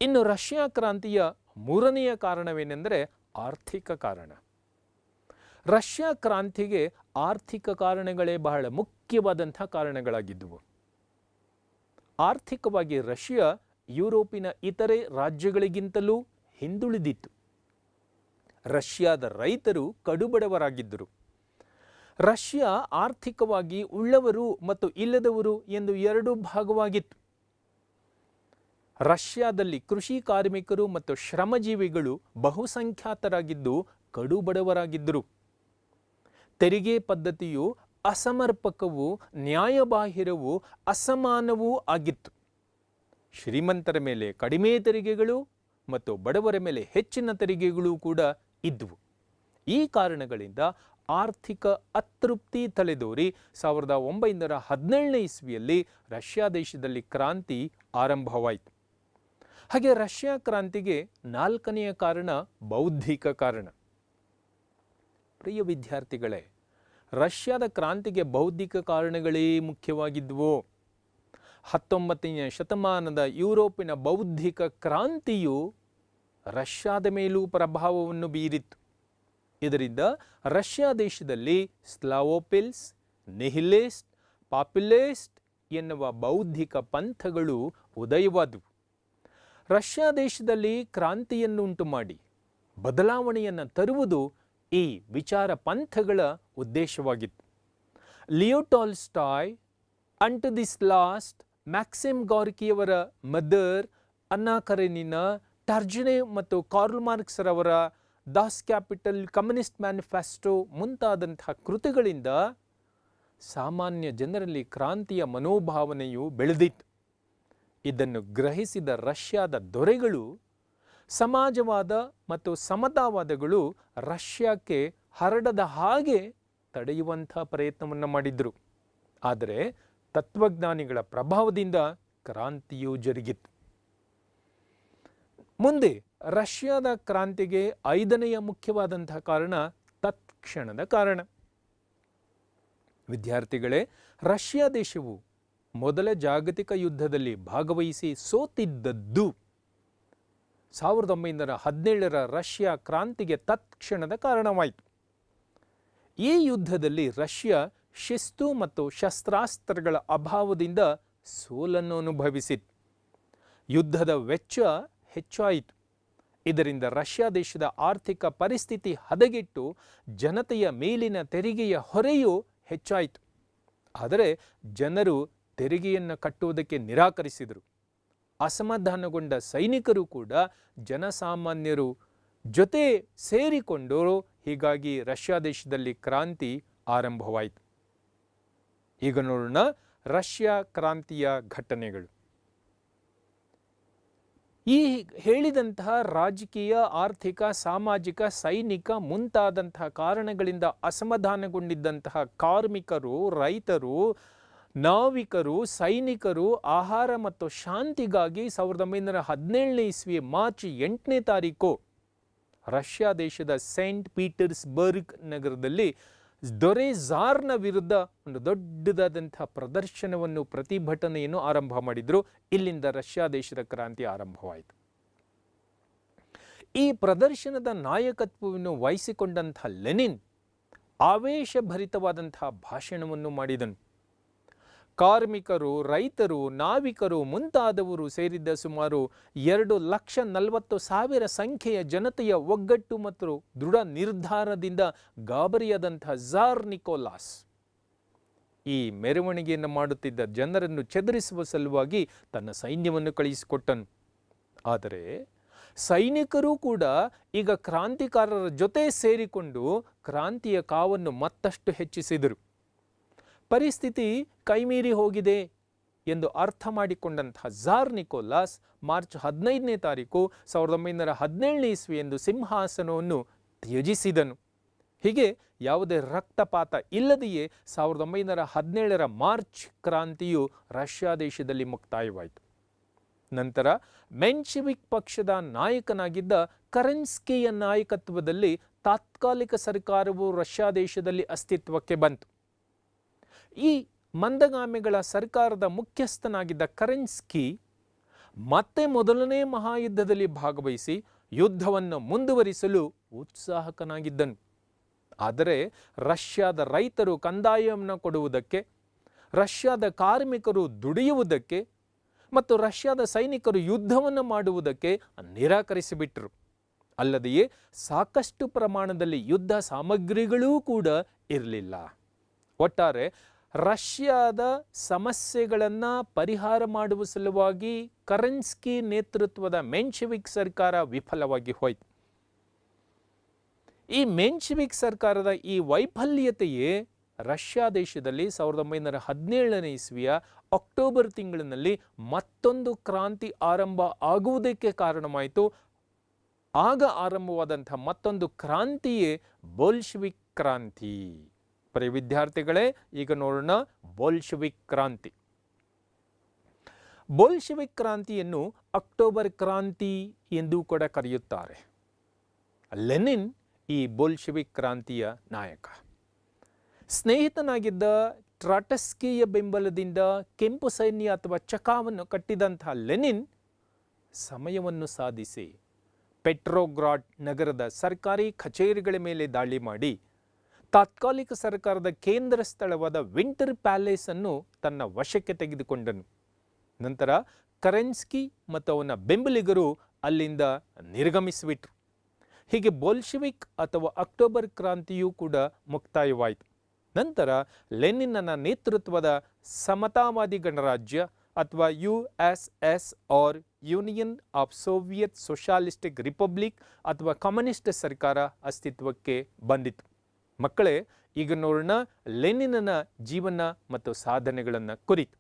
ಇನ್ನು ರಷ್ಯಾ ಕ್ರಾಂತಿಯ ಮೂರನೆಯ ಕಾರಣವೇನೆಂದರೆ ಆರ್ಥಿಕ ಕಾರಣ. ರಷ್ಯಾ ಕ್ರಾಂತಿಗೆ ಆರ್ಥಿಕ ಕಾರಣಗಳೇ ಬಹಳ ಮುಖ್ಯವಾದಂಥ ಕಾರಣಗಳಾಗಿದ್ದವು. ಆರ್ಥಿಕವಾಗಿ ರಷ್ಯಾ ಯುರೋಪಿನ ಇತರೆ ರಾಜ್ಯಗಳಿಗಿಂತಲೂ ಹಿಂದುಳಿದಿತ್ತು. ರಷ್ಯಾದ ರೈತರು ಕಡುಬಡವರಾಗಿದ್ದರು. ರಷ್ಯಾ ಆರ್ಥಿಕವಾಗಿ ಉಳ್ಳವರು ಮತ್ತು ಇಲ್ಲದವರು ಎಂದು 2 ಭಾಗವಾಗಿತ್ತು. ರಷ್ಯಾದಲ್ಲಿ ಕೃಷಿ ಕಾರ್ಮಿಕರು ಮತ್ತು ಶ್ರಮಜೀವಿಗಳು ಬಹುಸಂಖ್ಯಾತರಾಗಿದ್ದು ಕಡುಬಡವರಾಗಿದ್ದರು. ತೆರಿಗೆ ಪದ್ಧತಿಯು ಅಸಮರ್ಪಕವೂ, ನ್ಯಾಯಬಾಹಿರವೂ, ಅಸಮಾನವೂ ಆಗಿತ್ತು. ಶ್ರೀಮಂತರ ಮೇಲೆ ಕಡಿಮೆ ತೆರಿಗೆಗಳು ಮತ್ತು ಬಡವರ ಮೇಲೆ ಹೆಚ್ಚಿನ ತೆರಿಗೆಗಳು ಕೂಡ ಇದ್ದುವು. ಈ ಕಾರಣಗಳಿಂದ ಆರ್ಥಿಕ ಅತೃಪ್ತಿ ತಲೆದೋರಿ 1917ನೇ ಇಸ್ವಿಯಲ್ಲಿ ರಷ್ಯಾ ದೇಶದಲ್ಲಿ ಕ್ರಾಂತಿ ಆರಂಭವಾಯಿತು. ಹಾಗೆ ರಷ್ಯಾ ಕ್ರಾಂತಿಗೆ 4ನೆಯ ಕಾರಣ ಬೌದ್ಧಿಕ ಕಾರಣ. ಪ್ರಿಯ ವಿದ್ಯಾರ್ಥಿಗಳೇ, ರಷ್ಯಾದ ಕ್ರಾಂತಿಗೆ ಬೌದ್ಧಿಕ ಕಾರಣಗಳೇ ಮುಖ್ಯವಾಗಿದ್ವು. 19ನೇ ಶತಮಾನದ ಯುರೋಪಿನ ಬೌದ್ಧಿಕ ಕ್ರಾಂತಿಯು ರಷ್ಯಾದ ಮೇಲೂ ಪ್ರಭಾವವನ್ನು ಬೀರಿತು. ಇದರಿಂದ ರಷ್ಯಾ ದೇಶದಲ್ಲಿ ಸ್ಲಾವೋಪಿಲ್ಸ್, ನಿಹಿಲಿಸ್ಟ್, ಪಾಪ್ಯುಲಿಸ್ಟ್ ಎನ್ನುವ ಬೌದ್ಧಿಕ ಪಂಥಗಳು ಉದಯವಾದವು. ರಷ್ಯಾ ದೇಶದಲ್ಲಿ ಕ್ರಾಂತಿಯನ್ನು ಉಂಟು ಮಾಡಿ ಬದಲಾವಣೆಯನ್ನು ತರುವುದು ಈ ವಿಚಾರ ಪಂಥಗಳ ಉದ್ದೇಶವಾಗಿತ್ತು. ಲಿಯೋ ಟಾಲ್ಸ್ಟಾಯ್, ಅಂಟು ದಿಸ್ ಲಾಸ್ಟ್, ಮ್ಯಾಕ್ಸಿಮ್ ಗಾರ್ಕಿಯವರ ಮದರ್, ಅನ್ನಾ ಕರೆನಿನಾ, ಟರ್ಜನೆವ್ ಮತ್ತು ಕಾರ್ಲ್ ಮಾರ್ಕ್ಸ್ ರವರ ದಾಸ್ ಕ್ಯಾಪಿಟಲ್, ಕಮ್ಯುನಿಸ್ಟ್ ಮ್ಯಾನಿಫೆಸ್ಟೋ ಮುಂತಾದಂತಹ ಕೃತಿಗಳಿಂದ ಸಾಮಾನ್ಯ ಜನರಲ್ಲಿ ಕ್ರಾಂತಿಯ ಮನೋಭಾವನೆಯು ಬೆಳೆದಿತ್ತು. ಇದನ್ನು ಗ್ರಹಿಸಿದ ರಷ್ಯಾದ ದೊರೆಗಳು ಸಮಾಜವಾದ ಮತ್ತು ಸಮತಾವಾದಗಳು ರಷ್ಯಾಕ್ಕೆ ಹರಡದ ಹಾಗೆ ತಡೆಯುವಂಥ ಪ್ರಯತ್ನವನ್ನು ಮಾಡಿದ್ರು. ಆದರೆ ತತ್ವಜ್ಞಾನಿಗಳ ಪ್ರಭಾವದಿಂದ ಕ್ರಾಂತಿಯು ಜರುಗಿತು. ಮುಂದೆ ರಷ್ಯಾದ ಕ್ರಾಂತಿಗೆ 5ನೆಯ ಮುಖ್ಯವಾದಂತಹ ಕಾರಣ ತತ್ಕ್ಷಣದ ಕಾರಣ. ವಿದ್ಯಾರ್ಥಿಗಳೇ, ರಷ್ಯಾ ದೇಶವು ಮೊದಲ ಜಾಗತಿಕ ಯುದ್ಧದಲ್ಲಿ ಭಾಗವಹಿಸಿ ಸೋತಿದ್ದದ್ದು 1917ರ ರಷ್ಯಾ ಕ್ರಾಂತಿಗೆ ತತ್ಕ್ಷಣದ ಕಾರಣವಾಯಿತು. ಈ ಯುದ್ಧದಲ್ಲಿ ರಷ್ಯಾ ಶಿಸ್ತು ಮತ್ತು ಶಸ್ತ್ರಾಸ್ತ್ರಗಳ ಅಭಾವದಿಂದ ಸೋಲನ್ನು ಅನುಭವಿಸಿತು. ಯುದ್ಧದ ವೆಚ್ಚ ಹೆಚ್ಚಾಯಿತು. ಇದರಿಂದ ರಷ್ಯಾ ದೇಶದ ಆರ್ಥಿಕ ಪರಿಸ್ಥಿತಿ ಹದಗೆಟ್ಟು ಜನತೆಯ ಮೇಲಿನ ತೆರಿಗೆಯ ಹೊರೆಯೂ ಹೆಚ್ಚಾಯಿತು. ಆದರೆ ಜನರು ತೆರಿಗೆಯನ್ನು ಕಟ್ಟುವುದಕ್ಕೆ ನಿರಾಕರಿಸಿದರು. ಅಸಮಾಧಾನಗೊಂಡ ಸೈನಿಕರು ಕೂಡ ಜನಸಾಮಾನ್ಯರು ಜೊತೆ ಸೇರಿಕೊಂಡರು. ಹೀಗಾಗಿ ರಷ್ಯಾ ದೇಶದಲ್ಲಿ ಕ್ರಾಂತಿ ಆರಂಭವಾಯಿತು. ಈಗ ನೋಡೋಣ ರಷ್ಯಾ ಕ್ರಾಂತಿಯ ಘಟನೆಗಳು. ಈ ಹೇಳಿದಂತಹ ರಾಜಕೀಯ, ಆರ್ಥಿಕ, ಸಾಮಾಜಿಕ, ಸೈನಿಕ ಮುಂತಾದಂತಹ ಕಾರಣಗಳಿಂದ ಅಸಮಾಧಾನಗೊಂಡಿದ್ದಂತಹ ಕಾರ್ಮಿಕರು, ರೈತರು, ನಾವಿಕರು, ಸೈನಿಕರು ಆಹಾರ ಮತ್ತು ಶಾಂತಿಗಾಗಿ 1917ನೇ ಇಸ್ವಿ ಮಾರ್ಚ್ 8ನೇ ತಾರೀಕು ರಷ್ಯಾ ದೇಶದ ಸೇಂಟ್ ಪೀಟರ್ಸ್ಬರ್ಗ್ ನಗರದಲ್ಲಿ ದೊರೆ ಝಾರ್ನ ವಿರುದ್ಧ ಒಂದು ದೊಡ್ಡದಾದಂಥ ಪ್ರದರ್ಶನವನ್ನು, ಪ್ರತಿಭಟನೆಯನ್ನು ಆರಂಭ ಮಾಡಿದ್ರು. ಇಲ್ಲಿಂದ ರಷ್ಯಾ ದೇಶದ ಕ್ರಾಂತಿ ಆರಂಭವಾಯಿತು. ಈ ಪ್ರದರ್ಶನದ ನಾಯಕತ್ವವನ್ನು ವಹಿಸಿಕೊಂಡಂಥ ಲೆನಿನ್ ಆವೇಶಭರಿತವಾದಂತಹ ಭಾಷಣವನ್ನು ಮಾಡಿದನು. ಕಾರ್ಮಿಕರು, ರೈತರು, ನಾವಿಕರು ಮುಂತಾದವರು ಸೇರಿದ್ದ ಸುಮಾರು 2,40,000 ಸಂಖ್ಯೆಯ ಜನತೆಯ ಒಗ್ಗಟ್ಟು ಮತ್ತು ದೃಢ ನಿರ್ಧಾರದಿಂದ ಗಾಬರಿಯಾದಂತಹ ಝಾರ್ ನಿಕೋಲಾಸ್ ಈ ಮೆರವಣಿಗೆಯನ್ನು ಮಾಡುತ್ತಿದ್ದ ಜನರನ್ನು ಚದುರಿಸುವ ಸಲುವಾಗಿ ತನ್ನ ಸೈನ್ಯವನ್ನು ಕಳುಹಿಸಿಕೊಟ್ಟನು. ಆದರೆ ಸೈನಿಕರು ಕೂಡ ಈಗ ಕ್ರಾಂತಿಕಾರರ ಜೊತೆ ಸೇರಿಕೊಂಡು ಕ್ರಾಂತಿಯ ಕಾವನ್ನು ಮತ್ತಷ್ಟು ಹೆಚ್ಚಿಸಿದರು. ಪರಿಸ್ಥಿತಿ ಕೈಮೀರಿ ಹೋಗಿದೆ ಎಂದು ಅರ್ಥ ಮಾಡಿಕೊಂಡಂತಹ ಝಾರ್ ನಿಕೋಲಾಸ್ ಮಾರ್ಚ್ 15ನೇ ತಾರೀಕು 1917ನೇ ಇಸ್ವಿಯಂದು ಸಿಂಹಾಸನವನ್ನು ತ್ಯಜಿಸಿದನು. ಹೀಗೆ ಯಾವುದೇ ರಕ್ತಪಾತ ಇಲ್ಲದೆಯೇ 1917ರ ಮಾರ್ಚ್ ಕ್ರಾಂತಿಯು ರಷ್ಯಾ ದೇಶದಲ್ಲಿ ಮುಕ್ತಾಯವಾಯಿತು. ನಂತರ ಮೆನ್ಶೆವಿಕ್ ಪಕ್ಷದ ನಾಯಕನಾಗಿದ್ದ ಕರೆನ್ಸ್ಕಿಯ ನಾಯಕತ್ವದಲ್ಲಿ ತಾತ್ಕಾಲಿಕ ಸರ್ಕಾರವು ರಷ್ಯಾ ದೇಶದಲ್ಲಿ ಅಸ್ತಿತ್ವಕ್ಕೆ ಬಂತು. ಈ ಮಂದಗಾಮಿಗಳ ಸರ್ಕಾರದ ಮುಖ್ಯಸ್ಥನಾಗಿದ್ದ ಕರೆನ್ಸ್ಕಿ ಮತ್ತೆ ಮೊದಲನೇ ಮಹಾಯುದ್ಧದಲ್ಲಿ ಭಾಗವಹಿಸಿ ಯುದ್ಧವನ್ನು ಮುಂದುವರಿಸಲು ಉತ್ಸಾಹಕನಾಗಿದ್ದನು. ಆದರೆ ರಷ್ಯಾದ ರೈತರು ಕಂದಾಯವನ್ನು ಕೊಡುವುದಕ್ಕೆ, ರಷ್ಯಾದ ಕಾರ್ಮಿಕರು ದುಡಿಯುವುದಕ್ಕೆ ಮತ್ತು ರಷ್ಯಾದ ಸೈನಿಕರು ಯುದ್ಧವನ್ನು ಮಾಡುವುದಕ್ಕೆ ನಿರಾಕರಿಸಿಬಿಟ್ಟರು. ಅಲ್ಲದೆಯೇ ಸಾಕಷ್ಟು ಪ್ರಮಾಣದಲ್ಲಿ ಯುದ್ಧ ಸಾಮಗ್ರಿಗಳೂ ಕೂಡ ಇರಲಿಲ್ಲ. ಒಟ್ಟಾರೆ ರಷ್ಯಾದ ಸಮಸ್ಯೆಗಳನ್ನು ಪರಿಹಾರ ಮಾಡುವ ಸಲುವಾಗಿ ಕರೆನ್ಸ್ಕಿ ನೇತೃತ್ವದ ಮೆನ್ಶೆವಿಕ್ ಸರ್ಕಾರ ವಿಫಲವಾಗಿ ಹೋಯಿತು. ಈ ಮೆನ್ಶೆವಿಕ್ ಸರ್ಕಾರದ ಈ ವೈಫಲ್ಯತೆಯೇ ರಷ್ಯಾ ದೇಶದಲ್ಲಿ 1917ನೇ ಇಸ್ವಿಯ ಅಕ್ಟೋಬರ್ ತಿಂಗಳಿನಲ್ಲಿ ಮತ್ತೊಂದು ಕ್ರಾಂತಿ ಆರಂಭ ಆಗುವುದಕ್ಕೆ ಕಾರಣವಾಯಿತು. ಆಗ ಆರಂಭವಾದಂಥ ಮತ್ತೊಂದು ಕ್ರಾಂತಿಯೇ ಬೋಲ್ಶೆವಿಕ್ ಕ್ರಾಂತಿ. ಪ್ರಿಯ ವಿದ್ಯಾರ್ಥಿಗಳೇ, ಈಗ ನೋಡೋಣ ಬೋಲ್ಶೆವಿಕ್ ಕ್ರಾಂತಿ. ಬೋಲ್ಶೆವಿಕ್ ಕ್ರಾಂತಿಯನ್ನು ಅಕ್ಟೋಬರ್ ಕ್ರಾಂತಿ ಎಂದು ಕೂಡ ಕರೆಯುತ್ತಾರೆ. ಲೆನಿನ್ ಈ ಬೋಲ್ಶೆವಿಕ್ ಕ್ರಾಂತಿಯ ನಾಯಕ. ಸ್ನೇಹಿತನಾಗಿದ್ದ ಟ್ರಾಟಸ್ಕಿಯ ಬೆಂಬಲದಿಂದ ಕೆಂಪು ಸೈನ್ಯ ಅಥವಾ ಚಕಾವನ್ನು ಕಟ್ಟಿದಂತಹ ಲೆನಿನ್ ಸಮಯವನ್ನು ಸಾಧಿಸಿ ಪೆಟ್ರೋಗ್ರಾಡ್ ನಗರದ ಸರ್ಕಾರಿ ಕಚೇರಿಗಳ ಮೇಲೆ ದಾಳಿ ಮಾಡಿ ತಾತ್ಕಾಲಿಕ ಸರ್ಕಾರದ ಕೇಂದ್ರ ಸ್ಥಳವಾದ ವಿಂಟರ್ ಪ್ಯಾಲೇಸ್ ಅನ್ನು ತನ್ನ ವಶಕ್ಕೆ ತೆಗೆದುಕೊಂಡನು. ನಂತರ ಕರೆನ್ಸ್ಕಿ ಮತ್ತು ಅವನ ಬೆಂಬಲಿಗರು ಅಲ್ಲಿಂದ ನಿರ್ಗಮಿಸಿಬಿಟ್ರು. ಹೀಗೆ ಬೋಲ್ಶೆವಿಕ್ ಅಥವಾ ಅಕ್ಟೋಬರ್ ಕ್ರಾಂತಿಯೂ ಕೂಡ ಮುಕ್ತಾಯವಾಯಿತು. ನಂತರ ಲೆನಿನ್ನ ನೇತೃತ್ವದ ಸಮತಾವಾದಿ ಗಣರಾಜ್ಯ ಅಥವಾ USS R Union of Soviet Socialistic Republic ಅಥವಾ ಕಮ್ಯುನಿಸ್ಟ್ ಸರ್ಕಾರ ಅಸ್ತಿತ್ವಕ್ಕೆ ಬಂದಿತು. ಮಕ್ಕಳೇ, ಈಗ ನೋಡೋಣ ಲೆನಿನ್ನ ಜೀವನ ಮತ್ತು ಸಾಧನೆಗಳನ್ನು ಕುರಿತು.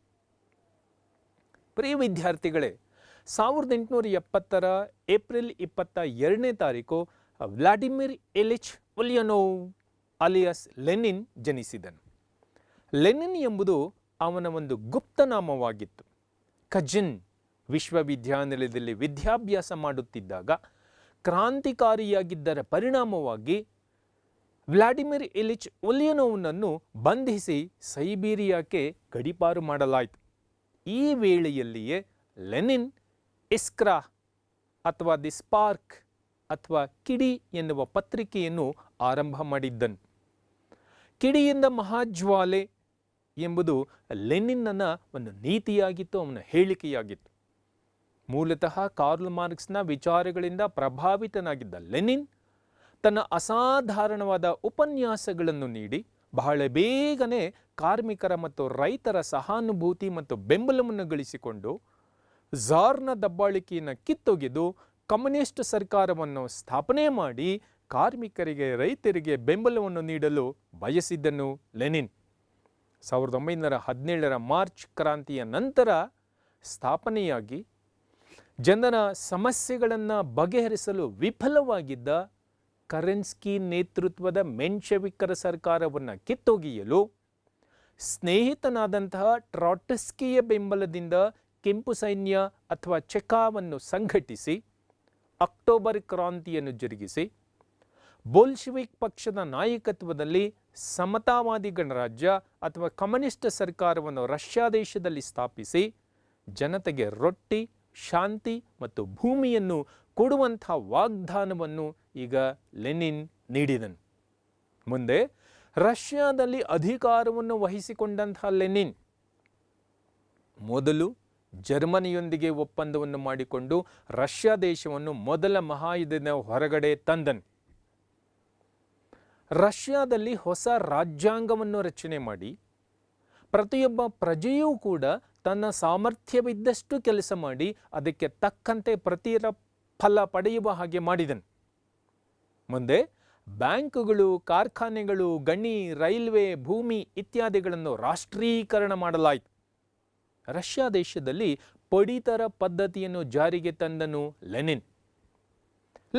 ಪ್ರಿಯ ವಿದ್ಯಾರ್ಥಿಗಳೇ, 1870 April 22 Vladimir Ilyich Ulyanov alias Lenin ಜನಿಸಿದನು. ಲೆನಿನ್ ಎಂಬುದು ಅವನ ಒಂದು ಗುಪ್ತನಾಮವಾಗಿತ್ತು. ಕಜಿನ್ ವಿಶ್ವವಿದ್ಯಾನಿಲಯದಲ್ಲಿ ವಿದ್ಯಾಭ್ಯಾಸ ಮಾಡುತ್ತಿದ್ದಾಗ ಕ್ರಾಂತಿಕಾರಿಯಾಗಿದ್ದರ ಪರಿಣಾಮವಾಗಿ ವ್ಲಾಡಿಮಿರ್ ಇಲಿಚ್ ಉಲಿಯನೋವ್ನನ್ನು ಬಂಧಿಸಿ ಸೈಬೀರಿಯಾಕ್ಕೆ ಗಡೀಪಾರು ಮಾಡಲಾಯಿತು. ಈ ವೇಳೆಯಲ್ಲಿಯೇ ಲೆನಿನ್ ಇಸ್ಕ್ರಾ ಅಥವಾ ದಿ ಸ್ಪಾರ್ಕ್ ಅಥವಾ ಕಿಡಿ ಎನ್ನುವ ಪತ್ರಿಕೆಯನ್ನು ಆರಂಭ ಮಾಡಿದ್ದನು. ಕಿಡಿಯಿಂದ ಮಹಾಜ್ವಾಲೆ ಎಂಬುದು ಲೆನಿನ್ನ ಒಂದು ನೀತಿಯಾಗಿತ್ತು, ಅವನ ಹೇಳಿಕೆಯಾಗಿತ್ತು. ಮೂಲತಃ ಕಾರ್ಲ್ ಮಾರ್ಕ್ಸ್ನ ವಿಚಾರಗಳಿಂದ ಪ್ರಭಾವಿತನಾಗಿದ್ದ ಲೆನಿನ್ ತನ್ನ ಅಸಾಧಾರಣವಾದ ಉಪನ್ಯಾಸಗಳನ್ನು ನೀಡಿ ಬಹಳ ಬೇಗನೆ ಕಾರ್ಮಿಕರ ಮತ್ತು ರೈತರ ಸಹಾನುಭೂತಿ ಮತ್ತು ಬೆಂಬಲವನ್ನು ಗಳಿಸಿಕೊಂಡು ಝಾರ್ನ ದಬ್ಬಾಳಿಕೆಯನ್ನು ಕಿತ್ತೊಗೆದು ಕಮ್ಯುನಿಸ್ಟ್ ಸರ್ಕಾರವನ್ನು ಸ್ಥಾಪನೆ ಮಾಡಿ ಕಾರ್ಮಿಕರಿಗೆ ರೈತರಿಗೆ ಬೆಂಬಲವನ್ನು ನೀಡಲು ಬಯಸಿದ್ದನು ಲೆನಿನ್. 1917 ಮಾರ್ಚ್ ಕ್ರಾಂತಿಯ ನಂತರ ಸ್ಥಾಪನೆಯಾಗಿ ಜನರ ಸಮಸ್ಯೆಗಳನ್ನು ಬಗೆಹರಿಸಲು ವಿಫಲವಾಗಿದ್ದ ಕರೆನ್ಸ್ಕಿ ನೇತೃತ್ವದ ಮೆನ್ಶೆವಿಕರ ಸರ್ಕಾರವನ್ನು ಕಿತ್ತೊಗೆಯಲು ಸ್ನೇಹಿತನಾದಂತಹ ಟ್ರಾಟ್ಸ್ಕಿಯ ಬೆಂಬಲದಿಂದ ಕೆಂಪು ಸೈನ್ಯ ಅಥವಾ ಚೆಕಾವನ್ನು ಸಂಘಟಿಸಿ ಅಕ್ಟೋಬರ್ ಕ್ರಾಂತಿಯನ್ನು ಜರುಗಿಸಿ ಬೋಲ್ಶೆವಿಕ್ ಪಕ್ಷದ ನಾಯಕತ್ವದಲ್ಲಿ ಸಮತಾವಾದಿ ಗಣರಾಜ್ಯ ಅಥವಾ ಕಮ್ಯುನಿಸ್ಟ್ ಸರ್ಕಾರವನ್ನು ರಷ್ಯಾ ದೇಶದಲ್ಲಿ ಸ್ಥಾಪಿಸಿ ಜನತೆಗೆ ರೊಟ್ಟಿ, ಶಾಂತಿ ಮತ್ತು ಭೂಮಿಯನ್ನು ಕೊಡುವಂಥ ವಾಗ್ದಾನವನ್ನು ಈಗ ಲೆನಿನ್ ನೀಡಿದನು. ಮುಂದೆ ರಷ್ಯಾದಲ್ಲಿ ಅಧಿಕಾರವನ್ನು ವಹಿಸಿಕೊಂಡಂತಹ ಲೆನಿನ್ ಮೊದಲು ಜರ್ಮನಿಯೊಂದಿಗೆ ಒಪ್ಪಂದವನ್ನು ಮಾಡಿಕೊಂಡು ರಷ್ಯಾ ದೇಶವನ್ನು ಮೊದಲ ಮಹಾಯುದ್ಧದ ಹೊರಗಡೆ ತಂದನು. ರಷ್ಯಾದಲ್ಲಿ ಹೊಸ ರಾಜ್ಯಾಂಗವನ್ನು ರಚನೆ ಮಾಡಿ ಪ್ರತಿಯೊಬ್ಬ ಪ್ರಜೆಯೂ ಕೂಡ ತನ್ನ ಸಾಮರ್ಥ್ಯವಿದ್ದಷ್ಟು ಕೆಲಸ ಮಾಡಿ ಅದಕ್ಕೆ ತಕ್ಕಂತೆ ಪ್ರತಿಫಲ ಪಡೆಯುವ ಹಾಗೆ ಮಾಡಿದನು. ಮುಂದೆ ಬ್ಯಾಂಕುಗಳು, ಕಾರ್ಖಾನೆಗಳು, ಗಣಿ, ರೈಲ್ವೆ, ಭೂಮಿ ಇತ್ಯಾದಿಗಳನ್ನು ರಾಷ್ಟ್ರೀಕರಣ ಮಾಡಲಾಯಿತು. ರಷ್ಯಾ ದೇಶದಲ್ಲಿ ಪಡಿತರ ಪದ್ಧತಿಯನ್ನು ಜಾರಿಗೆ ತಂದನು ಲೆನಿನ್.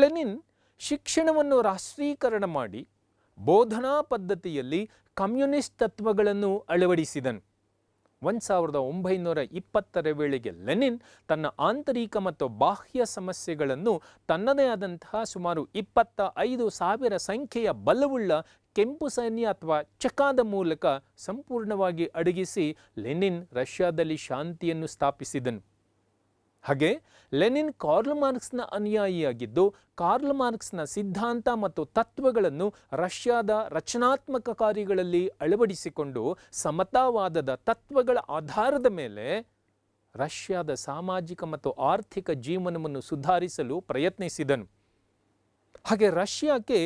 ಲೆನಿನ್ ಶಿಕ್ಷಣವನ್ನು ರಾಷ್ಟ್ರೀಕರಣ ಮಾಡಿ ಬೋಧನಾ ಪದ್ಧತಿಯಲ್ಲಿ ಕಮ್ಯುನಿಸ್ಟ್ ತತ್ವಗಳನ್ನು ಅಳವಡಿಸಿದನು. 1920 ವೇಳೆಗೆ ಲೆನಿನ್ ತನ್ನ ಆಂತರಿಕ ಮತ್ತು ಬಾಹ್ಯ ಸಮಸ್ಯೆಗಳನ್ನು ತನ್ನದೇ ಆದಂತಹ ಸುಮಾರು 25,000 ಸಂಖ್ಯೆಯ ಬಲವುಳ್ಳ ಕೆಂಪು ಸೈನ್ಯ ಅಥವಾ ಚೆಕಾದ ಮೂಲಕ ಸಂಪೂರ್ಣವಾಗಿ ಅಡಗಿಸಿ ಲೆನಿನ್ ರಷ್ಯಾದಲ್ಲಿ ಶಾಂತಿಯನ್ನು ಸ್ಥಾಪಿಸಿದನು. ಹಾಗೆ ಲೆನಿನ್ ಕಾರ್ಲ್ ಮಾರ್ಕ್ಸ್ನ ಅನುಯಾಯಿಯಾಗಿದ್ದು ಕಾರ್ಲ್ ಮಾರ್ಕ್ಸ್ನ ಸಿದ್ಧಾಂತ ಮತ್ತು ತತ್ವಗಳನ್ನು ರಷ್ಯಾದ ರಚನಾತ್ಮಕ ಕಾರ್ಯಗಳಲ್ಲಿ ಅಳವಡಿಸಿಕೊಂಡು ಸಮತಾವಾದದ ತತ್ವಗಳ ಆಧಾರದ ಮೇಲೆ ರಷ್ಯಾದ ಸಾಮಾಜಿಕ ಮತ್ತು ಆರ್ಥಿಕ ಜೀವನವನ್ನು ಸುಧಾರಿಸಲು ಪ್ರಯತ್ನಿಸಿದನು. ಹಾಗೆ ರಷ್ಯಾಕ್ಕೆ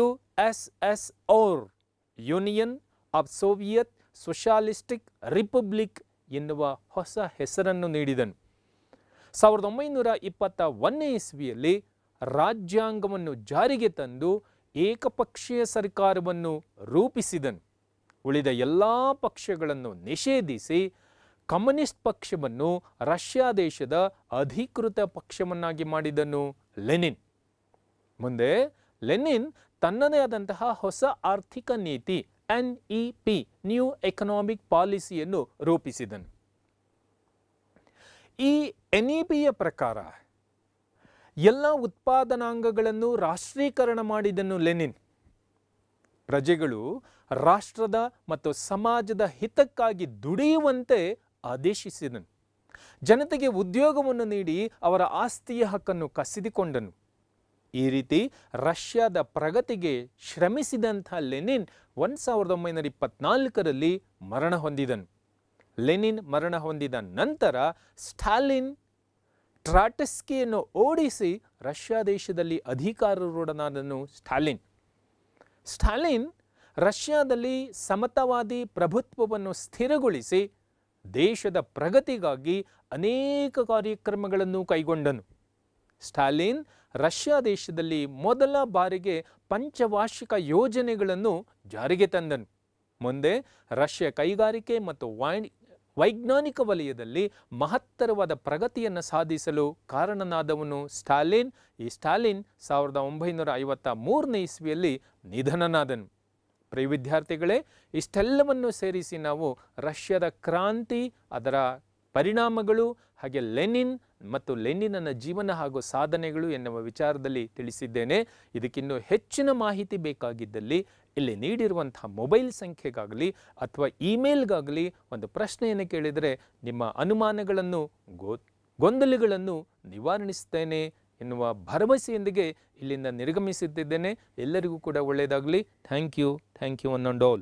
USSR Union of Soviet Socialistic Republic ಎನ್ನುವ ಹೊಸ ಹೆಸರನ್ನು ನೀಡಿದನು. 1921 ಇಸ್ವಿಯಲ್ಲಿ ರಾಜ್ಯಾಂಗವನ್ನು ಜಾರಿಗೆ ತಂದು ಏಕಪಕ್ಷೀಯ ಸರ್ಕಾರವನ್ನು ರೂಪಿಸಿದನು. ಉಳಿದ ಎಲ್ಲ ಪಕ್ಷಗಳನ್ನು ನಿಷೇಧಿಸಿ ಕಮ್ಯುನಿಸ್ಟ್ ಪಕ್ಷವನ್ನು ರಷ್ಯಾ ದೇಶದ ಅಧಿಕೃತ ಪಕ್ಷವನ್ನಾಗಿ ಮಾಡಿದನು ಲೆನಿನ್. ಮುಂದೆ ಲೆನಿನ್ ತನ್ನದೇ ಆದಂತಹ ಹೊಸ ಆರ್ಥಿಕ ನೀತಿ NEP ನ್ಯೂ ಎಕನಾಮಿಕ್ ಪಾಲಿಸಿಯನ್ನು ರೂಪಿಸಿದನು. ಈ NEPಯ ಪ್ರಕಾರ ಎಲ್ಲ ಉತ್ಪಾದನಾಂಗಗಳನ್ನು ರಾಷ್ಟ್ರೀಕರಣ ಮಾಡಿದನು ಲೆನಿನ್. ಪ್ರಜೆಗಳು ರಾಷ್ಟ್ರದ ಮತ್ತು ಸಮಾಜದ ಹಿತಕ್ಕಾಗಿ ದುಡಿಯುವಂತೆ ಆದೇಶಿಸಿದನು. ಜನತೆಗೆ ಉದ್ಯೋಗವನ್ನು ನೀಡಿ ಅವರ ಆಸ್ತಿಯ ಹಕ್ಕನ್ನು ಕಸಿದುಕೊಂಡನು. ಈ ರೀತಿ ರಷ್ಯಾದ ಪ್ರಗತಿಗೆ ಶ್ರಮಿಸಿದಂಥ ಲೆನಿನ್ 1924 ಮರಣ ಹೊಂದಿದನು. ಲೆನಿನ್ ಮರಣ ಹೊಂದಿದ ನಂತರ ಸ್ಟಾಲಿನ್ ಟ್ರಾಟಸ್ಕಿಯನ್ನು ಓಡಿಸಿ ರಷ್ಯಾ ದೇಶದಲ್ಲಿ ಅಧಿಕಾರಾರೂಢನಾದನು ಸ್ಟಾಲಿನ್ ರಷ್ಯಾದಲ್ಲಿ ಸಮತಾವಾದಿ ಪ್ರಭುತ್ವವನ್ನು ಸ್ಥಿರಗೊಳಿಸಿ ದೇಶದ ಪ್ರಗತಿಗಾಗಿ ಅನೇಕ ಕಾರ್ಯಕ್ರಮಗಳನ್ನು ಕೈಗೊಂಡನು. ಸ್ಟಾಲಿನ್ ರಷ್ಯಾ ದೇಶದಲ್ಲಿ ಮೊದಲ ಬಾರಿಗೆ ಪಂಚವಾರ್ಷಿಕ ಯೋಜನೆಗಳನ್ನು ಜಾರಿಗೆ ತಂದನು. ಮುಂದೆ ರಷ್ಯಾ ಕೈಗಾರಿಕೆ ಮತ್ತು ವೈಜ್ಞಾನಿಕ ವಲಯದಲ್ಲಿ ಮಹತ್ತರವಾದ ಪ್ರಗತಿಯನ್ನು ಸಾಧಿಸಲು ಕಾರಣನಾದವನು ಸ್ಟಾಲಿನ್. ಈ ಸ್ಟಾಲಿನ್ 1953ನೇ ಇಸ್ವಿಯಲ್ಲಿ ನಿಧನನಾದನು. ಪ್ರಿಯ ವಿದ್ಯಾರ್ಥಿಗಳೇ, ಇಷ್ಟೆಲ್ಲವನ್ನು ಸೇರಿಸಿ ನಾವು ರಷ್ಯಾದ ಕ್ರಾಂತಿ, ಅದರ ಪರಿಣಾಮಗಳು, ಹಾಗೆ ಲೆನಿನ್ ಮತ್ತು ಲೆನಿನನ ಜೀವನ ಹಾಗೂ ಸಾಧನೆಗಳು ಎನ್ನುವ ವಿಚಾರದಲ್ಲಿ ತಿಳಿಸಿದ್ದೇನೆ. ಇದಕ್ಕಿನ್ನೂ ಹೆಚ್ಚಿನ ಮಾಹಿತಿ ಬೇಕಾಗಿದ್ದಲ್ಲಿ ಇಲ್ಲಿ ನೀಡಿರುವಂತಹ ಮೊಬೈಲ್ ಸಂಖ್ಯೆಗಾಗಲಿ ಅಥವಾ ಇಮೇಲ್ಗಾಗಲಿ ಒಂದು ಪ್ರಶ್ನೆಯನ್ನು ಕೇಳಿದರೆ ನಿಮ್ಮ ಅನುಮಾನಗಳನ್ನು ಗೊಂದಲಗಳನ್ನು ನಿವಾರಿಸುತ್ತೇನೆ ಎನ್ನುವ ಭರವಸೆಯೊಂದಿಗೆ ಇಲ್ಲಿಂದ ನಿರ್ಗಮಿಸುತ್ತಿದ್ದೇನೆ. ಎಲ್ಲರಿಗೂ ಕೂಡ ಒಳ್ಳೆಯದಾಗಲಿ. Thank you one and all.